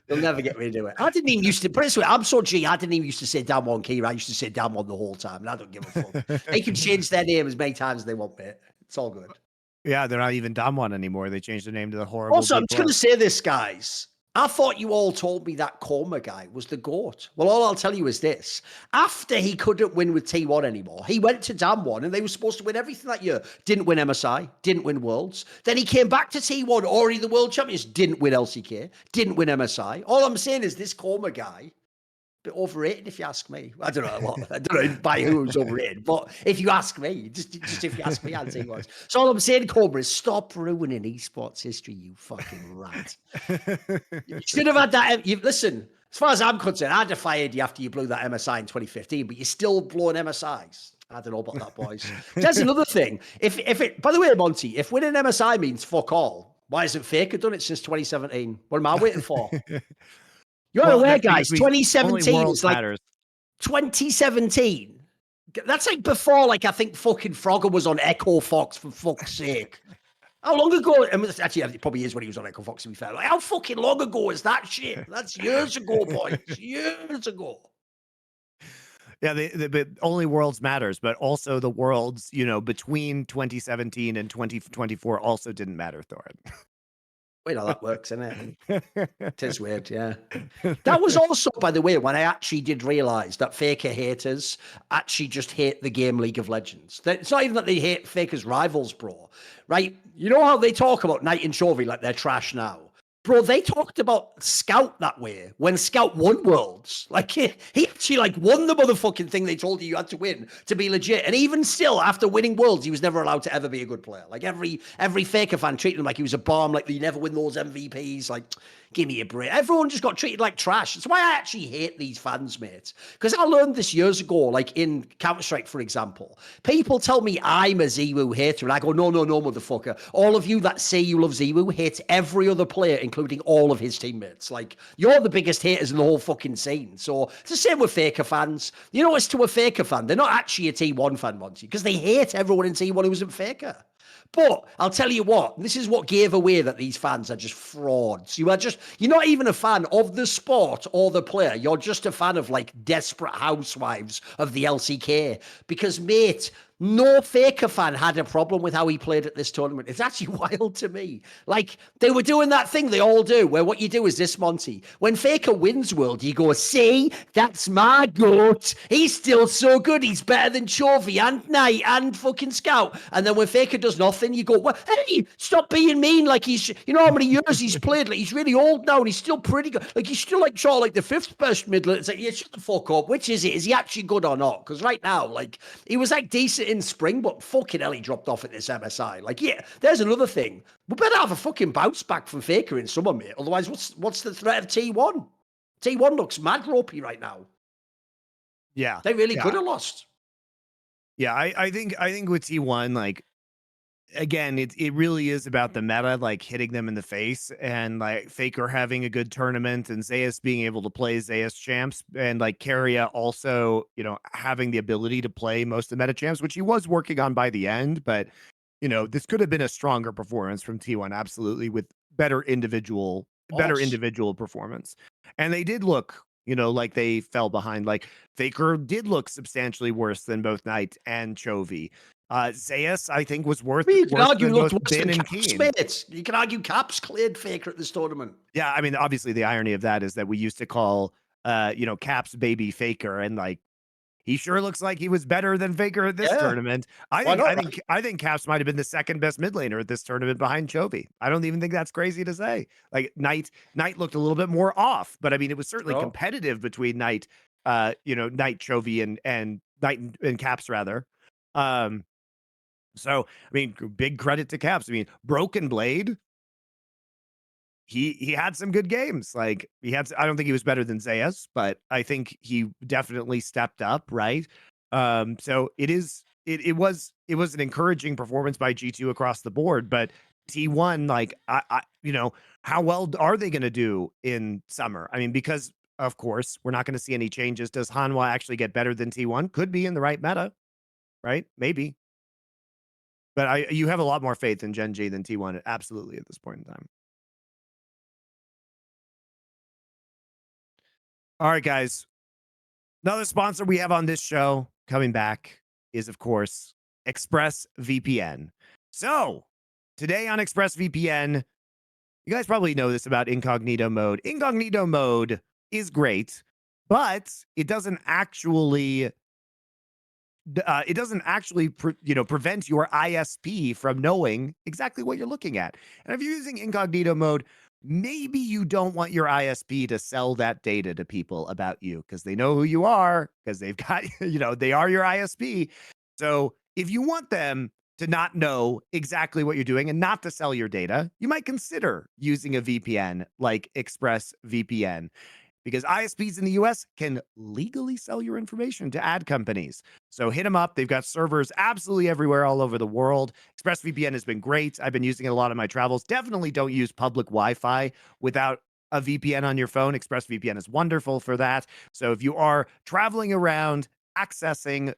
You'll never get me to do it. I didn't even used to, put it this way, I'm so G, I didn't even used to say damn one key. I used to say damn one the whole time, and I don't give a fuck. They can change their name as many times as they want, mate. It's all good. Yeah, they're not even Damwon anymore. They changed the name to the horrible. Also, I'm just going to say this, guys. I thought you all told me that Koma guy was the GOAT. Well, all I'll tell you is this. After he couldn't win with T1 anymore, he went to Damwon and they were supposed to win everything that year. Didn't win MSI, didn't win Worlds. Then he came back to T1, already the World Champions, didn't win LCK, didn't win MSI. All I'm saying is this Koma guy, a bit overrated if you ask me. I don't know a lot. I don't know by who's overrated, but if you ask me, just if you ask me, I'd say he was. So all I'm saying, Cobra, is stop ruining esports history, you fucking rat. You should have had that. Listen, as far as I'm concerned, I'd have fired you after you blew that MSI in 2015, but you're still blowing MSIs. I don't know about that, boys. There's another thing. If it, by the way, Monty, if winning MSI means fuck all, why hasn't Faker done it since 2017? What am I waiting for? You're aware, guys, 2017 is like matters. 2017. That's like before, like, I think fucking Frogger was on Echo Fox, for fuck's sake. How long ago? I mean, actually, it probably is when he was on Echo Fox, to be fair. Like, how fucking long ago is that shit? That's years ago, boys. Years ago. Yeah, the only Worlds matters, but also the Worlds, you know, between 2017 and 2024 also didn't matter, Thorin. Wait, how that works, isn't it? It is weird, yeah. That was also, by the way, when I actually did realize that Faker haters actually just hate the game League of Legends. It's not even that they hate Faker's rivals, bro. Right? You know how they talk about Knight and Chovy like they're trash now? Bro, they talked about Scout that way when Scout won Worlds. Like, he actually, like, won the motherfucking thing they told you had to win to be legit. And even still, after winning Worlds, he was never allowed to ever be a good player. Like, every Faker fan treated him like he was a bomb, like, you never win those MVPs. Like, give me a break. Everyone just got treated like trash. That's why I actually hate these fans, mate. Because I learned this years ago, like, in Counter-Strike, for example. People tell me I'm a Ziwu hater, and I go, no, motherfucker. All of you that say you love Ziwu hate every other player, including all of his teammates. Like, you're the biggest haters in the whole fucking scene. So it's the same with Faker fans. You know, it's to a Faker fan. They're not actually a T1 fan, Monty, because they hate everyone in T1 who isn't Faker. But I'll tell you what, this is what gave away that these fans are just frauds. You're not even a fan of the sport or the player. You're just a fan of, like, desperate housewives of the LCK. Because, mate, no Faker fan had a problem with how he played at this tournament. It's actually wild to me. Like, they were doing that thing they all do, where what you do is this, Monty. When Faker wins World, you go, see, that's my GOAT. He's still so good. He's better than Chovy and Knight and fucking Scout. And then when Faker does nothing, you go, well, hey, stop being mean. Like, he's, you know how many years he's played? Like, he's really old now and he's still pretty good. Like, he's still, like, sort of like the fifth best middle. It's like, yeah, shut the fuck up. Which is it? Is he actually good or not? Because right now, like, he was, like, decent in spring, but fucking hell, he dropped off at this MSI. Like, yeah, there's another thing. We better have a fucking bounce back from Faker in summer, mate. Otherwise, what's the threat of T1? T1 looks mad ropey right now. Yeah, they really could have lost. Yeah, I think with T1, like, again, it really is about the meta, like, hitting them in the face, and, like, Faker having a good tournament, and Zayas being able to play Zayas champs, and, like, Keria also, you know, having the ability to play most of the meta champs, which he was working on by the end. But, you know, this could have been a stronger performance from T1, absolutely, with better individual performance. And they did look, you know, like they fell behind. Like, Faker did look substantially worse than both Knight and Chovy. Zayas, I think, was worse. You can argue than worse than Caps, mate. You can argue Caps cleared Faker at this tournament. Yeah, I mean, obviously the irony of that is that we used to call, you know, Caps baby Faker, and, like, he sure looks like he was better than Faker at this Yeah. tournament. I Why think not, I think I think Caps might have been the second best mid laner at this tournament behind Chovy. I don't even think that's crazy to say. Like Knight looked a little bit more off, but I mean it was certainly Sure. competitive between Knight, Knight, Chovy, and Knight and Caps rather. So I mean, big credit to Caps. I mean, Broken Blade, he had some good games. Like I don't think he was better than Zayas, but I think he definitely stepped up, right? So it was an encouraging performance by G2 across the board, but T1, like how well are they going to do in summer? I mean, because of course we're not going to see any changes. Does Hanwha actually get better than T1? Could be in the right meta, right? Maybe. But you have a lot more faith in Gen.G than T1, absolutely, at this point in time. All right, guys. Another sponsor we have on this show coming back is, of course, ExpressVPN. So today on ExpressVPN, you guys probably know this about incognito mode. Incognito mode is great, but it doesn't actually prevent your ISP from knowing exactly what you're looking at. And if you're using incognito mode, maybe you don't want your ISP to sell that data to people about you because they know who you are, because they've got, they are your ISP. So if you want them to not know exactly what you're doing and not to sell your data, you might consider using a VPN like ExpressVPN, because ISPs in the US can legally sell your information to ad companies. So hit them up. They've got servers absolutely everywhere all over the world. ExpressVPN has been great. I've been using it a lot of my travels. Definitely don't use public Wi-Fi without a VPN on your phone. ExpressVPN is wonderful for that. So if you are traveling around, accessing,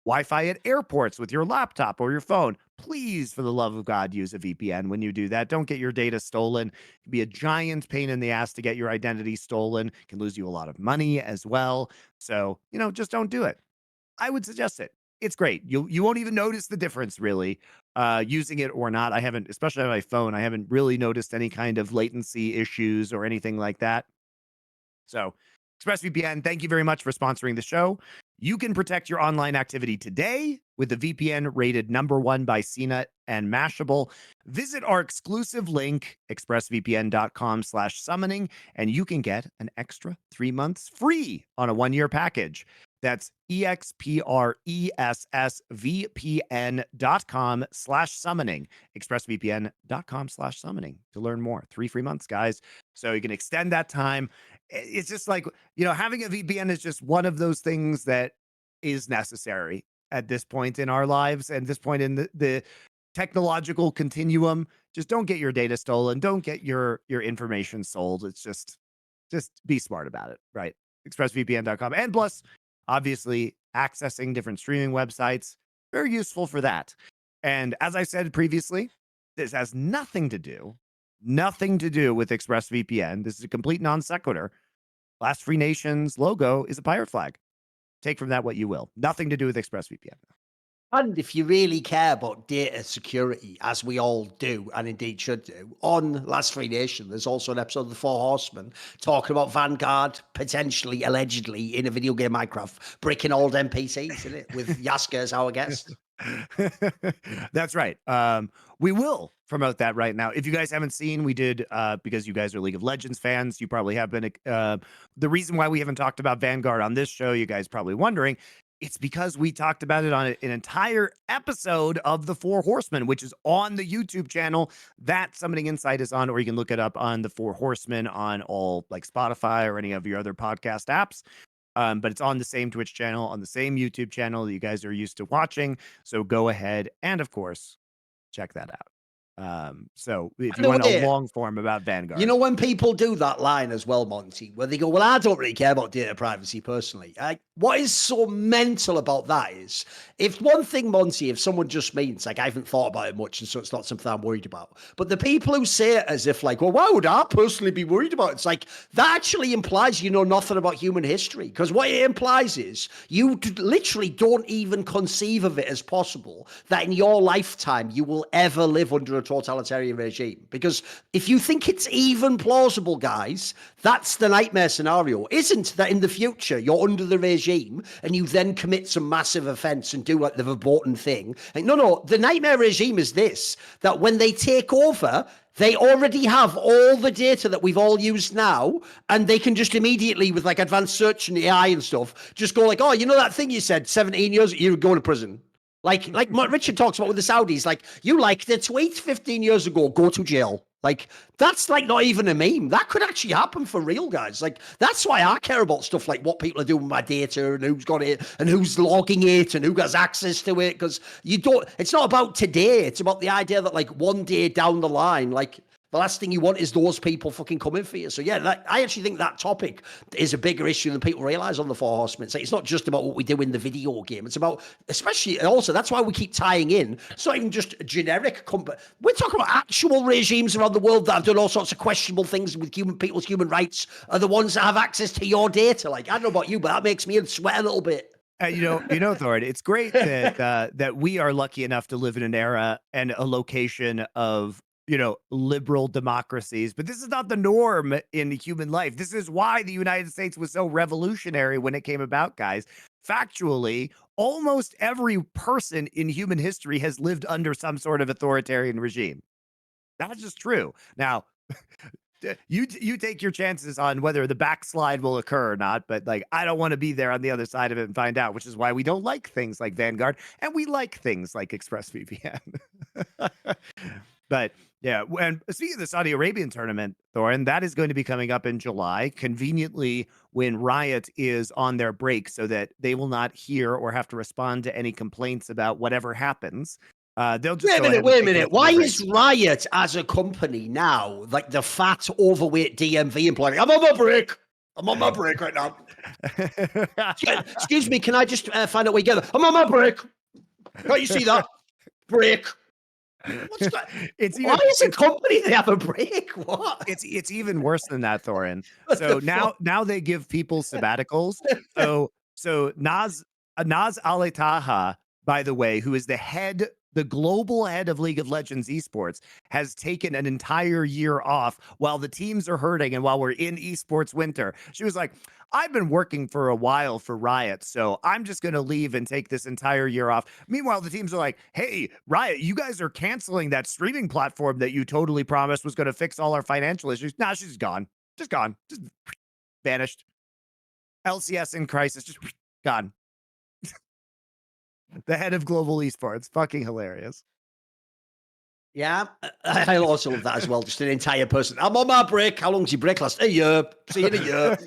Wi-Fi at airports with your laptop or your phone, please, for the love of God, use a VPN when you do that. Don't get your data stolen. It can be a giant pain in the ass to get your identity stolen. It can lose you a lot of money as well. So, just don't do it. I would suggest it. It's great. You won't even notice the difference, really, using it or not. I haven't, especially on my phone, I haven't really noticed any kind of latency issues or anything like that. So ExpressVPN, thank you very much for sponsoring the show. You can protect your online activity today with the VPN rated #1 by CNET and Mashable. Visit our exclusive link, expressvpn.com/summoning, and you can get an extra 3 months free on a 1-year package. That's expressvpn.com/summoning, expressvpn.com/summoning to learn more. 3 free months, guys. So you can extend that time. It's just like, having a VPN is just one of those things that is necessary at this point in our lives and this point in the technological continuum. Just don't get your data stolen. Don't get your information sold. It's just be smart about it, right? expressvpn.com. And plus, obviously, accessing different streaming websites, very useful for that. And as I said previously, this has nothing to do with ExpressVPN. This is a complete non sequitur. Last Free Nations logo is a pirate flag. Take from that what you will. Nothing to do with ExpressVPN. And if you really care about data security, as we all do, and indeed should do, on Last Free Nation, there's also an episode of The Four Horsemen talking about Vanguard potentially, allegedly, in a video game Minecraft, breaking old NPCs, isn't it? With Yaska as our guest. That's right. We will promote that right now. If you guys haven't seen, we did, because you guys are League of Legends fans, you probably have been. The reason why we haven't talked about Vanguard on this show, you guys probably wondering, it's because we talked about it on an entire episode of The Four Horsemen, which is on the YouTube channel that Summoning Insight is on, or you can look it up on The Four Horsemen on all like Spotify or any of your other podcast apps. But it's on the same Twitch channel, on the same YouTube channel that you guys are used to watching. So go ahead and, of course, check that out. So if you want a long form about Vanguard. When people do that line as well, Monty, where they go, well, I don't really care about data privacy personally. What is so mental about that is, if one thing, Monty, if someone just means, like, I haven't thought about it much, and so it's not something I'm worried about. But the people who say it as if like, well, why would I personally be worried about it? It's like, that actually implies you know nothing about human history. Because what it implies is you literally don't even conceive of it as possible that in your lifetime you will ever live under a totalitarian regime. Because if you think it's even plausible, guys, that's the nightmare scenario. Isn't that in the future you're under the regime and you then commit some massive offense and do like the verboten thing? Like, no, the nightmare regime is this, that when they take over, they already have all the data that we've all used now, and they can just immediately, with like advanced search and AI and stuff, just go like, oh, you know that thing you said 17 years, you're going to prison. Like what Richard talks about with the Saudis, like, you liked a tweet 15 years ago, go to jail. Like, that's like not even a meme. That could actually happen for real, guys. Like, that's why I care about stuff like what people are doing with my data and who's got it and who's logging it and who has access to it. Because it's not about today. It's about the idea that like one day down the line, like, the last thing you want is those people fucking coming for you. So yeah, I actually think that topic is a bigger issue than people realize on the Four Horsemen. It's not just about what we do in the video game. It's about, especially also, that's why we keep tying in. It's not even just generic. We're talking about actual regimes around the world that have done all sorts of questionable things with people's human rights are the ones that have access to your data. Like, I don't know about you, but that makes me sweat a little bit. You know, Thorin, it's great that that we are lucky enough to live in an era and a location of, you know, liberal democracies, but this is not the norm in human life. This is why the United States was so revolutionary when it came about, guys. Factually, almost every person in human history has lived under some sort of authoritarian regime. That's just true. Now, you take your chances on whether the backslide will occur or not, but like, I don't want to be there on the other side of it and find out, which is why we don't like things like Vanguard and we like things like ExpressVPN. But yeah, and speaking of the Saudi Arabian tournament, Thorin, that is going to be coming up in July, conveniently when Riot is on their break so that they will not hear or have to respond to any complaints about whatever happens. They'll just wait a minute. Why is Riot as a company now like the fat, overweight DMV employee? I'm on my break. I'm on my break right now. Excuse me, can I just find out where you get it? I'm on my break. Can't you see that? Break. What's that? Why is a company they have a break? What? It's even worse than that, Thorin. So now they give people sabbaticals. So Naz Al-Taha, by the way, who is the global head of League of Legends Esports, has taken an entire year off while the teams are hurting and while we're in esports winter. She was like, I've been working for a while for Riot, so I'm just going to leave and take this entire year off. Meanwhile, the teams are like, hey, Riot, you guys are canceling that streaming platform that you totally promised was going to fix all our financial issues. Nah, she's gone. Just gone. Just vanished. LCS in crisis. Just gone. The head of global esports. Fucking hilarious. Yeah, I also love that as well. Just an entire person. I'm on my break. How long's your break last? A year. See you in a year.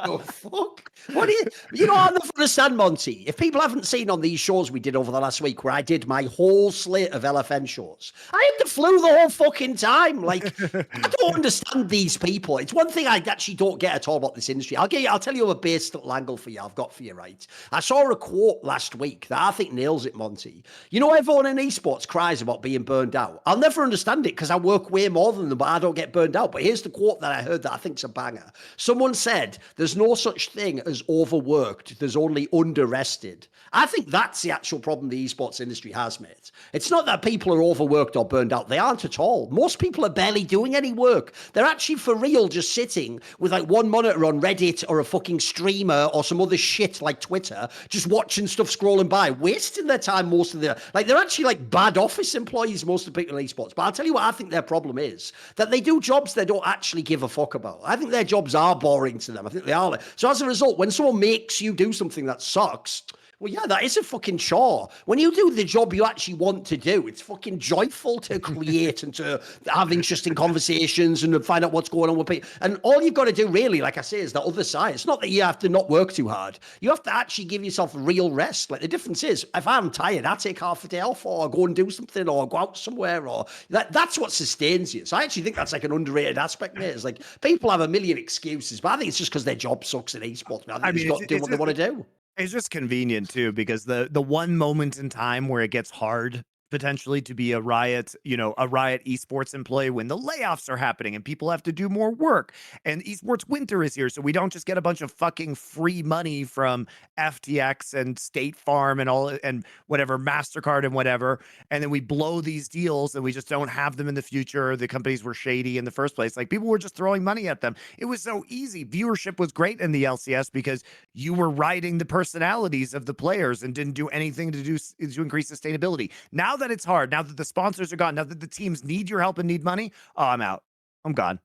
Oh, fuck. What do you know, I never understand, Monty. If people haven't seen on these shows we did over the last week where I did my whole slate of LFN shows, I had the flu the whole fucking time. Like, I don't understand these people. It's one thing I actually don't get at all about this industry. I'll tell you a base little angle for you. I've got for you, right? I saw a quote last week that I think nails it, Monty. You know, everyone in esports cries about being burned out. I'll never understand it because I work way more than them, but I don't get burned out. But here's the quote that I heard that I think's a banger. Someone said, there's no such thing as overworked. There's only underrested. I think that's the actual problem the esports industry has, mate. It's not that people are overworked or burned out. They aren't at all. Most people are barely doing any work. They're actually for real just sitting with like one monitor on Reddit or a fucking streamer or some other shit like Twitter, just watching stuff scrolling by, wasting their time most of the, like, they're actually like bad office employees, most of the people in esports. But I'll tell you what I think their problem is, that they do jobs they don't actually give a fuck about. I think their jobs are boring to them. I think they are. So as a result, when someone makes you do something that sucks, well, yeah, that is a fucking chore. When you do the job you actually want to do, it's fucking joyful to create and to have interesting conversations and to find out what's going on with people. And all you've got to do really, like I say, is the other side. It's not that you have to not work too hard. You have to actually give yourself real rest. Like, the difference is, if I'm tired, I take half a day off or go and do something or go out somewhere, or that's what sustains you. So I actually think that's like an underrated aspect, mate. It's like, people have a million excuses, but I think it's just because their job sucks in esports. I think it's not doing what they want to do. It's just convenient too, because the one moment in time where it gets hard potentially to be a Riot, a Riot Esports employee when the layoffs are happening and people have to do more work. And Esports winter is here, so we don't just get a bunch of fucking free money from FTX and State Farm and all and whatever, MasterCard and whatever, and then we blow these deals and we just don't have them in the future. The companies were shady in the first place. Like, people were just throwing money at them. It was so easy. Viewership was great in the LCS because you were riding the personalities of the players and didn't do anything to increase sustainability. Now that it's hard, now that the sponsors are gone, now that the teams need your help and need money, oh, I'm out. I'm gone.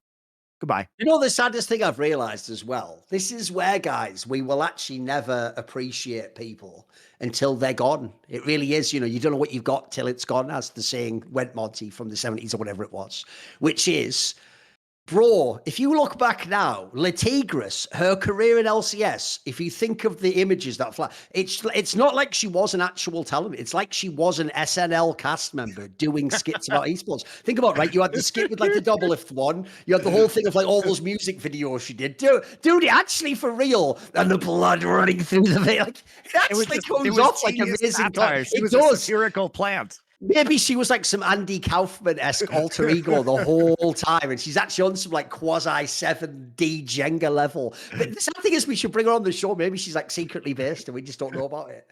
Goodbye. You know, the saddest thing I've realized as well, this is where, guys, we will actually never appreciate people until they're gone. It really is. You don't know what you've got till it's gone, as the saying went, Monty, from the 70s or whatever it was, which is, bro, if you look back now, Latigris, her career in LCS, if you think of the images that fly, it's not like she was an actual talent. It's like she was an SNL cast member doing skits about esports. Think about it, right? You had the skit with like the double lift one. You had the whole thing of like all those music videos she did. Dude, actually for real. And the blood running through the vein. Like, it actually comes off like amazing. She was a satirical plant. Maybe she was like some Andy Kaufman-esque alter ego the whole time, and she's actually on some like quasi 7D Jenga level. But the sad thing is, we should bring her on the show. Maybe she's like secretly based, and we just don't know about it.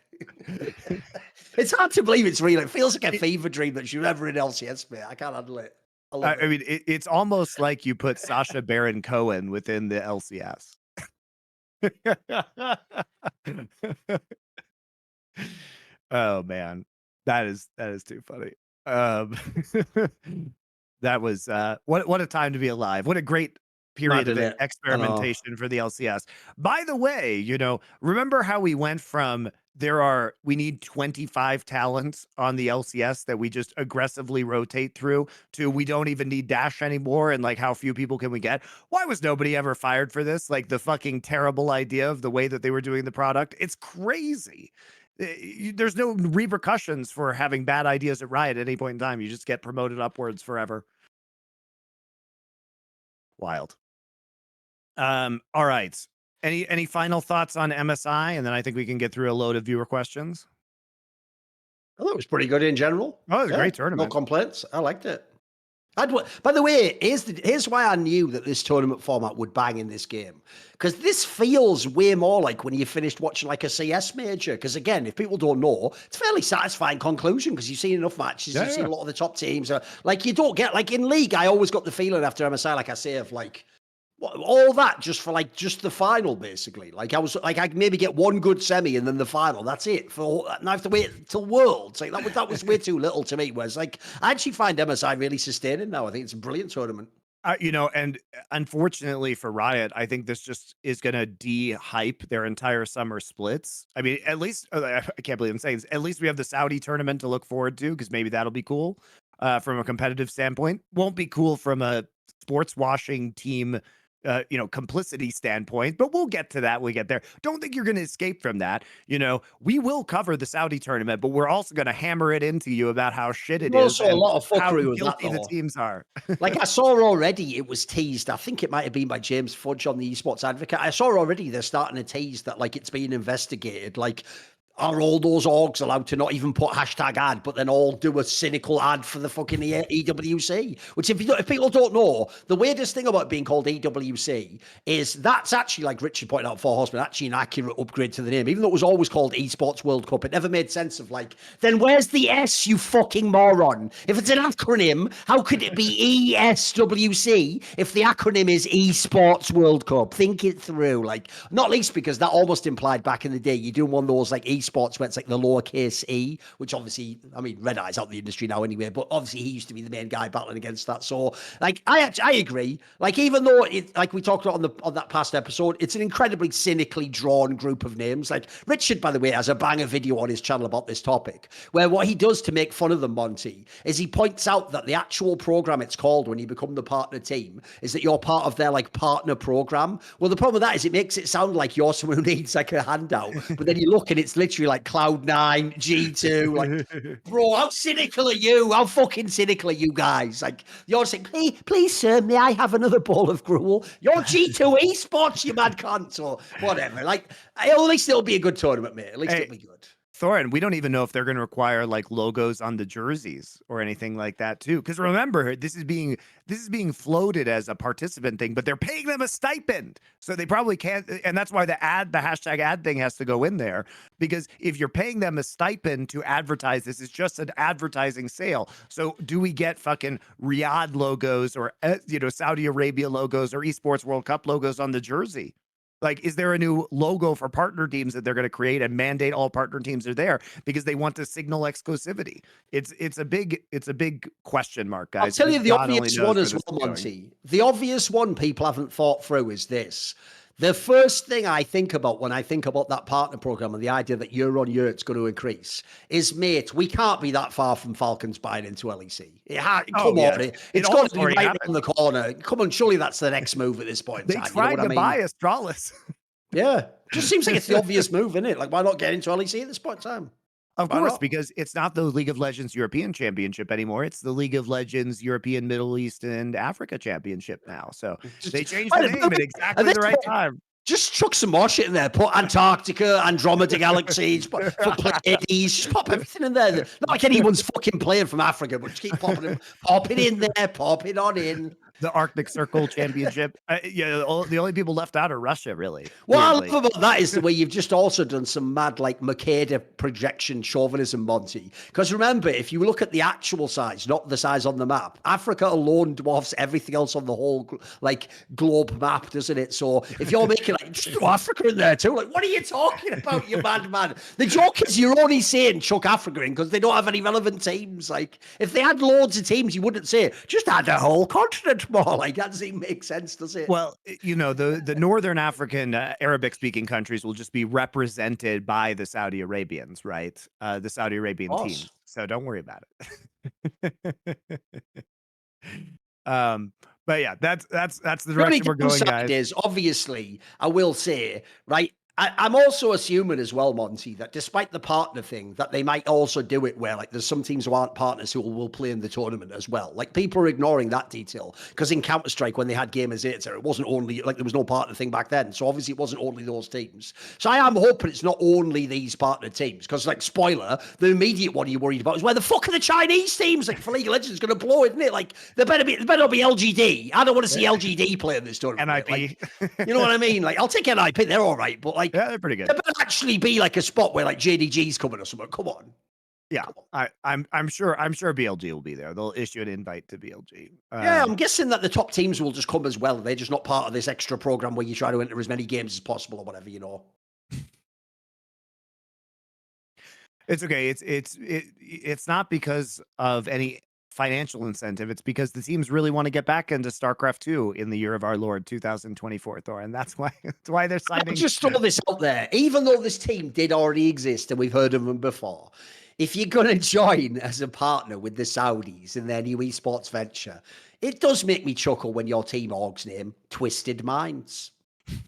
It's hard to believe it's real. It feels like a fever dream that she was ever in LCS, mate. I can't handle it. I mean, it's almost like you put Sacha Baron Cohen within the LCS. Oh man. That is too funny. That was what a time to be alive. What a great period of experimentation for the LCS. By the way, remember how we went from we need 25 talents on the LCS that we just aggressively rotate through to we don't even need Dash anymore, and like how few people can we get? Why was nobody ever fired for this? Like the fucking terrible idea of the way that they were doing the product. It's crazy. There's no repercussions for having bad ideas at Riot at any point in time. You just get promoted upwards forever. Wild. All right. Any final thoughts on MSI? And then I think we can get through a load of viewer questions. I thought it was pretty good in general. Oh, it was a great tournament. No complaints. I liked it. By the way, here's why I knew that this tournament format would bang in this game. Because this feels way more like when you finished watching like a CS major. Because again, if people don't know, it's a fairly satisfying conclusion because you've seen enough matches, you've seen a lot of the top teams. Like you don't get, like in League, I always got the feeling after MSI, like I say, of like, all that just for like just the final, basically. Like I'd maybe get one good semi and then the final. That's it. And I have to wait till Worlds. Like that was way too little to me. Whereas like I actually find MSI really sustaining now. I think it's a brilliant tournament. And unfortunately for Riot, I think this just is going to de-hype their entire summer splits. I mean, at least I can't believe I'm saying this. At least we have the Saudi tournament to look forward to because maybe that'll be cool from a competitive standpoint. Won't be cool from a sports washing team complicity standpoint, but we'll get to that when we get there. Don't think you're going to escape from that. We will cover the Saudi tournament, but we're also going to hammer it into you about how shit it is. Also, a lot of fuckery how with guilty that, the teams are. Like I saw already, it was teased. I think it might have been by James Fudge on the Esports Advocate. I saw already they're starting to tease that like it's being investigated. Like, are all those orgs allowed to not even put #ad, but then all do a cynical ad for the fucking EWC? Which, if people don't know, the weirdest thing about being called EWC is that's actually, like Richard pointed out, Four Horsemen, actually an accurate upgrade to the name. Even though it was always called Esports World Cup, it never made sense of like, then where's the S, you fucking moron? If it's an acronym, how could it be ESWC if the acronym is Esports World Cup? Think it through. Like, not least because that almost implied back in the day, you're doing one of those like esports where it's like the lowercase e, which obviously, I mean, Red Eye's out of the industry now anyway, but obviously he used to be the main guy battling against that. So like, I agree. Like, even though it, like we talked about on that past episode, it's an incredibly cynically drawn group of names. Like Richard, by the way, has a banger video on his channel about this topic, where what he does to make fun of them, Monty, is he points out that the actual program it's called when you become the partner team is that you're part of their like partner program. Well, the problem with that is it makes it sound like you're someone who needs like a handout, but then you look and it's literally like Cloud9, G2, like, bro, how cynical are you? How fucking cynical are you guys? Like, you're saying, please, sir, may I have another bowl of gruel? You're G2 Esports, you mad cunt, or whatever. Like, at least it'll be a good tournament, mate. At least it'll be good. Thorin, we don't even know if they're going to require like logos on the jerseys or anything like that too. Because remember, this is being floated as a participant thing, but they're paying them a stipend, so they probably can't. And that's why the hashtag ad thing has to go in there, because if you're paying them a stipend to advertise, this is just an advertising sale. So do we get fucking Riyadh logos or Saudi Arabia logos or Esports World Cup logos on the jersey? Like, is there a new logo for partner teams that they're going to create and mandate all partner teams are there because they want to signal exclusivity? It's a big question mark, guys. I'll tell you the God only obvious knows one where as this well, is going. Monty. The obvious one people haven't thought through is this. The first thing I think about when I think about that partner program and the idea that year on year it's going to increase is, mate, we can't be that far from Falcons buying into LEC. Come on, it's got to be right around the corner. Come on, surely that's the next move at this point in time. They tried to buy Astralis. Yeah, just seems like it's the obvious move, isn't it? Like, why not get into LEC at this point in time? Of course, because it's not the League of Legends European Championship anymore. It's the League of Legends European, Middle East, and Africa Championship now. So they changed the name at exactly the right time. Just chuck some more shit in there. Put Antarctica, Andromeda galaxies, put Pleiades, just pop everything in there. Not like anyone's fucking playing from Africa, but just keep popping in there, popping on in. The Arctic Circle Championship. The only people left out are Russia, really. What I love about that is the way you've just also done some mad, like, Makeda projection chauvinism, Monty. Because remember, if you look at the actual size, not the size on the map, Africa alone dwarfs everything else on the whole, like, globe map, doesn't it? So if you're making, like, just throw Africa in there too, like, what are you talking about, you mad man? The joke is you're only saying chuck Africa in because they don't have any relevant teams. Like, if they had loads of teams, you wouldn't say, just add a whole continent more. Like, that doesn't make sense, does it? Well, the Northern African Arabic-speaking countries will just be represented by the Saudi Arabians, right? The Saudi Arabian teams. So don't worry about it. But yeah, that's the direction we're going, guys. Is obviously, I will say, right, I'm also assuming as well, Monty, that despite the partner thing, that they might also do it where, like, there's some teams who aren't partners who will play in the tournament as well. Like, people are ignoring that detail because in Counter-Strike, when they had Gamers 8, it wasn't only, like, there was no partner thing back then. So obviously it wasn't only those teams. So I am hoping it's not only these partner teams because, like, spoiler, the immediate one you're worried about is where the fuck are the Chinese teams? Like, for League of Legends, going to blow, isn't it? Like, there better not be LGD. I don't want to see LGD play in this tournament. NIP. Like, you know what I mean? Like, I'll take NIP. They're all right, but, like, yeah, they're pretty good. There better actually be like a spot where, like, JDG's coming or something. Come on. Yeah, I'm sure BLG will be there. They'll issue an invite to BLG. Yeah, I'm guessing that the top teams will just come as well. They're just not part of this extra program where you try to enter as many games as possible or whatever, It's okay. It's not because of any financial incentive. It's because the teams really want to get back into StarCraft 2 in the year of our Lord 2024, Thor, and that's why they're signing. I'll just throw this out there. Even though this team did already exist and we've heard of them before, if you're going to join as a partner with the Saudis in their new esports venture, it does make me chuckle when your team org's name Twisted Minds.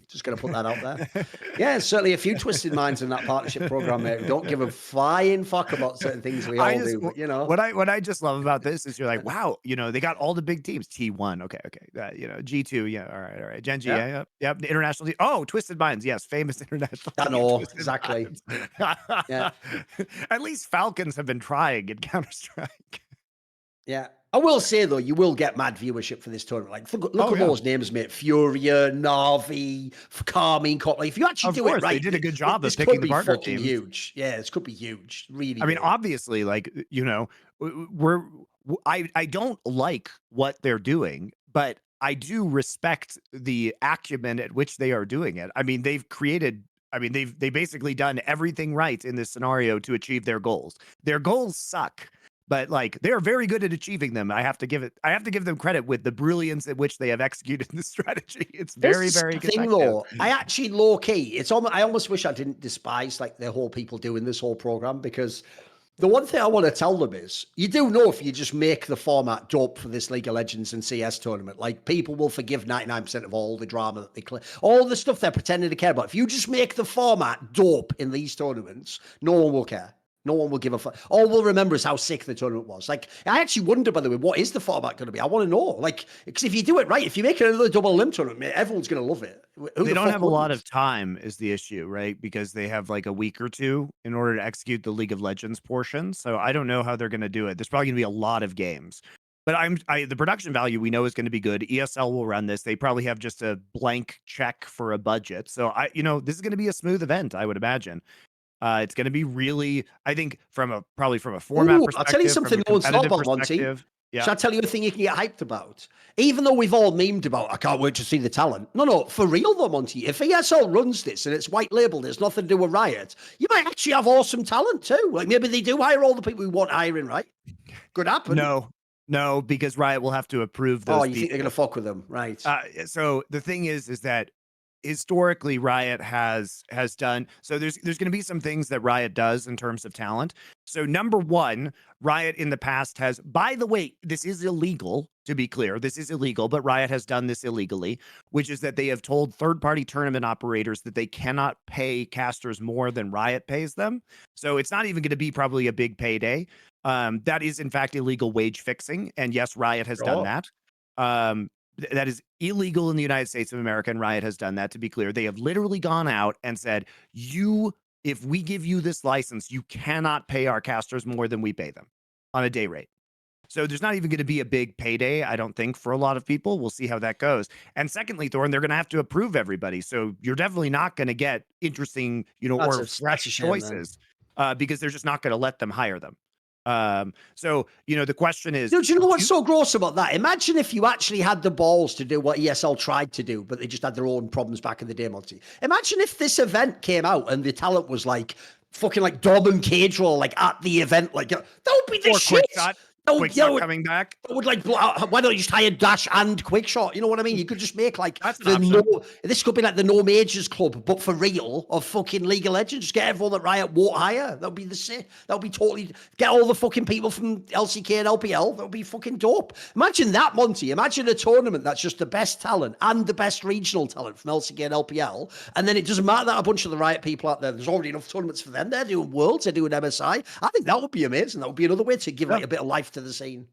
Just going to put that out there. Yeah, certainly a few twisted minds in that partnership program, mate. Don't give a flying fuck about certain things we all do. But, what I just love about this is you're like, wow, they got all the big teams. T1, okay, G2, yeah, all right, Gen.G, yeah, the international. Twisted Minds, yes, famous international. I know exactly. Yeah, at least Falcons have been trying in Counter-Strike. Yeah. I will say, though, you will get mad viewership for this tournament. Like, look at those names, mate. Furia, Navi, Carmine, Cotley. If you actually do it right, they did a good job of picking the partner teams. Huge. Yeah, this could be huge. Really. I mean, obviously, like, I don't like what they're doing, but I do respect the acumen at which they are doing it. I mean, they've basically done everything right in this scenario to achieve their goals. Their goals suck. But, like, they are very good at achieving them. I have to give them credit with the brilliance at which they have executed the strategy. It's very, very good. Thing though, I actually low key. I almost wish I didn't despise, like, the whole people doing this whole program, because the one thing I want to tell them is you do know if you just make the format dope for this League of Legends and CS tournament, like, people will forgive 99% of all the drama that they all the stuff they're pretending to care about. If you just make the format dope in these tournaments, no one will care. No one will give a fuck. All we'll remember is how sick the tournament was. Like, I actually wonder, by the way, what is the format going to be? I want to know. Like, because if you do it right, if you make it another double limb tournament, everyone's going to love it. Who They the don't fuck have a lot wouldn't? of time is the issue, right? Because they have like a week or two in order to execute the League of Legends portion. So I don't know how they're going to do it. There's probably going to be a lot of games. But the production value we know is going to be good. ESL will run this. They probably have just a blank check for a budget. So this is going to be a smooth event, I would imagine. It's going to be really, I think, probably from a format Ooh, I'll tell you perspective, from something a no one's thought competitive about, Monty. perspective. Yeah. Shall I tell you a thing you can get hyped about? Even though we've all memed about, I can't wait to see the talent. No, for real though, Monty. If ESL runs this and it's white labeled, it's nothing to do with Riot, you might actually have awesome talent too. Like maybe they do hire all the people we want hiring, right? Could happen. No, because Riot will have to approve those. Oh, you think they're going to fuck with them, right? So the thing is that historically Riot has done, so there's going to be some things that Riot does in terms of talent. So number one, Riot in the past has, by the way, this is illegal, to be clear, this is illegal, but Riot has done this illegally, which is that they have told third-party tournament operators that they cannot pay casters more than Riot pays them. So it's not even going to be probably a big payday. That is in fact illegal wage fixing, and yes, Riot has done that. That is illegal in the United States of America, and Riot has done that, to be clear. They have literally gone out and said, if we give you this license, you cannot pay our casters more than we pay them on a day rate. So there's not even going to be a big payday, I don't think, for a lot of people. We'll see how that goes. And secondly, Thorin, they're going to have to approve everybody. So you're definitely not going to get interesting, or fresh choices because they're just not going to let them hire them. So the question is, do you know what's so gross about that? Imagine if you actually had the balls to do what ESL tried to do, but they just had their own problems back in the day, Monty. Imagine if this event came out and the talent was like fucking like Dom and Cage roll, like at the event, like that would be the shit. Quick shot coming back. Would like why don't you just hire Dash and Quick Shot? You know what I mean? You could just make like this could be like the No Majors Club, but for real, of fucking League of Legends. Just get everyone that Riot won't hire. That would be the shit. That would be totally get all the fucking people from LCK and LPL. That would be fucking dope. Imagine that, Monty. Imagine a tournament that's just the best talent and the best regional talent from LCK and LPL, and then it doesn't matter that a bunch of the Riot people out there. There's already enough tournaments for them. They're doing Worlds. They're doing MSI. I think that would be amazing. That would be another way to give like a bit of life to the scene.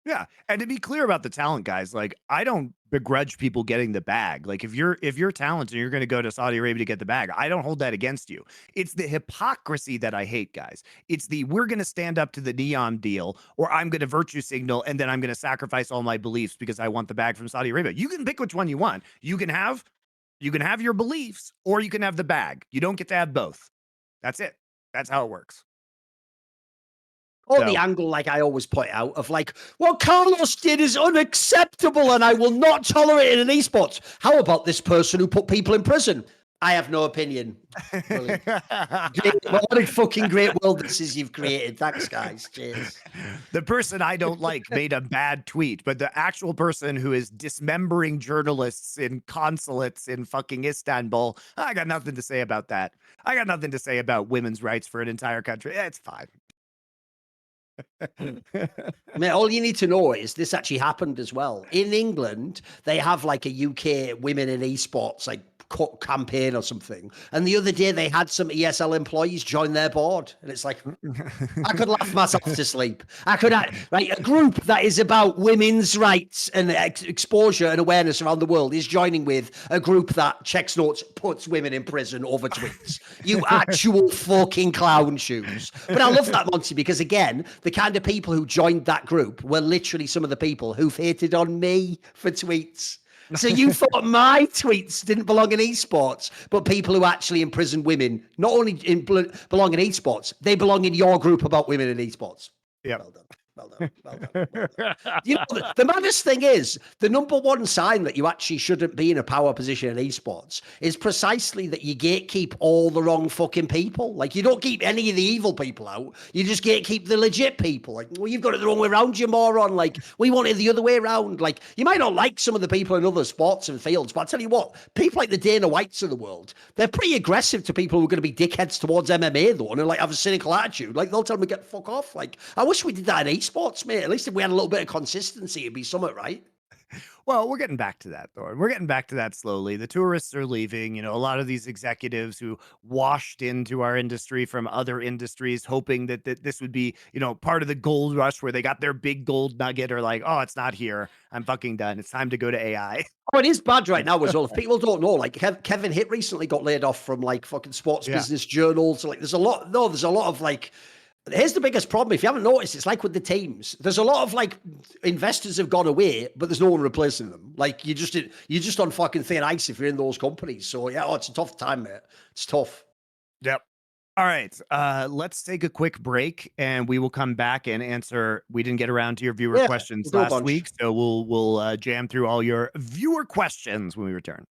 Yeah, and to be clear about the talent, guys, like I don't begrudge people getting the bag. Like if you're talented and you're going to go to Saudi Arabia to get the bag, I don't hold that against you. It's the hypocrisy that I hate, guys. It's we're going to stand up to the Neon deal, or I'm going to virtue signal, and then I'm going to sacrifice all my beliefs because I want the bag from Saudi Arabia. You can pick which one you want. You can have your beliefs, or you can have the bag. You don't get to have both. That's it. That's how it works. Or the angle, like I always point out, of like, what Carlos did is unacceptable and I will not tolerate it in esports. How about this person who put people in prison? I have no opinion. What a fucking great world this is you've created. Thanks, guys. Cheers. The person I don't like made a bad tweet, but the actual person who is dismembering journalists in consulates in fucking Istanbul, I got nothing to say about that. I got nothing to say about women's rights for an entire country. It's fine. Man, all you need to know is this actually happened as well. In England, they have like a UK women in esports like campaign or something. And the other day they had some ESL employees join their board. And it's like, I could laugh myself to sleep. A group that is about women's rights and exposure and awareness around the world is joining with a group that checks notes, puts women in prison over tweets. You actual fucking clown shoes. But I love that, Monty, because again, the kind of people who joined that group were literally some of the people who've hated on me for tweets. So you thought my tweets didn't belong in esports, but people who actually imprison women not only belong in esports, they belong in your group about women in esports. Yeah. Well done. Well done. Well done. Well done. You know, the maddest thing is, the number one sign that you actually shouldn't be in a power position in esports is precisely that you gatekeep all the wrong fucking people. Like, you don't keep any of the evil people out. You just gatekeep the legit people. Like, well, you've got it the wrong way around, you moron. Like, we want it the other way around. Like, you might not like some of the people in other sports and fields, but I'll tell you what, people like the Dana Whites of the world, they're pretty aggressive to people who are going to be dickheads towards MMA, though, and like have a cynical attitude. Like, they'll tell them to get the fuck off. Like, I wish we did that in esports, mate. At least if we had a little bit of consistency, it'd be something, right? Well, we're getting back to that, Thor. We're getting back to that slowly. The tourists are leaving. You know, a lot of these executives who washed into our industry from other industries, hoping that this would be, you know, part of the gold rush where they got their big gold nugget, are like, oh, it's not here. I'm fucking done. It's time to go to AI. Oh, it is bad right now as well. If people don't know, like Kevin Hitt recently got laid off from like fucking Sports Yeah. Business Journal. So like, there's a lot. No, there's a lot of like. Here's the biggest problem. If you haven't noticed, it's like with the teams. There's a lot of like investors have gone away, but there's no one replacing them. Like you're just on fucking thin ice if you're in those companies. So yeah, it's a tough time, mate. It's tough. Yep. All right. Let's take a quick break and we will come back and answer. We didn't get around to your viewer questions we'll do a last bunch. week, so we'll jam through all your viewer questions when we return.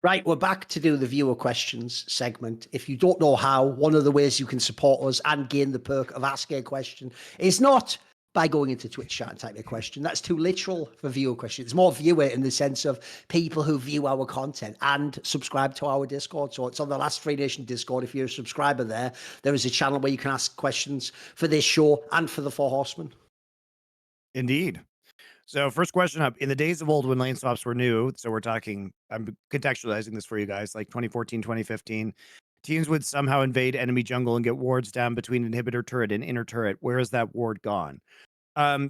Right, we're back to do the viewer questions segment. If you don't know how, one of the ways you can support us and gain the perk of asking a question is not by going into Twitch chat and typing a question. That's too literal for viewer questions. It's more viewer in the sense of people who view our content and subscribe to our Discord. So it's on the Last Free Nation Discord. If you're a subscriber there is a channel where you can ask questions for this show and for the Four Horsemen. Indeed. So first question up, in the days of old when lane swaps were new, so we're talking, I'm contextualizing this for you guys, like 2014, 2015, teams would somehow invade enemy jungle and get wards down between inhibitor turret and inner turret. Where is that ward gone?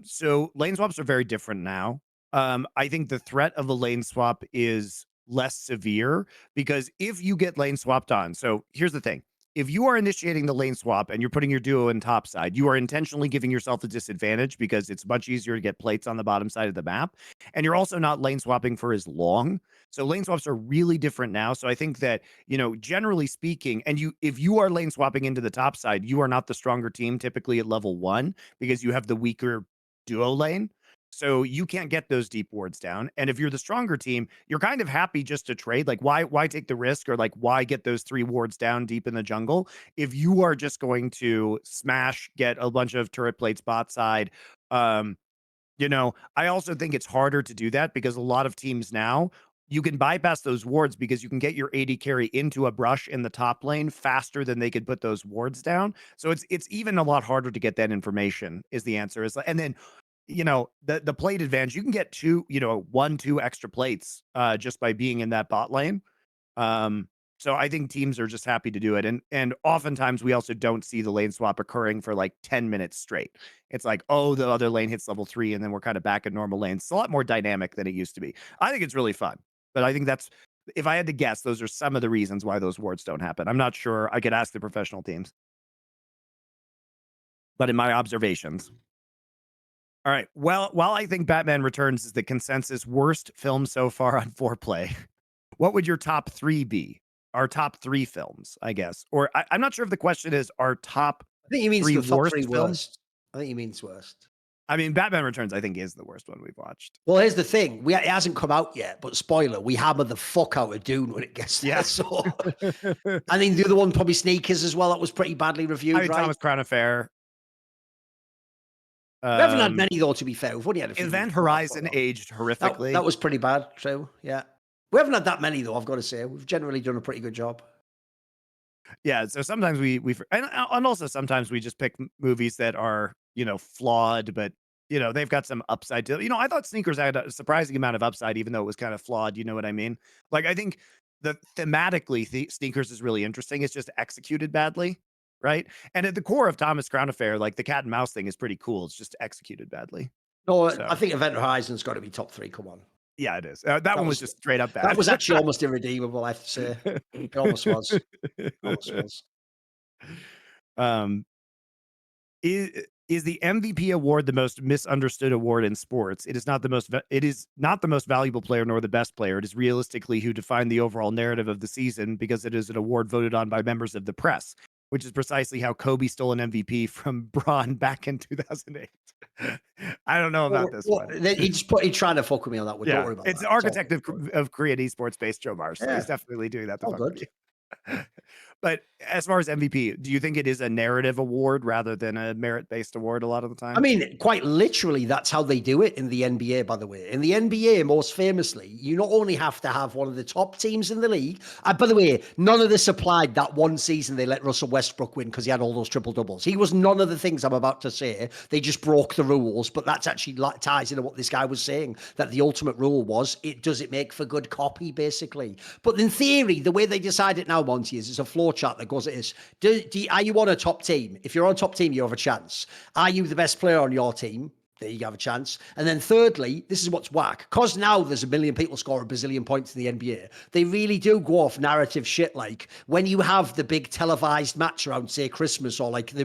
So lane swaps are very different now. I think the threat of a lane swap is less severe because if you get lane swapped on, so here's the thing. If you are initiating the lane swap and you're putting your duo in top side, you are intentionally giving yourself a disadvantage because it's much easier to get plates on the bottom side of the map. And you're also not lane swapping for as long. So lane swaps are really different now. So I think that, you know, generally speaking, and if you are lane swapping into the top side, you are not the stronger team typically at level 1 because you have the weaker duo lane. So you can't get those deep wards down. And if you're the stronger team, you're kind of happy just to trade. Like, why take the risk, or like, why get those 3 wards down deep in the jungle if you are just going to smash, get a bunch of turret plates bot side? You know, I also think it's harder to do that because a lot of teams now, you can bypass those wards because you can get your AD carry into a brush in the top lane faster than they could put those wards down. So it's even a lot harder to get that information is the answer. And then, you know, the plate advantage, you can get 1-2 extra plates just by being in that bot lane. So I think teams are just happy to do it. And oftentimes we also don't see the lane swap occurring for like 10 minutes straight. It's like, oh, the other lane hits level 3 and then we're kind of back at normal lanes. It's a lot more dynamic than it used to be. I think it's really fun. But I think that's, if I had to guess, those are some of the reasons why those wards don't happen. I'm not sure. I could ask the professional teams. But in my observations. All right. Well, while I think Batman Returns is the consensus worst film so far on 4Play, what would your top 3 be? Our top 3 films, I guess. Or I'm not sure if the question is our top I think he means 3 the top 3 films. worst. I think he means worst. I mean, Batman Returns, I think, is the worst one we've watched. Well, here's the thing. It hasn't come out yet, but spoiler, we hammer the fuck out of Dune when it gets there. Yeah. So I think the other one, probably Sneakers as well. That was pretty badly reviewed, right? Thomas Crown Affair. We haven't had many, though, to be fair. We've only had a few. Event Horizon aged horrifically. That was pretty bad, true. Yeah. We haven't had that many, though, I've got to say. We've generally done a pretty good job. Yeah, so sometimes we and also sometimes we just pick movies that are, you know, flawed, but you know, they've got some upside to, you know, I thought Sneakers had a surprising amount of upside, even though it was kind of flawed. You know what I mean? Like, I think thematically, Sneakers is really interesting. It's just executed badly, right? And at the core of Thomas Crown Affair, like the cat and mouse thing is pretty cool. It's just executed badly. No, So, I think Event Horizon's got to be top 3. Come on. Yeah, it is. That one was just straight up bad. That was actually almost irredeemable, I have to say. It almost was. It almost was. Is the MVP award the most misunderstood award in sports? It is not the most valuable player nor the best player. It is realistically who defined the overall narrative of the season because it is an award voted on by members of the press, which is precisely how Kobe stole an MVP from Braun back in 2008. I don't know about this one. He's trying to fuck with me on that one. Yeah, don't worry about it's that. the architect of Korean esports based Joe Mars. So Yeah. he's definitely doing that to fuck with you. But as far as MVP, do you think it is a narrative award rather than a merit-based award a lot of the time? I mean, quite literally, that's how they do it in the NBA, by the way. In the NBA, most famously, you not only have to have one of the top teams in the league, by the way, none of this applied that one season they let Russell Westbrook win because he had all those triple doubles. He was none of the things I'm about to say. They just broke the rules, but that's actually ties into what this guy was saying, that the ultimate rule was, does it make for good copy, basically. But in theory, the way they decide it now, Monty, is it's a flow chart that goes at this. Are you on a top team? If you're on a top team, you have a chance. Are you the best player on your team? There you have a chance. And then thirdly, this is what's whack. Because now there's a million people score a bazillion points in the NBA. They really do go off narrative shit. Like when you have the big televised match around, say, Christmas or like the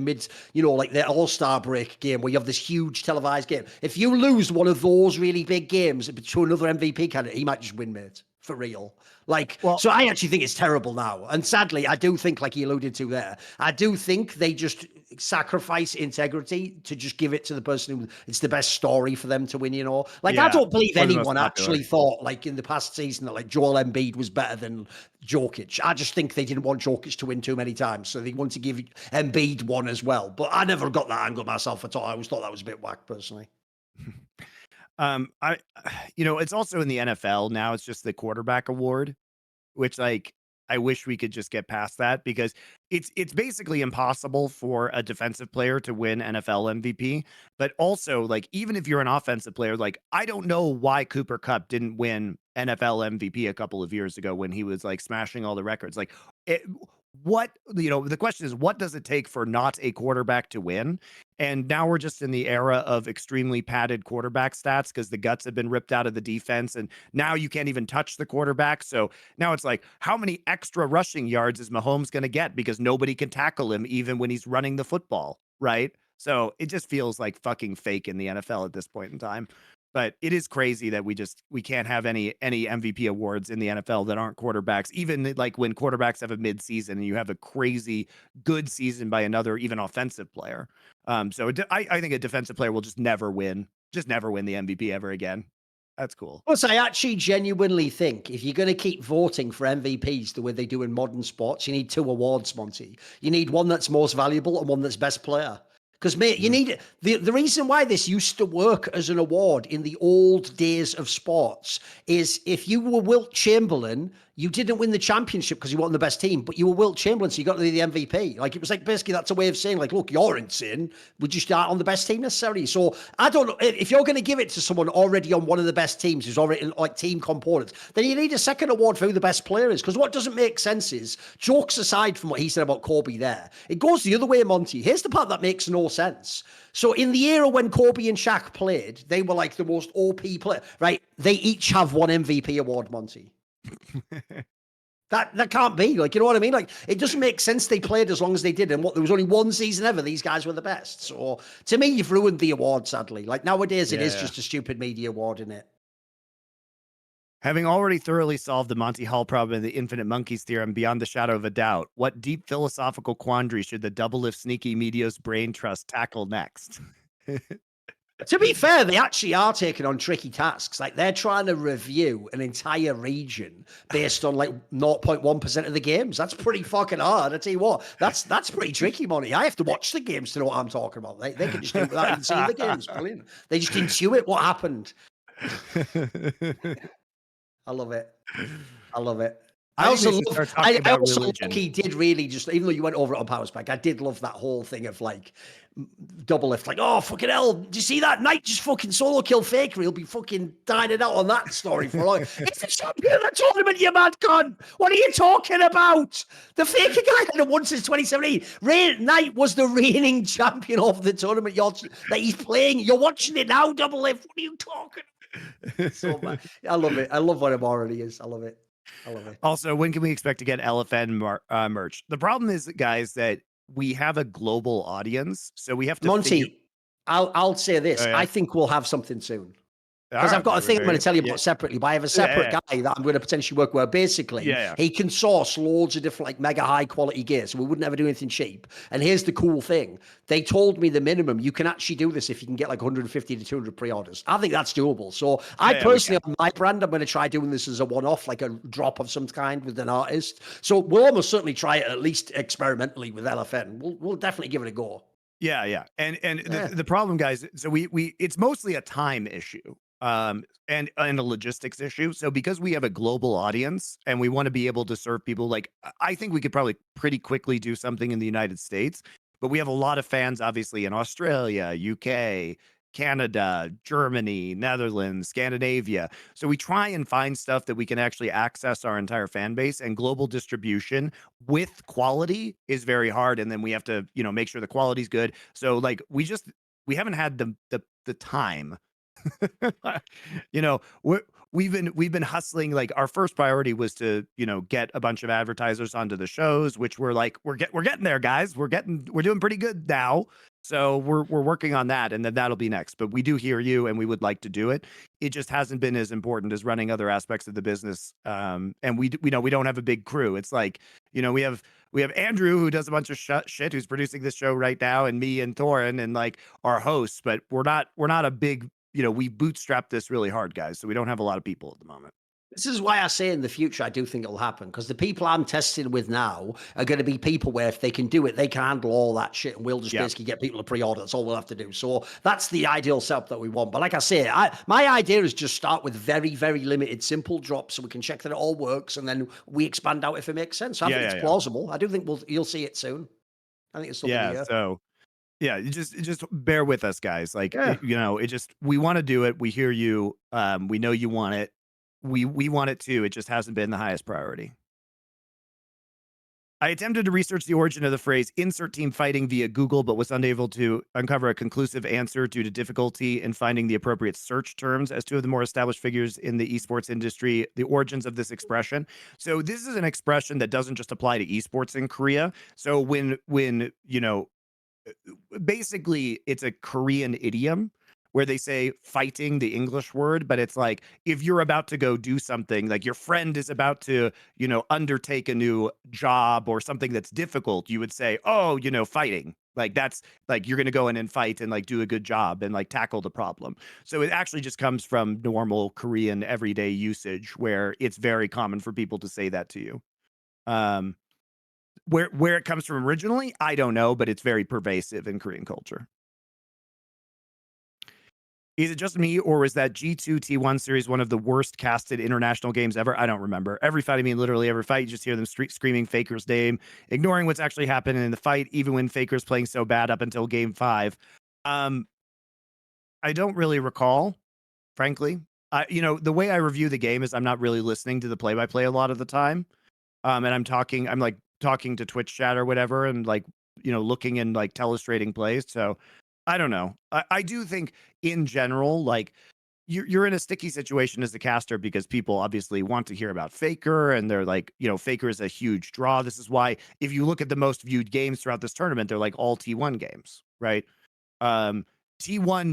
like the All-Star break game where you have this huge televised game. If you lose one of those really big games to another MVP candidate, he might just win, mate. For real. So I actually think it's terrible now. And sadly, I do think, like he alluded to there, I do think they just sacrifice integrity to just give it to the person who it's the best story for them to win, I don't believe anyone actually thought, like in the past season, that like Joel Embiid was better than Jokic. I just think they didn't want Jokic to win too many times. So they wanted to give Embiid one as well. But I never got that angle myself at all. I always thought that was a bit whack, personally. It's also in the NFL now. It's just the quarterback award, which like I wish we could just get past that because it's basically impossible for a defensive player to win NFL MVP. But also, like even if you're an offensive player, like I don't know why Cooper Kupp didn't win NFL MVP a couple of years ago when he was like smashing all the records. Like the question is, what does it take for not a quarterback to win? And now we're just in the era of extremely padded quarterback stats because the guts have been ripped out of the defense. And now you can't even touch the quarterback. So now it's like, how many extra rushing yards is Mahomes going to get? Because nobody can tackle him even when he's running the football, right? So it just feels like fucking fake in the NFL at this point in time. But it is crazy that we can't have any MVP awards in the NFL that aren't quarterbacks. Even like when quarterbacks have a mid-season and you have a crazy good season by another even offensive player. So I think a defensive player will just never win the MVP ever again. That's cool. Plus, I actually genuinely think if you're going to keep voting for MVPs the way they do in modern sports, you need 2 awards, Monty. You need one that's most valuable and one that's best player. Because, mate, you need the reason why this used to work as an award in the old days of sports is if you were Wilt Chamberlain, you didn't win the championship because you weren't the best team, but you were Wilt Chamberlain, so you got to be the MVP. Like, it was like basically that's a way of saying, like, look, you're insane. Would you start on the best team necessarily? So I don't know if you're going to give it to someone already on one of the best teams who's already in like team components, then you need a second award for who the best player is. Because what doesn't make sense is, jokes aside from what he said about Kobe there, it goes the other way, Monty. Here's the part that makes no sense. So in the era when Kobe and Shaq played, they were like the most OP player, right? They each have one MVP award, Monty. That can't be. Like, you know what I mean? Like, it doesn't make sense they played as long as they did. And there was only one season ever, these guys were the best. So to me, you've ruined the award, sadly. Like nowadays, it is just a stupid media award, isn't it? Having already thoroughly solved the Monty Hall problem and the infinite monkeys theorem beyond the shadow of a doubt, what deep philosophical quandary should the double lift sneaky medios brain trust tackle next? To be fair, they actually are taking on tricky tasks. Like they're trying to review an entire region based on like 0.1% of the games. That's pretty fucking hard. I tell you what, that's pretty tricky, Monty. I have to watch the games to know what I'm talking about. They can just do it without even seeing the games. Brilliant. They just intuit what happened. I love it. I love it. I also love he did really just, even though you went over it on Power Spike, I did love that whole thing of like double lift, like, oh, fucking hell, do you see that? Knight just fucking solo kill Faker. He'll be fucking dining out on that story for a long. It's the champion of the tournament, you mad cunt. What are you talking about? The Faker guy hadn't won since 2017. Knight was the reigning champion of the tournament that he's playing. You're watching it now, double lift. What are you talking about? So bad. I love it. I love what it already is. I love it. I love it. Also, when can we expect to get LFN merch? The problem is, guys, that we have a global audience, so we have to. Monty, I'll say this. I think we'll have something soon. Because I've got a thing I'm going to tell you Yeah, about separately, but I have a separate yeah, guy that I'm going to potentially work with. Basically, yeah. he can source loads of different, like, mega high quality gear, so we wouldn't ever do anything cheap. And here's the cool thing. They told me the minimum, you can actually do this if you can get like 150 to 200 pre-orders. I think that's doable. So I Yeah, we personally, on my brand, I'm going to try doing this as a one-off, like a drop of some kind with an artist. So we'll almost certainly try it, at least experimentally, with LFN. We'll definitely give it a go. Yeah. And Yeah. the problem, guys, so we it's mostly a time issue. And a logistics issue. So because we have a global audience and we want to be able to serve people, like I think we could probably pretty quickly do something in the United States, but we have a lot of fans obviously in Australia, UK, Canada, Germany, Netherlands, Scandinavia. So we try and find stuff that we can actually access our entire fan base, and global distribution with quality is very hard. And then we have to, make sure the quality's good. So like we haven't had the time. you know, we've been hustling. Like our first priority was to, get a bunch of advertisers onto the shows, which we're getting there, guys. We're doing pretty good now. So we're working on that, and then that'll be next. But we do hear you, and we would like to do it. It just hasn't been as important as running other aspects of the business. And we know we don't have a big crew. It's like, we have Andrew, who does a bunch of shit, who's producing this show right now, and me and Thorin, and like our hosts. But we're not a big, we bootstrapped this really hard, guys. So we don't have a lot of people at the moment. This is why I say in the future, I do think it'll happen, because the people I'm testing with now are going to be people where if they can do it, they can handle all that shit, and we'll just Yeah. basically get people to pre-order. That's all we'll have to do. So that's the ideal setup that we want. But like I say, my idea is just start with very, very limited, simple drops so we can check that it all works, and then we expand out if it makes sense. So I think it's plausible. I do think you'll see it soon. I think it's still Yeah. here. So yeah, you just bear with us, guys. Like, Yeah. we want to do it. We hear you. We know you want it. We want it too. It just hasn't been the highest priority. I attempted to research the origin of the phrase insert team fighting via Google, but was unable to uncover a conclusive answer due to difficulty in finding the appropriate search terms. As two of the more established figures in the esports industry, the origins of this expression. So this is an expression that doesn't just apply to esports in Korea. So when basically it's a Korean idiom where they say fighting, the English word, but it's like if you're about to go do something, like your friend is about to, undertake a new job or something that's difficult, you would say, oh, fighting. Like that's like you're going to go in and fight and like do a good job and like tackle the problem. So it actually just comes from normal Korean everyday usage where it's very common for people to say that to you. Where it comes from originally, I don't know, but it's very pervasive in Korean culture. Is it just me, or was that G2 T1 series one of the worst casted international games ever? I don't remember. Every fight, I mean literally every fight, you just hear them screaming Faker's name, ignoring what's actually happening in the fight, even when Faker's playing so bad up until game 5. I don't really recall, frankly. The way I review the game is I'm not really listening to the play-by-play a lot of the time. And I'm like talking to Twitch chat or whatever, and like, looking and like telestrating plays. So I don't know. I do think in general, like you're in a sticky situation as a caster because people obviously want to hear about Faker, and they're like, Faker is a huge draw. This is why if you look at the most viewed games throughout this tournament, they're like all T1 games, right? T1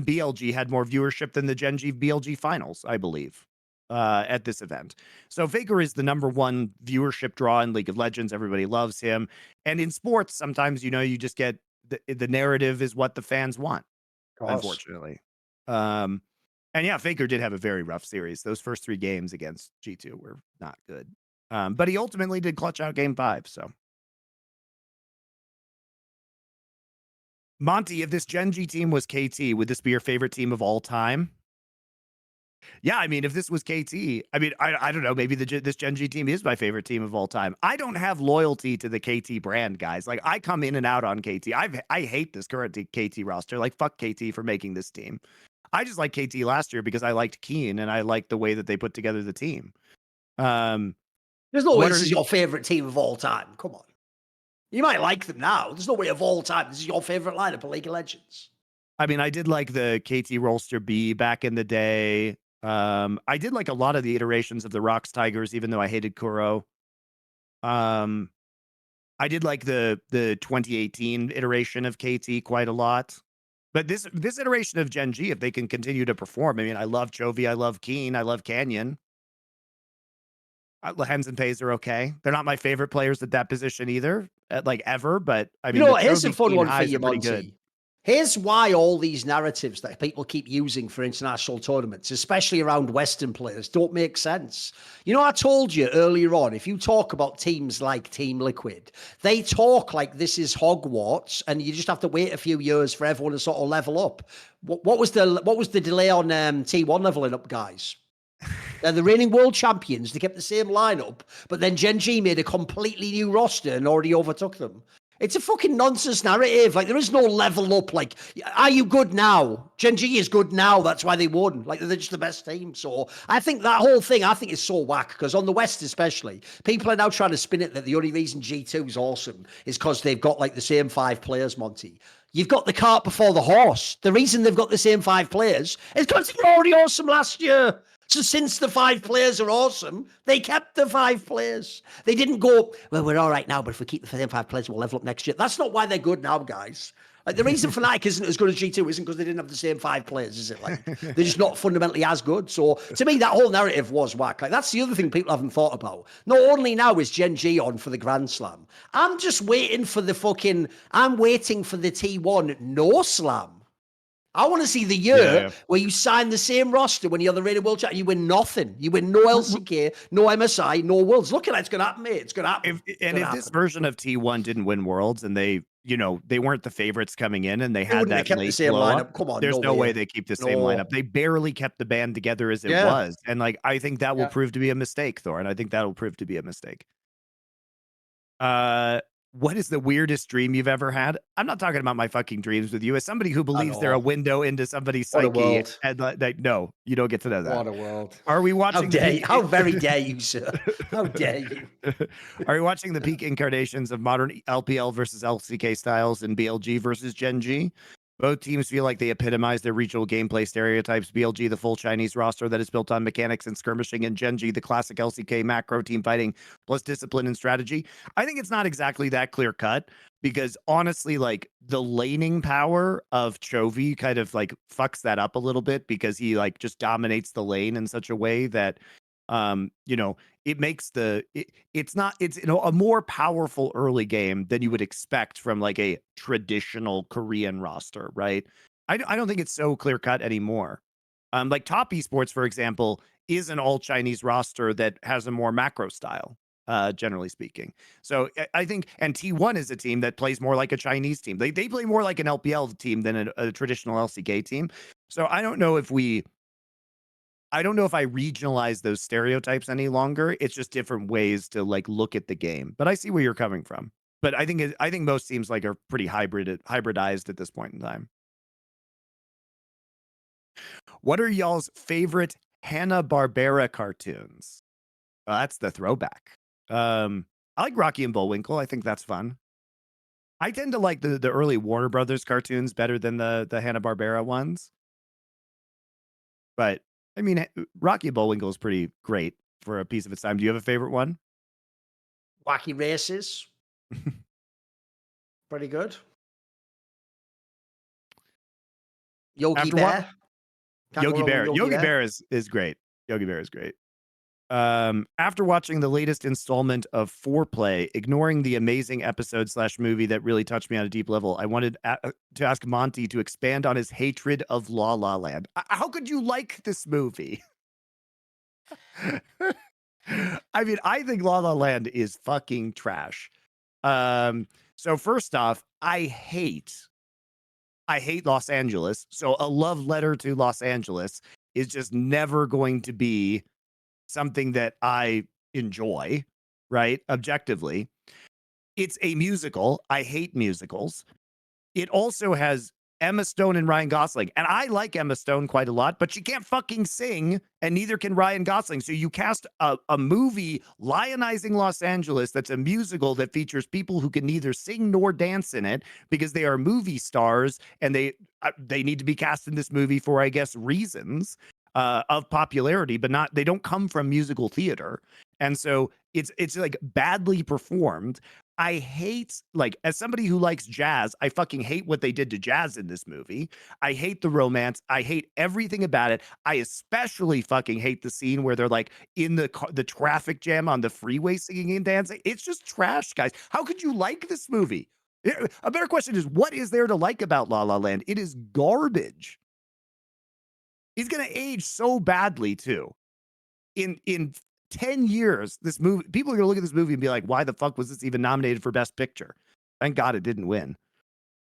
BLG had more viewership than the Gen.G BLG finals, I believe, at this event. So Faker is the #1 viewership draw in League of Legends. Everybody loves him. And in sports, sometimes, you just get the narrative is what the fans want, unfortunately. And yeah, Faker did have a very rough series. Those first 3 games against G2 were not good. But he ultimately did clutch out game 5, so. Monty, if this Gen.G team was KT, would this be your favorite team of all time? Yeah, I mean, if this was KT, I mean, I don't know, maybe this Gen.G team is my favorite team of all time. I don't have loyalty to the KT brand, guys. Like, I come in and out on KT. I hate this current KT roster. Like, fuck KT for making this team. I just like KT last year because I liked Keen and I liked the way that they put together the team. There's no way this is your favorite team of all time. Come on. You might like them now. There's no way of all time this is your favorite lineup of League of Legends. I mean, I did like the KT Rolster B back in the day. I did like a lot of the iterations of the Rocks Tigers, even though I hated Kuro. I did like the 2018 iteration of KT quite a lot. But this iteration of Gen.G, if they can continue to perform, I mean, I love Chovy, I love Keen, I love Canyon. Hens and Pays are okay. They're not my favorite players at that position either, like ever. But I mean, You know the what? Here's a Chovy fun Keen one for highs you, are pretty good. Monty. Here's why all these narratives that people keep using for international tournaments, especially around Western players, don't make sense. You know, I told you earlier on, if you talk about teams like Team Liquid, they talk like this is Hogwarts, and you just have to wait a few years for everyone to sort of level up. What was the delay on T1 leveling up, guys? They're the reigning world champions. They kept the same lineup, but then Gen.G made a completely new roster and already overtook them. It's a fucking nonsense narrative. Like, there is no level up. Like, are you good now? Gen.G is good now. That's why they won. Like, they're just the best team. So I think that whole thing, I think is so whack, because on the West especially, people are now trying to spin it that the only reason G2 is awesome is because they've got like the same 5 players, Monty. You've got the cart before the horse. The reason they've got the same 5 players is because they were already awesome last year. So since the 5 players are awesome, they kept the 5 players. They didn't go, well, we're all right now, but if we keep the same 5 players, we'll level up next year. That's not why they're good now, guys. Like, the reason Fnatic isn't as good as G2 isn't because they didn't have the same 5 players, is it? Like, they're just not fundamentally as good. So to me, that whole narrative was whack. Like, that's the other thing people haven't thought about. Not only now is Gen.G on for the Grand Slam, I'm waiting for the T1 no slam. I want to see the year where you sign the same roster when you're the reigning world champion. You win nothing. You win no LCK, no MSI, no Worlds. Look at that. It's going to happen, mate. It's going to happen. If this version of T1 didn't win Worlds and they weren't the favorites coming in and they had that kept late the same blow lineup. up, Come on, there's no way they keep the same No. lineup. They barely kept the band together as it was. And like, I think that will prove to be a mistake, Thorin. I think that'll prove to be a mistake. What is the weirdest dream you've ever had? I'm not talking about my fucking dreams with you. As somebody who believes they're a window into somebody's psyche, and like, no, you don't get to know that. What a world. Are we watching? How very dare you, sir? How dare you? Are we watching the peak incarnations of modern LPL versus LCK styles and BLG versus Gen.G? Both teams feel like they epitomize their regional gameplay stereotypes. BLG, the full Chinese roster that is built on mechanics and skirmishing, and Gen.G, the classic LCK macro team fighting plus discipline and strategy. I think it's not exactly that clear cut, because honestly, like, the laning power of Chovy kind of like fucks that up a little bit, because he like just dominates the lane in such a way that it makes it's a more powerful early game than you would expect from like a traditional Korean roster, right? I don't think it's so clear cut anymore. Like Top Esports, for example, is an all Chinese roster that has a more macro style, generally speaking. So I think, and T1 is a team that plays more like a Chinese team. They play more like an LPL team than a traditional LCK team. So I don't know if I regionalize those stereotypes any longer. It's just different ways to like look at the game. But I see where you're coming from. But I think most teams like are pretty hybridized at this point in time. What are y'all's favorite Hanna-Barbera cartoons? That's the throwback. I like Rocky and Bullwinkle. I think that's fun. I tend to like the early Warner Brothers cartoons better than the Hanna-Barbera ones. But I mean, Rocky and Bullwinkle is pretty great for a piece of its time. Do you have a favorite one? Wacky Races. Pretty good. Yogi Bear. Yogi Bear is great. Yogi Bear is great. After watching the latest installment of Foreplay, ignoring the amazing episode/movie that really touched me on a deep level, I wanted to ask Monty to expand on his hatred of La La Land. How could you like this movie? I mean, I think La La Land is fucking trash. So first off, I hate Los Angeles. So a love letter to Los Angeles is just never going to be something that I enjoy, right? Objectively. It's a musical. I hate musicals. It also has Emma Stone and Ryan Gosling. And I like Emma Stone quite a lot, but she can't fucking sing, and neither can Ryan Gosling. So you cast a movie lionizing Los Angeles that's a musical that features people who can neither sing nor dance in it because they are movie stars, and they need to be cast in this movie for, I guess, reasons of popularity, but they don't come from musical theater. And so it's like badly performed. I hate, like, as somebody who likes jazz, I fucking hate what they did to jazz in this movie. I hate the romance. I hate everything about it. I especially fucking hate the scene where they're like in the traffic jam on the freeway singing and dancing. It's just trash, guys. How could you like this movie? A better question is, what is there to like about La La Land? It is garbage. He's gonna age so badly too. In 10 years, this movie, people are gonna look at this movie and be like, why the fuck was this even nominated for Best Picture? Thank God it didn't win.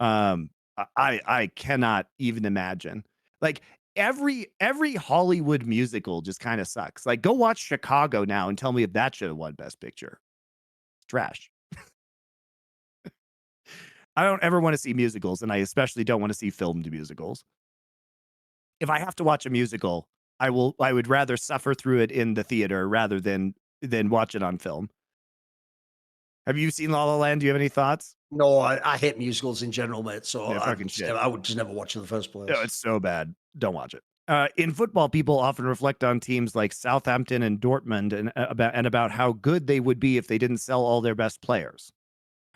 I cannot even imagine. Like every Hollywood musical just kind of sucks. Like, go watch Chicago now and tell me if that should have won Best Picture. Trash. I don't ever want to see musicals, and I especially don't want to see filmed musicals. If I have to watch a musical, I would rather suffer through it in the theater rather than watch it on film. Have you seen La La Land? Do you have any thoughts? No, I hate musicals in general, mate. So Yeah, fucking shit. I would just never watch it in the first place. No, it's so bad. Don't watch it. In football, people often reflect on teams like Southampton and Dortmund and about how good they would be if they didn't sell all their best players.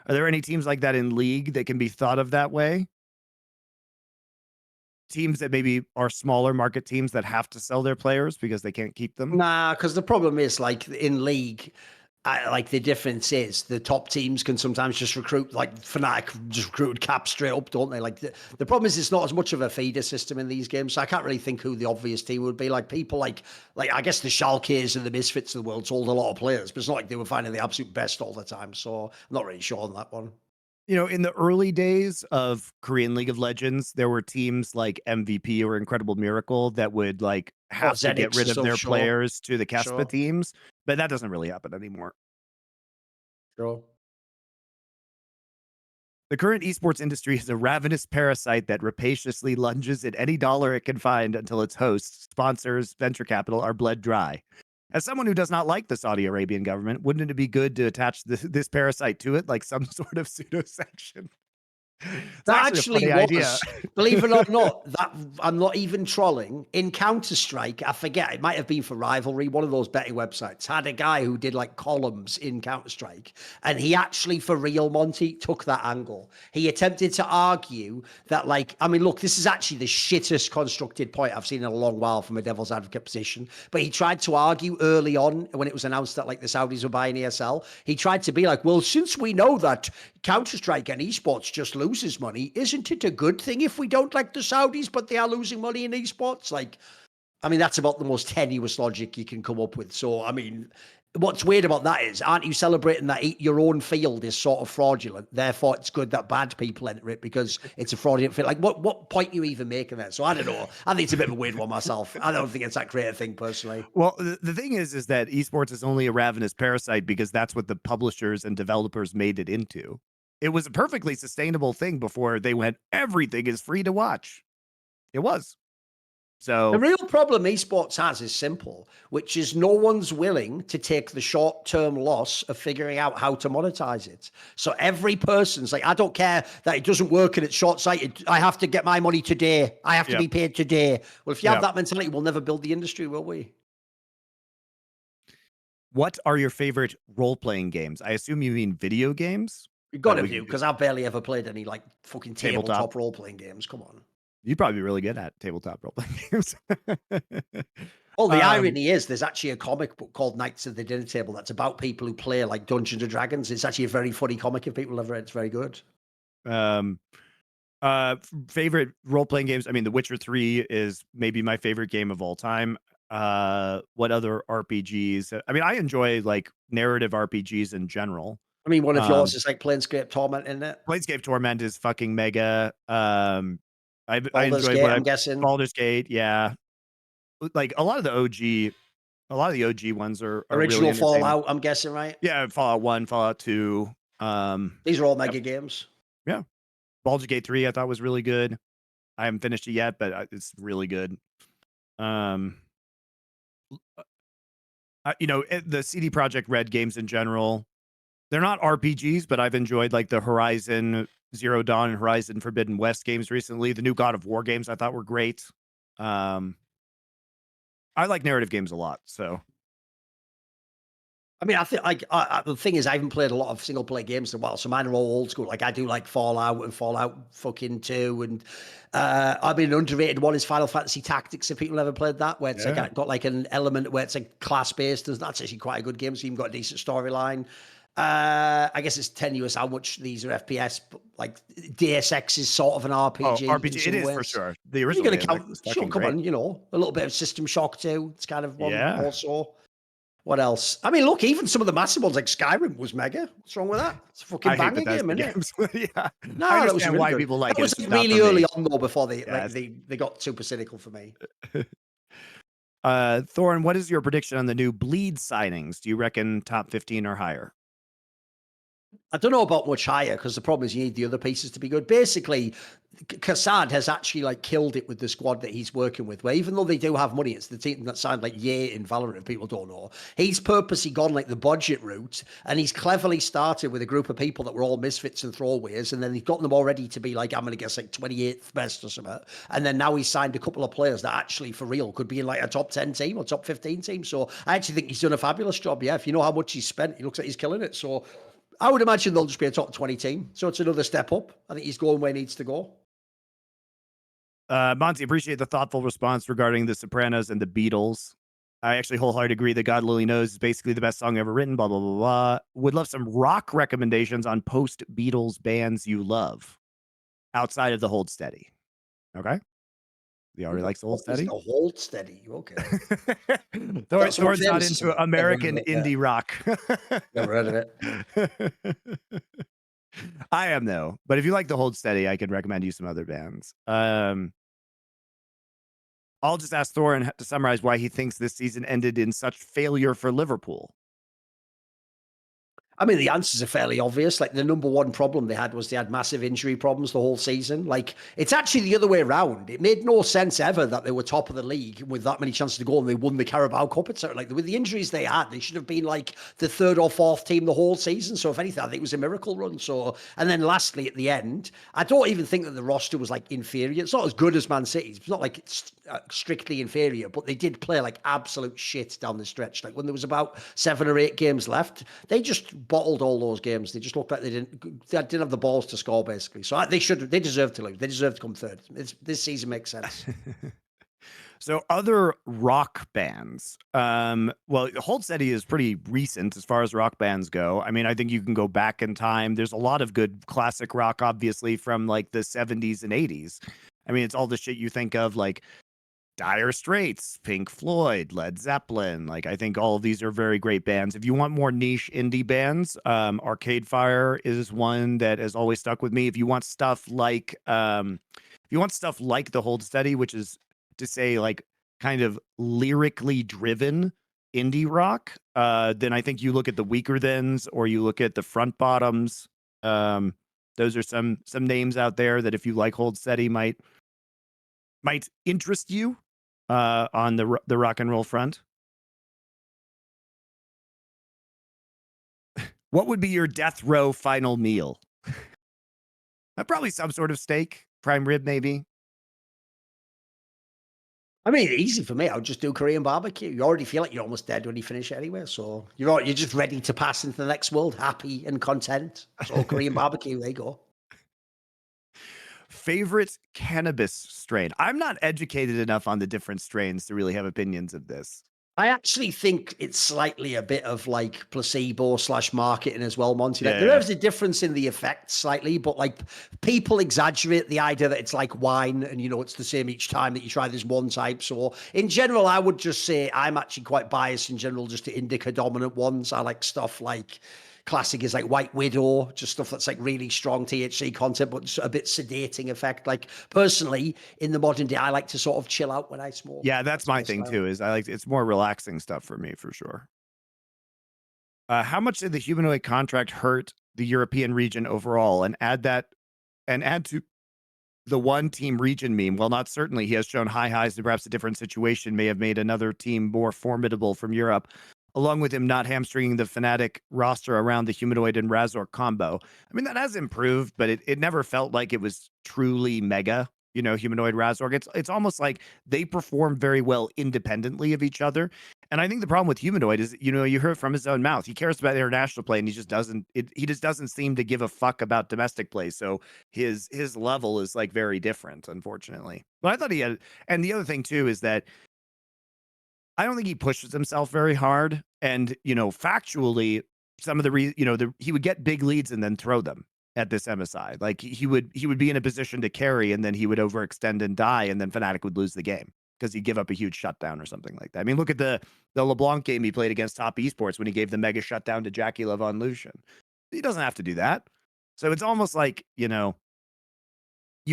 Are there any teams like that in league that can be thought of that way? Teams that maybe are smaller market teams that have to sell their players because they can't keep them? Nah, because the problem is, like, in league, like, the difference is the top teams can sometimes just recruit, like Fnatic just recruited Cap straight up, don't they? Like, the problem is it's not as much of a feeder system in these games, so I can't really think who the obvious team would be. Like, people like I guess the Schalkes and the Misfits of the world sold a lot of players, but it's not like they were finding the absolute best all the time, so I'm not really sure on that one. You know, in the early days of Korean League of Legends, there were teams like MVP or Incredible Miracle that would like Or have to get Zenix rid and of stuff, their sure. players to the Kespa Sure. teams, but that doesn't really happen anymore. Sure. The current esports industry is a ravenous parasite that rapaciously lunges at any dollar it can find until its hosts, sponsors, venture capital are bled dry. As someone who does not like the Saudi Arabian government, wouldn't it be good to attach this parasite to it like some sort of pseudo sanction? It's That actually a actually funny idea. was, believe it or not, that I'm not even trolling. In Counter-Strike, I forget, it might have been for Rivalry, one of those betting websites, had a guy who did like columns in Counter-Strike, and he actually, for real, Monty, took that angle. He attempted to argue that, like, I mean, look, this is actually the shittest constructed point I've seen in a long while from a devil's advocate position, but he tried to argue early on when it was announced that, like, the Saudis were buying ESL. He tried to be like, well, since we know that Counter-Strike and esports just loses money, isn't it a good thing if we don't like the Saudis, but they are losing money in esports? Like, I mean, that's about the most tenuous logic you can come up with. So, I mean, what's weird about that is, aren't you celebrating that your own field is sort of fraudulent? Therefore, it's good that bad people enter it because it's a fraudulent field. Like, what point are you even making there? So, I don't know. I think it's a bit of a weird one myself. I don't think it's that great a thing personally. Well, the thing is that esports is only a ravenous parasite because that's what the publishers and developers made it into. It was a perfectly sustainable thing before they went, everything is free to watch. It was. The So, real problem esports has is simple, which is no one's willing to take the short-term loss of figuring out how to monetize it. So every person's like, I don't care that it doesn't work and it's short-sighted. I have to get my money today. I have to yep, be paid today. Well, if you have yep. that mentality, we'll never build the industry, will we? What are your favorite role-playing games? I assume you mean video games, You've got but to we do, can do because I've barely ever played any like fucking tabletop. tabletop role-playing games. Come on. You'd probably be really good at tabletop role-playing games. Well, the um, irony is there's actually a comic book called Knights of the Dinner Table that's about people who play like Dungeons and Dragons. It's actually a very funny comic if people have read it. It's very good. um, favorite role-playing games. I mean, The Witcher 3 is maybe my favorite game of all time. What other RPGs? I mean, I enjoy like narrative RPGs in general. I mean, one of yours Um, is like Planescape Torment, isn't it? Planescape Torment is fucking mega. I Baldur's enjoyed Gate, what I I'm guessing. Baldur's Gate, yeah. Like a lot of the OG ones are really Original entertaining. Fallout, I'm guessing, right? Yeah, Fallout 1, Fallout 2. Um, These are all yep, mega games. yeah. Baldur's Gate 3 I thought was really good. I haven't finished it yet, but it's really good. Um, the CD Projekt Red games in general, they're not RPGs, but I've enjoyed like the Horizon Zero Dawn and Horizon Forbidden West games recently. The new God of War games I thought were great. Um, I like narrative games a lot, so I mean, I think like the thing is, I haven't played a lot of single player games in a while, so mine are all old school. Like I do like Fallout and Fallout fucking 2, and I mean, an underrated one is Final Fantasy Tactics. If people ever played that, where it's Yeah. like got like an element where it's like class based, and that's actually quite a good game. So you've got a decent storyline. I guess it's tenuous how much these are FPS, but like DSX is sort of an Oh, RPG in RPG, it some is for ways. sure. The You're original going to DSX count, was sure, fucking come great. on, a little bit of System Shock too. It's kind of one Yeah. also. What else? I mean, look, even some of the massive ones like Skyrim was mega. What's wrong with that? It's a fucking I hate banger game, Bethesda isn't it? games. Yeah. I No, that was understand really why good. people like That it. was It's just like not for really early me. on though, before they Yes. they got super cynical for me. Thorin, what is your prediction on the new Bleed signings? Do you reckon top 15 or higher? I don't know about much higher because the problem is you need the other pieces to be good. Basically, Kassad has actually like killed it with the squad that he's working with. Where even though they do have money, it's the team that signed like in Valorant. If people don't know, he's purposely gone like the budget route, and he's cleverly started with a group of people that were all misfits and throwaways, and then he's gotten them already to be like I'm going to guess like 28th best or something. And then now he's signed a couple of players that actually for real could be in like a top 10 team or top 15 team. So I actually think he's done a fabulous job. Yeah, if you know how much he's spent, he looks like he's killing it. So I would imagine they'll just be a top 20 team. So it's another step up. I think he's going where he needs to go. Monty, appreciate the thoughtful response regarding the Sopranos and the Beatles. I actually wholeheartedly agree that God Lily Knows is basically the best song ever written, blah, blah, blah, blah. Would love some rock recommendations on post-Beatles bands you love outside of the Hold Steady. Okay. He Who already the likes the Hold fuck is Steady. the hold steady? Okay. Thorin's not Famous or into something? Never American heard of it. indie rock. Never heard of it. I am, though. But if you like the Hold Steady, I can recommend you some other bands. I'll just ask Thorin to summarize why he thinks this season ended in such failure for Liverpool. I mean, the answers are fairly obvious. Like the number one problem they had was they had massive injury problems the whole season. Like it's actually the other way around. It made no sense ever that they were top of the league with that many chances to go and they won the Carabao Cup. It's like with the injuries they had, they should have been like the third or fourth team the whole season. So if anything, I think it was a miracle run. So and then lastly at the end, I don't even think that the roster was like inferior. It's not as good as Man City's. It's not like it's strictly inferior, but they did play like absolute shit down the stretch. Like when there was about 7 or 8 games left, they just bottled all those games. They just looked like they didn't have the balls to score basically. So they deserve to lose. They deserve to come third. This season makes sense. So other rock bands. Well, Hold Steady is pretty recent as far as rock bands go. I mean, I think you can go back in time. There's a lot of good classic rock, obviously, from like the 70s and 80s. I mean, it's all the shit you think of, like Dire Straits, Pink Floyd, Led Zeppelin. Like, I think all of these are very great bands. If you want more niche indie bands, Arcade Fire is one that has always stuck with me. If you want stuff like, the Hold Steady, which is to say like kind of lyrically driven indie rock, then I think you look at the Weaker Thans or you look at the Front Bottoms. Those are some names out there that if you like Hold Steady might interest you on the rock and roll front. What would be your death row final meal? Probably some sort of steak, prime rib, maybe. I mean, easy for me. I would just do Korean barbecue. You already feel like you're almost dead when you finish it anyway. So you're just ready to pass into the next world, happy and content. So Korean barbecue, there you go. Favorite cannabis strain? I'm not educated enough on the different strains to really have opinions of this. I actually think it's slightly a bit of like placebo / marketing as well, Monty. Like, there is a difference in the effect slightly, but like people exaggerate the idea that it's like wine and it's the same each time that you try this one type. So in general, I would just say I'm actually quite biased in general just to indica dominant ones. I like stuff like classic is like White Widow, just stuff that's like really strong THC content, but a bit sedating effect. Like personally, in the modern day, I like to sort of chill out when I smoke. Yeah, that's my thing too. Is it's more relaxing stuff for me for sure. How much did the humanoid contract hurt the European region overall? And add to the one team region meme. Well, not certainly. He has shown high highs and perhaps a different situation may have made another team more formidable from Europe, along with him not hamstringing the Fnatic roster around the humanoid and Razor combo. I mean, that has improved, but it never felt like it was truly mega. humanoid Razorg. It's almost like they perform very well independently of each other. And I think the problem with humanoid is, you heard from his own mouth. He cares about international play, and he just doesn't. He just doesn't seem to give a fuck about domestic play. So his level is like very different, unfortunately. But I thought he had. And the other thing too is that I don't think he pushes himself very hard. And factually, some of he would get big leads and then throw them at this MSI. Like he would be in a position to carry, and then he would overextend and die, and then Fnatic would lose the game because he'd give up a huge shutdown or something like that. I mean, look at the LeBlanc game he played against top esports when he gave the mega shutdown to Jackie Levon Lucian. He doesn't have to do that. So it's almost like, you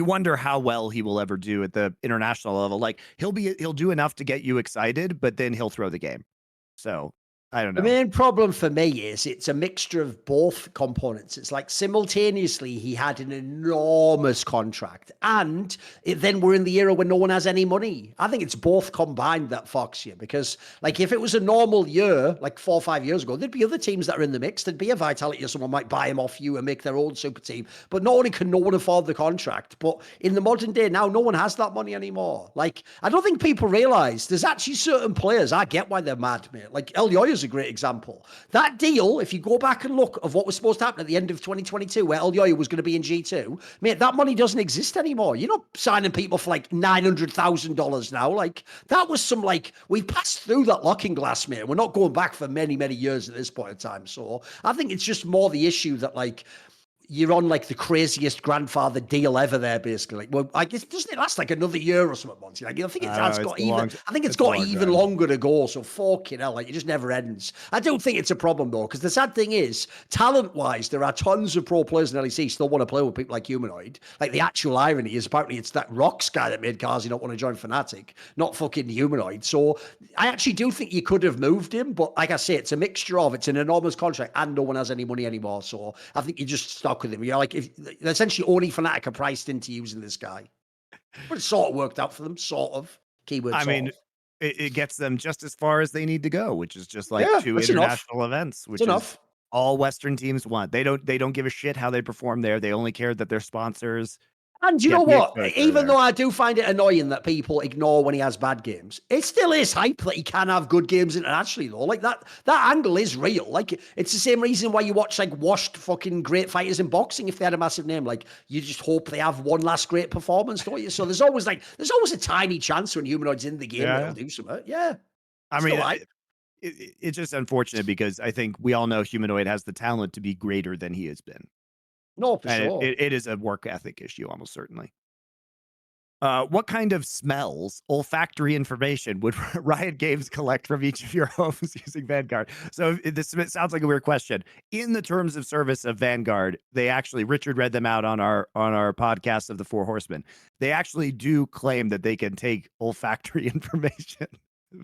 wonder how well he will ever do at the international level. Like he'll do enough to get you excited, but then he'll throw the game. So I don't know. The main problem for me is it's a mixture of both components. It's like simultaneously he had an enormous contract, and then we're in the era when no one has any money. I think it's both combined that fucks you, because like if it was a normal year, like 4 or 5 years ago, there'd be other teams that are in the mix. There'd be a Vitality or someone might buy him off you and make their own super team. But not only can no one afford the contract, but in the modern day now, no one has that money anymore. Like I don't think people realize there's actually certain players. I get why they're mad, mate. Like El Yoyo's a great example. That deal, if you go back and look of what was supposed to happen at the end of 2022, where El Yoyo was going to be in G2, mate, that money doesn't exist anymore. You're not signing people for like $900,000 now. Like that was some we've passed through that looking glass, mate. We're not going back for many, many years at this point in time. So I think it's just more the issue that you're on like the craziest grandfather deal ever there, basically. Like, well, I guess doesn't it last like another year or something, Monty? Like, I think it's got even longer to go. So fucking hell, like it just never ends. I don't think it's a problem though, because the sad thing is, talent-wise, there are tons of pro players in LEC still want to play with people like Humanoid. Like the actual irony is apparently it's that Rocks guy that made Kazi not want to join Fnatic, not fucking Humanoid. So I actually do think you could have moved him, but like I say, it's a mixture of it's an enormous contract and no one has any money anymore. So I think you just stuck with him. You're like, if essentially only Fnatic are priced into using this guy. But it sort of worked out for them, sort of. Keyword I sort mean, of. it gets them just as far as they need to go, which is just like Yeah, two that's enough. international events, which It's is enough. all Western teams want. They don't give a shit how they perform there. They only care that their sponsors And you know get the what? exposure Even there. though I do find it annoying that people ignore when he has bad games, it still is hype that he can have good games internationally, though. Like that angle is real. Like it's the same reason why you watch like washed fucking great fighters in boxing if they had a massive name. Like you just hope they have one last great performance, don't you? So there's always a tiny chance when Humanoid's in the game that he'll do something. Yeah. I Still mean, hype. it's just unfortunate because I think we all know Humanoid has the talent to be greater than he has been. No, for And sure. it is a work ethic issue, almost certainly. What kind of smells, olfactory information would Riot Games collect from each of your homes using Vanguard? So this sounds like a weird question. In the terms of service of Vanguard, they actually, Richard read them out on our podcast of the Four Horsemen. They actually do claim that they can take olfactory information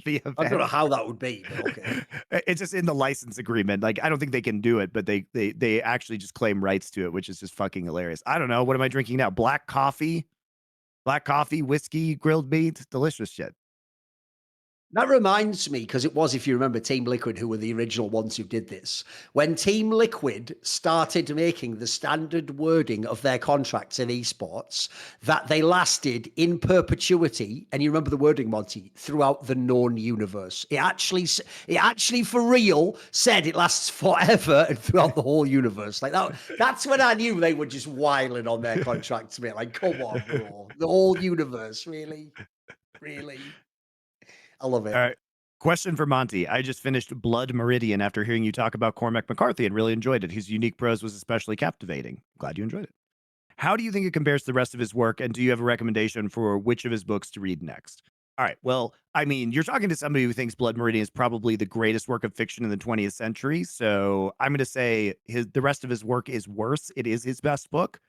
via Vanguard. I don't know how that would be, but okay. It's just in the license agreement. Like I don't think they can do it, but they actually just claim rights to it, which is just fucking hilarious. I don't know. What am I drinking now? Black coffee, whiskey, grilled meat, delicious shit. That reminds me, because it was, if you remember, Team Liquid, who were the original ones who did this. When Team Liquid started making the standard wording of their contracts in esports, that they lasted in perpetuity, and you remember the wording, Monty, throughout the known universe. It actually for real said it lasts forever and throughout the whole universe. Like that. That's when I knew they were just whiling on their contracts, mate. Like, come on, bro. The whole universe, really, really. I love it. All right. Question for Monty. I just finished Blood Meridian after hearing you talk about Cormac McCarthy and really enjoyed it. His unique prose was especially captivating. Glad you enjoyed it. How do you think it compares to the rest of his work? And do you have a recommendation for which of his books to read next? All right. Well, I mean, you're talking to somebody who thinks Blood Meridian is probably the greatest work of fiction in the 20th century. So I'm going to say the rest of his work is worse. It is his best book.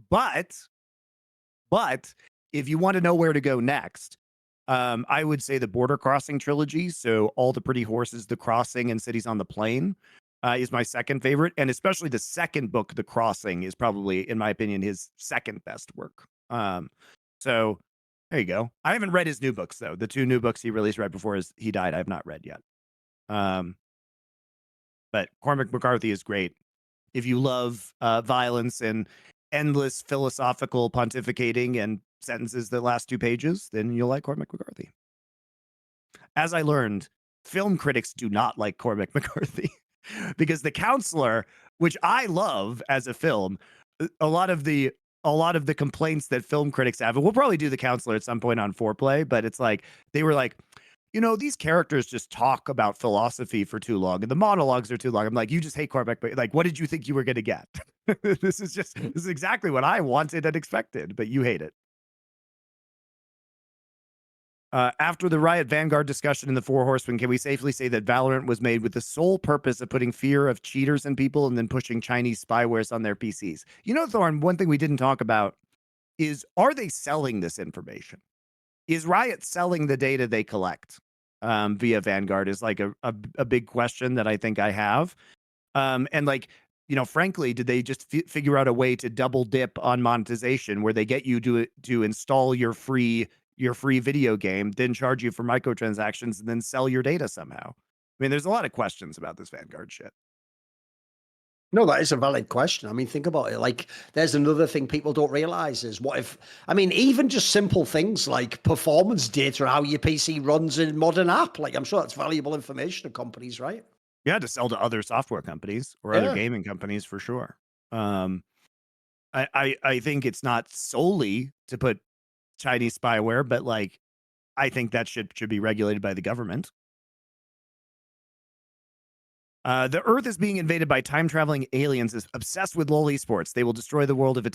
But if you want to know where to go next, I would say the Border Crossing trilogy. So All the Pretty Horses, The Crossing, and Cities on the Plain is my second favorite. And especially the second book, The Crossing, is probably, in my opinion, his second best work. So there you go. I haven't read his new books, though. The two new books he released right before he died, I have not read yet. But Cormac McCarthy is great. If you love violence and endless philosophical pontificating and sentences that last 2 pages, then you'll like Cormac McCarthy. As I learned, film critics do not like Cormac McCarthy because The Counselor, which I love as a film, a lot of the complaints that film critics have, and we'll probably do The Counselor at some point on Foreplay, but it's like they were like, these characters just talk about philosophy for too long, and the monologues are too long. I'm like, you just hate Cormac, but like, what did you think you were going to get? This is exactly what I wanted and expected, but you hate it. After the Riot Vanguard discussion in the Four Horsemen, can we safely say that Valorant was made with the sole purpose of putting fear of cheaters in people and then pushing Chinese spywares on their PCs? Thorin, one thing we didn't talk about is, are they selling this information? Is Riot selling the data they collect via Vanguard is like a big question that I think I have. And like, frankly, did they just figure out a way to double dip on monetization where they get you to install your free video game, then charge you for microtransactions, and then sell your data somehow? I mean, there's a lot of questions about this Vanguard shit. No, that is a valid question. I mean, think about it. Like, there's another thing people don't realize is even just simple things like performance data, how your PC runs in modern app. Like, I'm sure that's valuable information to companies, right? Yeah, to sell to other software companies or other gaming companies for sure. I think it's not solely to put Chinese spyware, but like, I think that should be regulated by the government. The Earth is being invaded by time-traveling aliens obsessed with LoL esports. They will destroy the world if a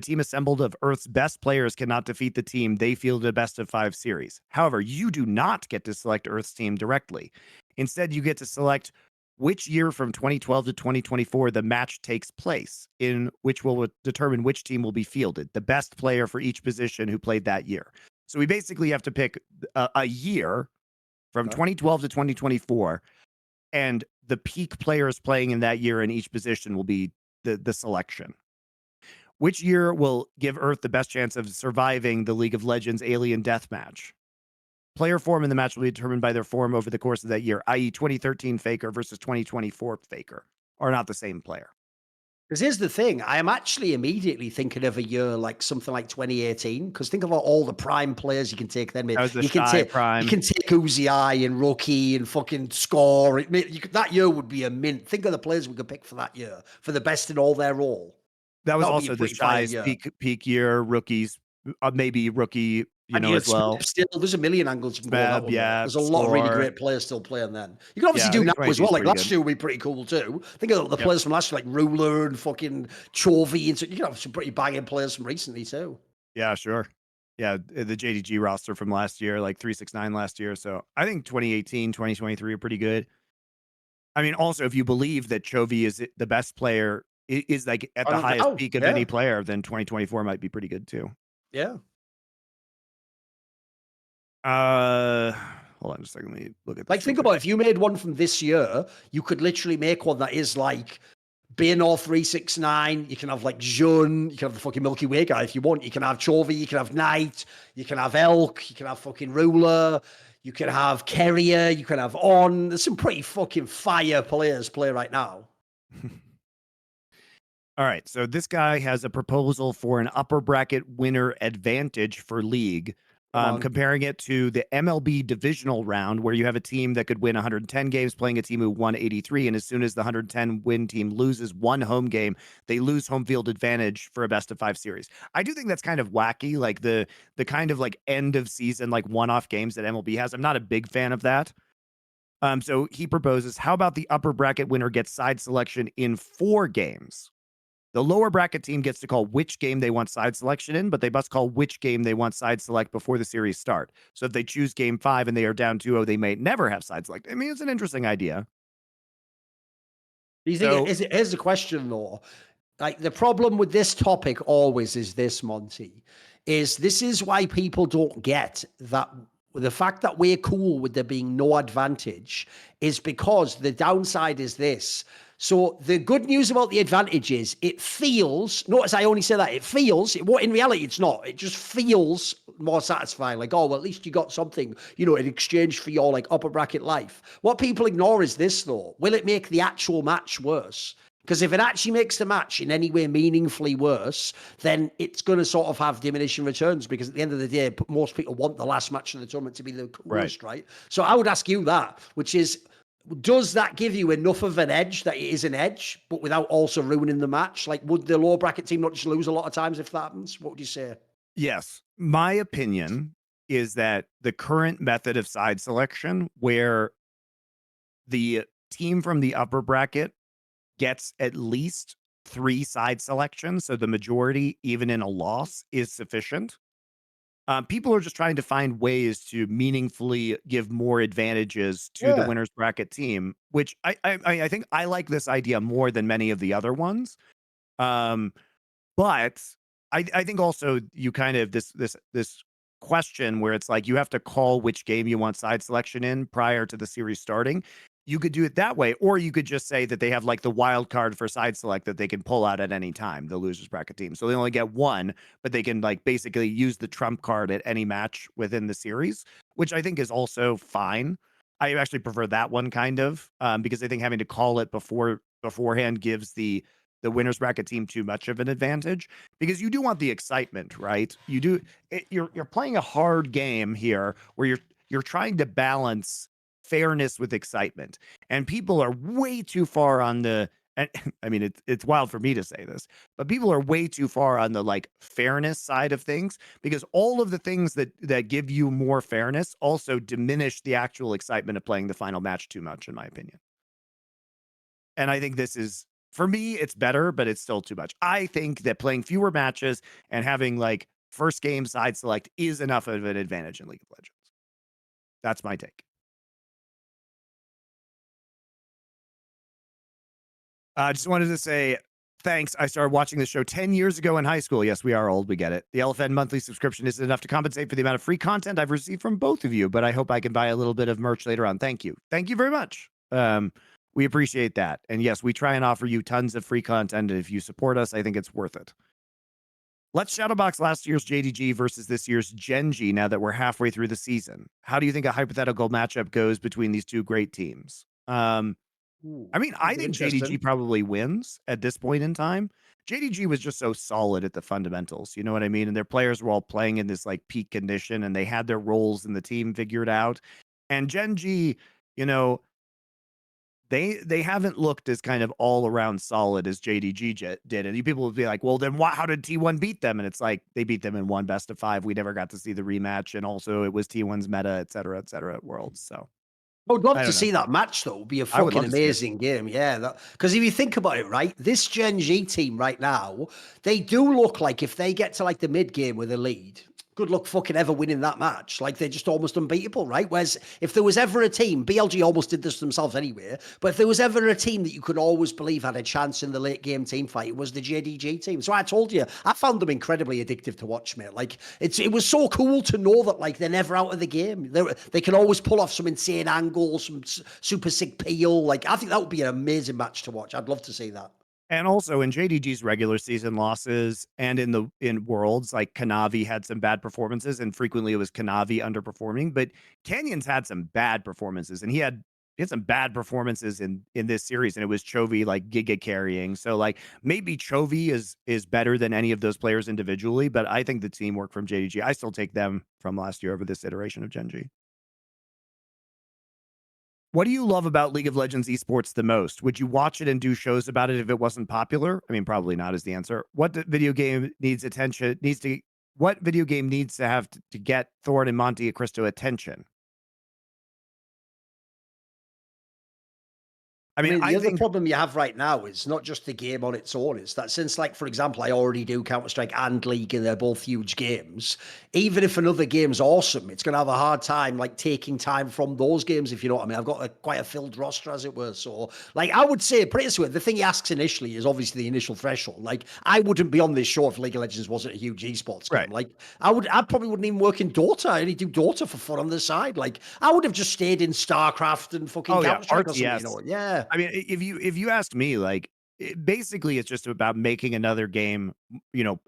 team assembled of Earth's best players cannot defeat the team they fielded a best-of-5 series. However, you do not get to select Earth's team directly. Instead, you get to select which year from 2012 to 2024 the match takes place, in which will determine which team will be fielded, the best player for each position who played that year. So we basically have to pick a year from 2012 to 2024, and the peak players playing in that year in each position will be the selection. Which year will give Earth the best chance of surviving the League of Legends Alien Deathmatch? Player form in the match will be determined by their form over the course of that year, i.e. 2013 Faker versus 2024 Faker are not the same player. Because here's the thing, I am actually immediately thinking of a year like something like 2018. Because think about all the prime players you can take. Then That was the you can take prime. You can take Uzi and Rookie and fucking Score. That year would be a mint. Think of the players we could pick for that year for the best in all their role. That was also the Shy's peak year. Rookies, maybe Rookie, as well. Still, there's a million angles you can go that one. Yeah, there's a lot of really great players still playing then. You can obviously do now as well. Like last year would be pretty cool too. Think of the players from last year, like Ruler and fucking Chovy, and so you can have some pretty banging players from recently too. Yeah, sure. Yeah, the Gen.G roster from last year, like 369 last year. So I think 2018, 2023 are pretty good. I mean, also, if you believe that Chovy is the best player, is like at the highest peak of any player, then 2024 might be pretty good too. Yeah. Hold on just a second. Let me look at this. Like, think about it. If you made one from this year, you could literally make one that is like Baynor 369. You can have like Jun. You can have the fucking Milky Way guy if you want. You can have Chovy. You can have Knight. You can have Elk. You can have fucking Ruler. You can have Carrier. You can have On. There's some pretty fucking fire players play right now. All right. So this guy has a proposal for an upper bracket winner advantage for League. Comparing it to the MLB divisional round, where you have a team that could win 110 games playing a team who won 83, and as soon as the 110 win team loses one home game, they lose home field advantage for a best-of-5 series. I do think that's kind of wacky, like the kind of like end of season, like one-off games that MLB has. I'm not a big fan of that. So he proposes, how about the upper bracket winner gets side selection in 4 games? The lower bracket team gets to call which game they want side selection in, but they must call which game they want side select before the series start. So if they choose game 5 and they are down 2-0, they may never have side select. I mean, it's an interesting idea. Do you think here's the question though? Like, the problem with this topic always is this, Monty, this is why people don't get that. The fact that we're cool with there being no advantage is because the downside is this. So the good news about the advantage is it feels, notice I only say that, it feels, what in reality it's not, it just feels more satisfying. Like, oh, well, at least you got something, in exchange for your like upper bracket life. What people ignore is this though. Will it make the actual match worse? Because if it actually makes the match in any way meaningfully worse, then it's going to sort of have diminishing returns, because at the end of the day, most people want the last match of the tournament to be the coolest, right? So I would ask you that, which is, does that give you enough of an edge that it is an edge, but without also ruining the match? Like, would the lower bracket team not just lose a lot of times if that happens? What would you say? Yes. My opinion is that the current method of side selection, where the team from the upper bracket gets at least 3 side selections, so the majority, even in a loss, is sufficient. People are just trying to find ways to meaningfully give more advantages to the Yeah. winners bracket team, which I think I like this idea more than many of the other ones. Um, but I think also you kind of this question where it's like you have to call which game you want side selection in prior to the series starting. You could do it that way, or you could just say that they have like the wild card for side select that they can pull out at any time, the losers bracket team. So they only get one, but they can like basically use the trump card at any match within the series, which I think is also fine. I actually prefer that one kind of, because I think having to call it beforehand gives the winners bracket team too much of an advantage, because you do want the excitement, right? You're playing a hard game here where you're trying to balance fairness with excitement, and people are way too far on the, and I mean it's wild for me to say this, but people are way too far on the like fairness side of things, because all of the things that give you more fairness also diminish the actual excitement of playing the final match too much, in my opinion. And I think this is, for me, it's better, but it's still too much. I think that playing fewer matches and having like first game side select is enough of an advantage in League of Legends. That's my take. I just wanted to say thanks. I started watching this show 10 years ago in high school. Yes, we are old. We get it. The LFN monthly subscription isn't enough to compensate for the amount of free content I've received from both of you, but I hope I can buy a little bit of merch later on. Thank you. Thank you very much. We appreciate that. And yes, we try and offer you tons of free content. And if you support us, I think it's worth it. Let's shadowbox last year's JDG versus this year's Gen.G now that we're halfway through the season. How do you think a hypothetical matchup goes between these two great teams? I mean, I think JDG probably wins at this point in time. JDG was just so solid at the fundamentals, you know what I mean? And their players were all playing in this like peak condition, and they had their roles in the team figured out. And Gen.G, you know, they haven't looked as kind of all around solid as JDG did. And you people would be like, well, then how did T1 beat them? And it's like, they beat them in one best of 5. We never got to see the rematch. And also it was T1's meta, et cetera, at Worlds. So I would love to see that match, though. It'd be a fucking amazing game. Yeah. Because if you think about it, right, this Gen.G team right now, they do look like if they get to like the mid game with a lead, good luck fucking ever winning that match. Like, they're just almost unbeatable, right? Whereas if there was ever a team, BLG almost did this themselves anyway, but if there was ever a team that you could always believe had a chance in the late game team fight, it was the JDG team. So I told you, I found them incredibly addictive to watch, mate. Like, it was so cool to know that, like, they're never out of the game. They can always pull off some insane angles, some super sick peel. Like, I think that would be an amazing match to watch. I'd love to see that. And also in JDG's regular season losses and in Worlds, like Kanavi had some bad performances, and frequently it was Kanavi underperforming. But Canyon's had some bad performances, and he had some bad performances in this series, and it was Chovy like giga carrying. So like maybe Chovy is better than any of those players individually, but I think the teamwork from JDG, I still take them from last year over this iteration of Gen.G. What do you love about League of Legends esports the most? Would you watch it and do shows about it if it wasn't popular? I mean, probably not is the answer. What video game needs attention? What video game needs to have to get Thorin and MonteCristo attention? I mean, the other problem you have right now is not just the game on its own. It's that since, like, for example, I already do Counter-Strike and League, and they're both huge games, even if another game's awesome, it's going to have a hard time, like, taking time from those games, if you know what I mean. I've got quite a filled roster, as it were. So, like, I would say, pretty sweet. The thing he asks initially is obviously the initial threshold. Like, I wouldn't be on this show if League of Legends wasn't a huge esports game. Right. Like, I probably wouldn't even work in Dota. I only do Dota for fun on the side. Like, I would have just stayed in StarCraft and fucking Counter-Strike or something, you know? Yeah. I mean, if you asked me, like, basically it's just about making another game,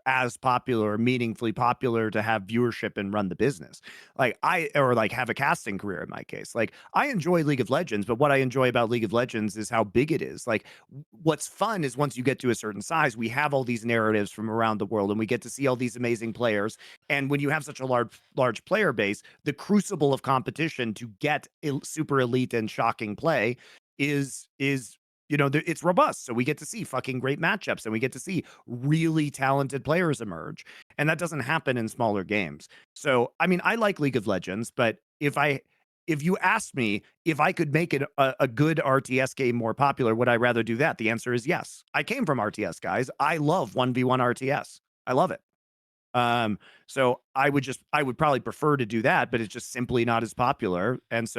as popular or meaningfully popular to have viewership and run the business. Or like have a casting career in my case. Like I enjoy League of Legends, but what I enjoy about League of Legends is how big it is. Like what's fun is once you get to a certain size, we have all these narratives from around the world and we get to see all these amazing players. And when you have such a large player base, the crucible of competition to get super elite and shocking play is it's robust. So we get to see fucking great matchups and we get to see really talented players emerge. And that doesn't happen in smaller games. So, I mean, I like League of Legends, but if you asked me if I could make it a good RTS game more popular, would I rather do that? The answer is yes. I came from RTS, guys. I love 1v1 RTS. I love it. So I would probably prefer to do that, but it's just simply not as popular. And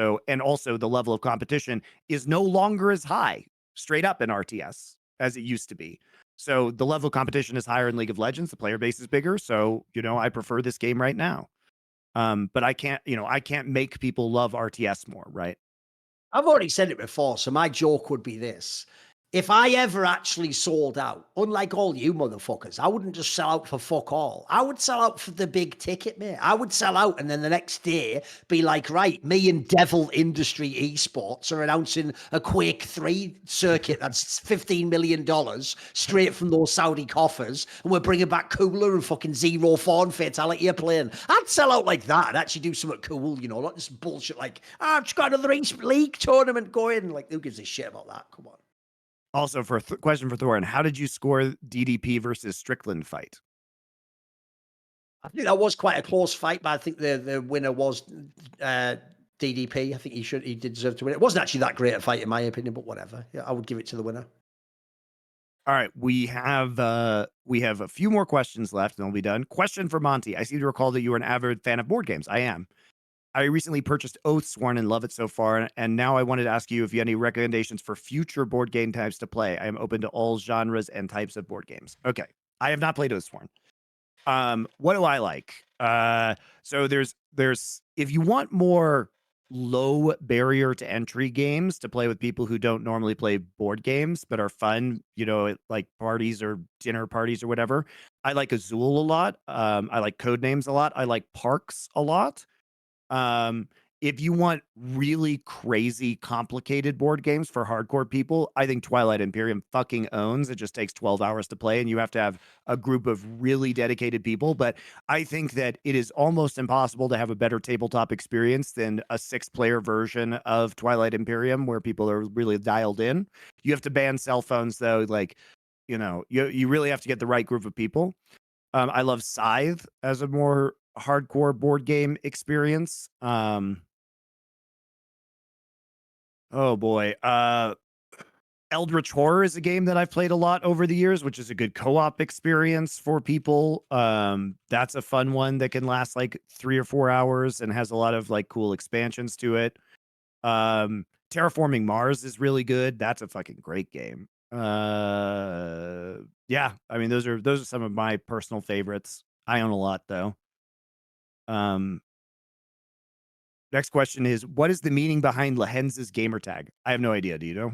also the level of competition is no longer as high straight up in RTS as it used to be. So the level of competition is higher in League of Legends. The player base is bigger. So, I prefer this game right now. But I can't make people love RTS more, right? I've already said it before, so my joke would be this. If I ever actually sold out, unlike all you motherfuckers, I wouldn't just sell out for fuck all. I would sell out for the big ticket, mate. I would sell out and then the next day be like, right, me and Devil Industry Esports are announcing a Quake 3 circuit that's $15 million straight from those Saudi coffers. And we're bringing back Cooler and fucking Zero Four and Fatality are playing. I'd sell out like that and actually do something cool, not this bullshit like, I've just got another League tournament going. Like, who gives a shit about that? Come on. Also, for a question for Thorin, how did you score DDP versus Strickland fight? I think that was quite a close fight, but I think the winner was DDP. I think he did deserve to win. It wasn't actually that great a fight in my opinion, but whatever. Yeah, I would give it to the winner. All right, we have a few more questions left, and then we'll be done. Question for Monty: I seem to recall that you are an avid fan of board games. I am. I recently purchased Oathsworn and love it so far, and now I wanted to ask you if you had any recommendations for future board game types to play. I am open to all genres and types of board games. Okay, I have not played Oathsworn. What do I like? So there's if you want more low barrier to entry games to play with people who don't normally play board games but are fun, like parties or dinner parties or whatever. I like Azul a lot. I like Codenames a lot. I like Parks a lot. If you want really crazy complicated board games for hardcore people, I think Twilight Imperium fucking owns. It just takes 12 hours to play and you have to have a group of really dedicated people. But I think that it is almost impossible to have a better tabletop experience than a 6-player version of Twilight Imperium where people are really dialed in. You have to ban cell phones though. Like, you really have to get the right group of people. I love Scythe as a more hardcore board game experience. Oh boy. Eldritch Horror is a game that I've played a lot over the years, which is a good co-op experience for people. That's a fun one that can last like 3 or 4 hours and has a lot of like cool expansions to it. Terraforming Mars is really good. That's a fucking great game. Yeah, I mean those are some of my personal favorites. I own a lot though. Next question is, what is the meaning behind Lahenz's gamer tag? I have no idea. Do you know?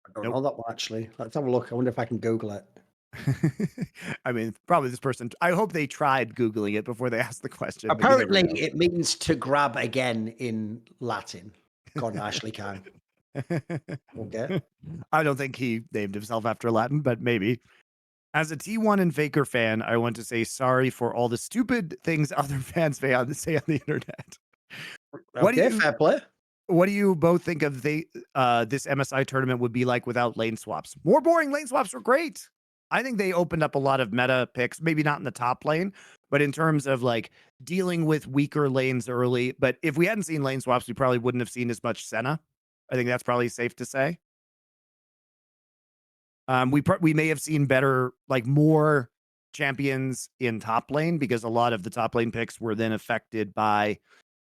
I don't know that one actually. Let's have a look. I wonder if I can Google it. I mean, probably this person. I hope they tried Googling it before they asked the question. Apparently, it means to grab again in Latin. God, Ashley can. Okay. I don't think he named himself after Latin, but maybe. As a T1 and Faker fan, I want to say sorry for all the stupid things other fans say on the internet. Okay, fair play. What do you both think of this MSI tournament would be like without lane swaps? More boring. Lane swaps were great. I think they opened up a lot of meta picks, maybe not in the top lane, but in terms of like dealing with weaker lanes early. But if we hadn't seen lane swaps, we probably wouldn't have seen as much Senna. I think that's probably safe to say. We may have seen better, like more champions in top lane because a lot of the top lane picks were then affected by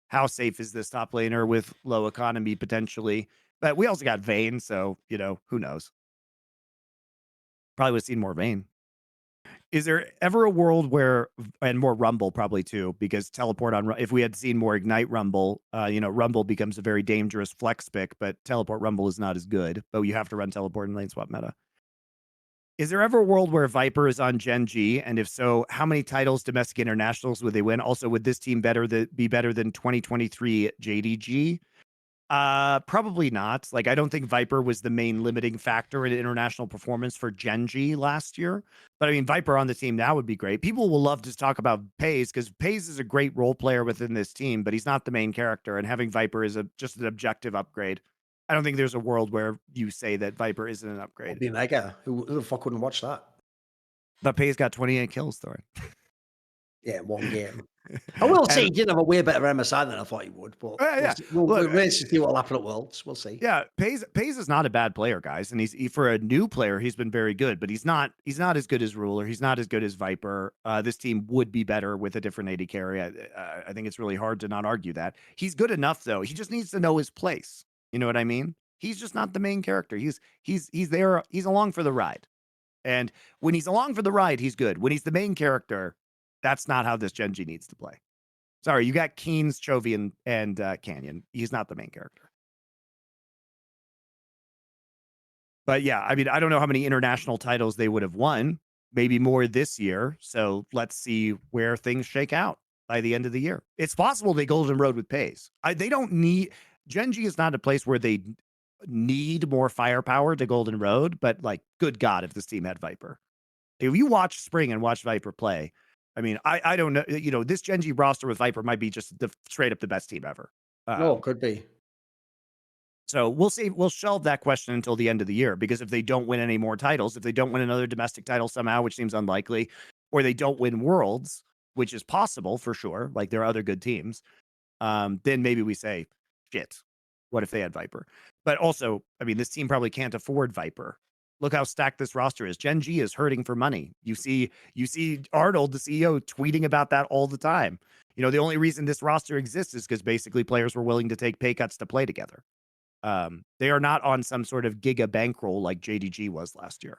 how safe is this top laner with low economy potentially. But we also got Vayne, so, who knows? Probably would have seen more Vayne. Is there ever a world where, and more Rumble probably too, because teleport on, if we had seen more Ignite Rumble, Rumble becomes a very dangerous flex pick, but teleport Rumble is not as good, but you have to run teleport in lane swap meta. Is there ever a world where Viper is on Gen.G? And if so, how many titles, domestic internationals, would they win? Also, would this team be better than 2023 JDG? Probably not. Like, I don't think Viper was the main limiting factor in international performance for Gen.G last year. But I mean, Viper on the team now would be great. People will love to talk about Pays because Pays is a great role player within this team, but he's not the main character. And having Viper is just an objective upgrade. I don't think there's a world where you say that Viper isn't an It'd upgrade. be mega. Who the fuck wouldn't watch that? But Pays got 28 kills, Thorin. Yeah, one game. I will say he did have a way better MSI than I thought he would, but we'll wait to see what'll happen at Worlds. We'll see. Yeah, Pays is not a bad player, guys, and for a new player, he's been very good. But he's not as good as Ruler. He's not as good as Viper. This team would be better with a different AD carry. I think it's really hard to not argue that. He's good enough though. He just needs to know his place. You know what I mean? He's just not the main character. He's there. He's along for the ride, and when he's along for the ride, he's good. When he's the main character, that's not how this Gen.G needs to play. Sorry, you got Keen's, Chovy, and Canyon. He's not the main character. But yeah, I mean, I don't know how many international titles they would have won. Maybe more this year. So let's see where things shake out by the end of the year. It's possible they golden road with Pays. They don't need Gen.G is not a place where they need more firepower to golden road. But like, good God, if this team had Viper, if you watch Spring and watch Viper play, I mean, I don't know. This Gen.G roster with Viper might be just straight up the best team ever. No, it could be. So we'll see. We'll shelve that question until the end of the year, because if they don't win any more titles, if they don't win another domestic title somehow, which seems unlikely, or they don't win Worlds, which is possible for sure, like there are other good teams, then maybe we say, shit, what if they had Viper? But also, I mean, this team probably can't afford Viper. Look how stacked this roster is. Gen.G is hurting for money. You see Arnold, the CEO, tweeting about that all the time. The only reason this roster exists is because basically players were willing to take pay cuts to play together. They are not on some sort of giga bankroll like JDG was last year.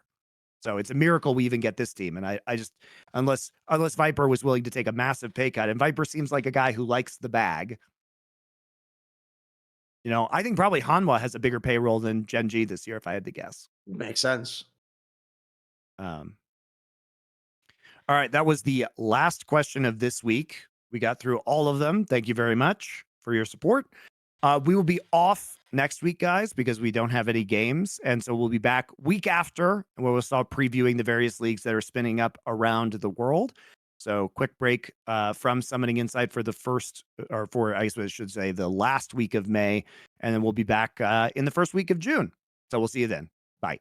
So it's a miracle we even get this team. And I just, unless Viper was willing to take a massive pay cut, and Viper seems like a guy who likes the bag. I think probably Hanwha has a bigger payroll than Gen.G this year, if I had to guess. Makes sense. All right, that was the last question of this week. We got through all of them. Thank you very much for your support. We will be off next week, guys, because we don't have any games. And so we'll be back week after, where we'll start previewing the various leagues that are spinning up around the world. So quick break from Summoning Insight for I guess I should say the last week of May. And then we'll be back in the first week of June. So we'll see you then. Bye.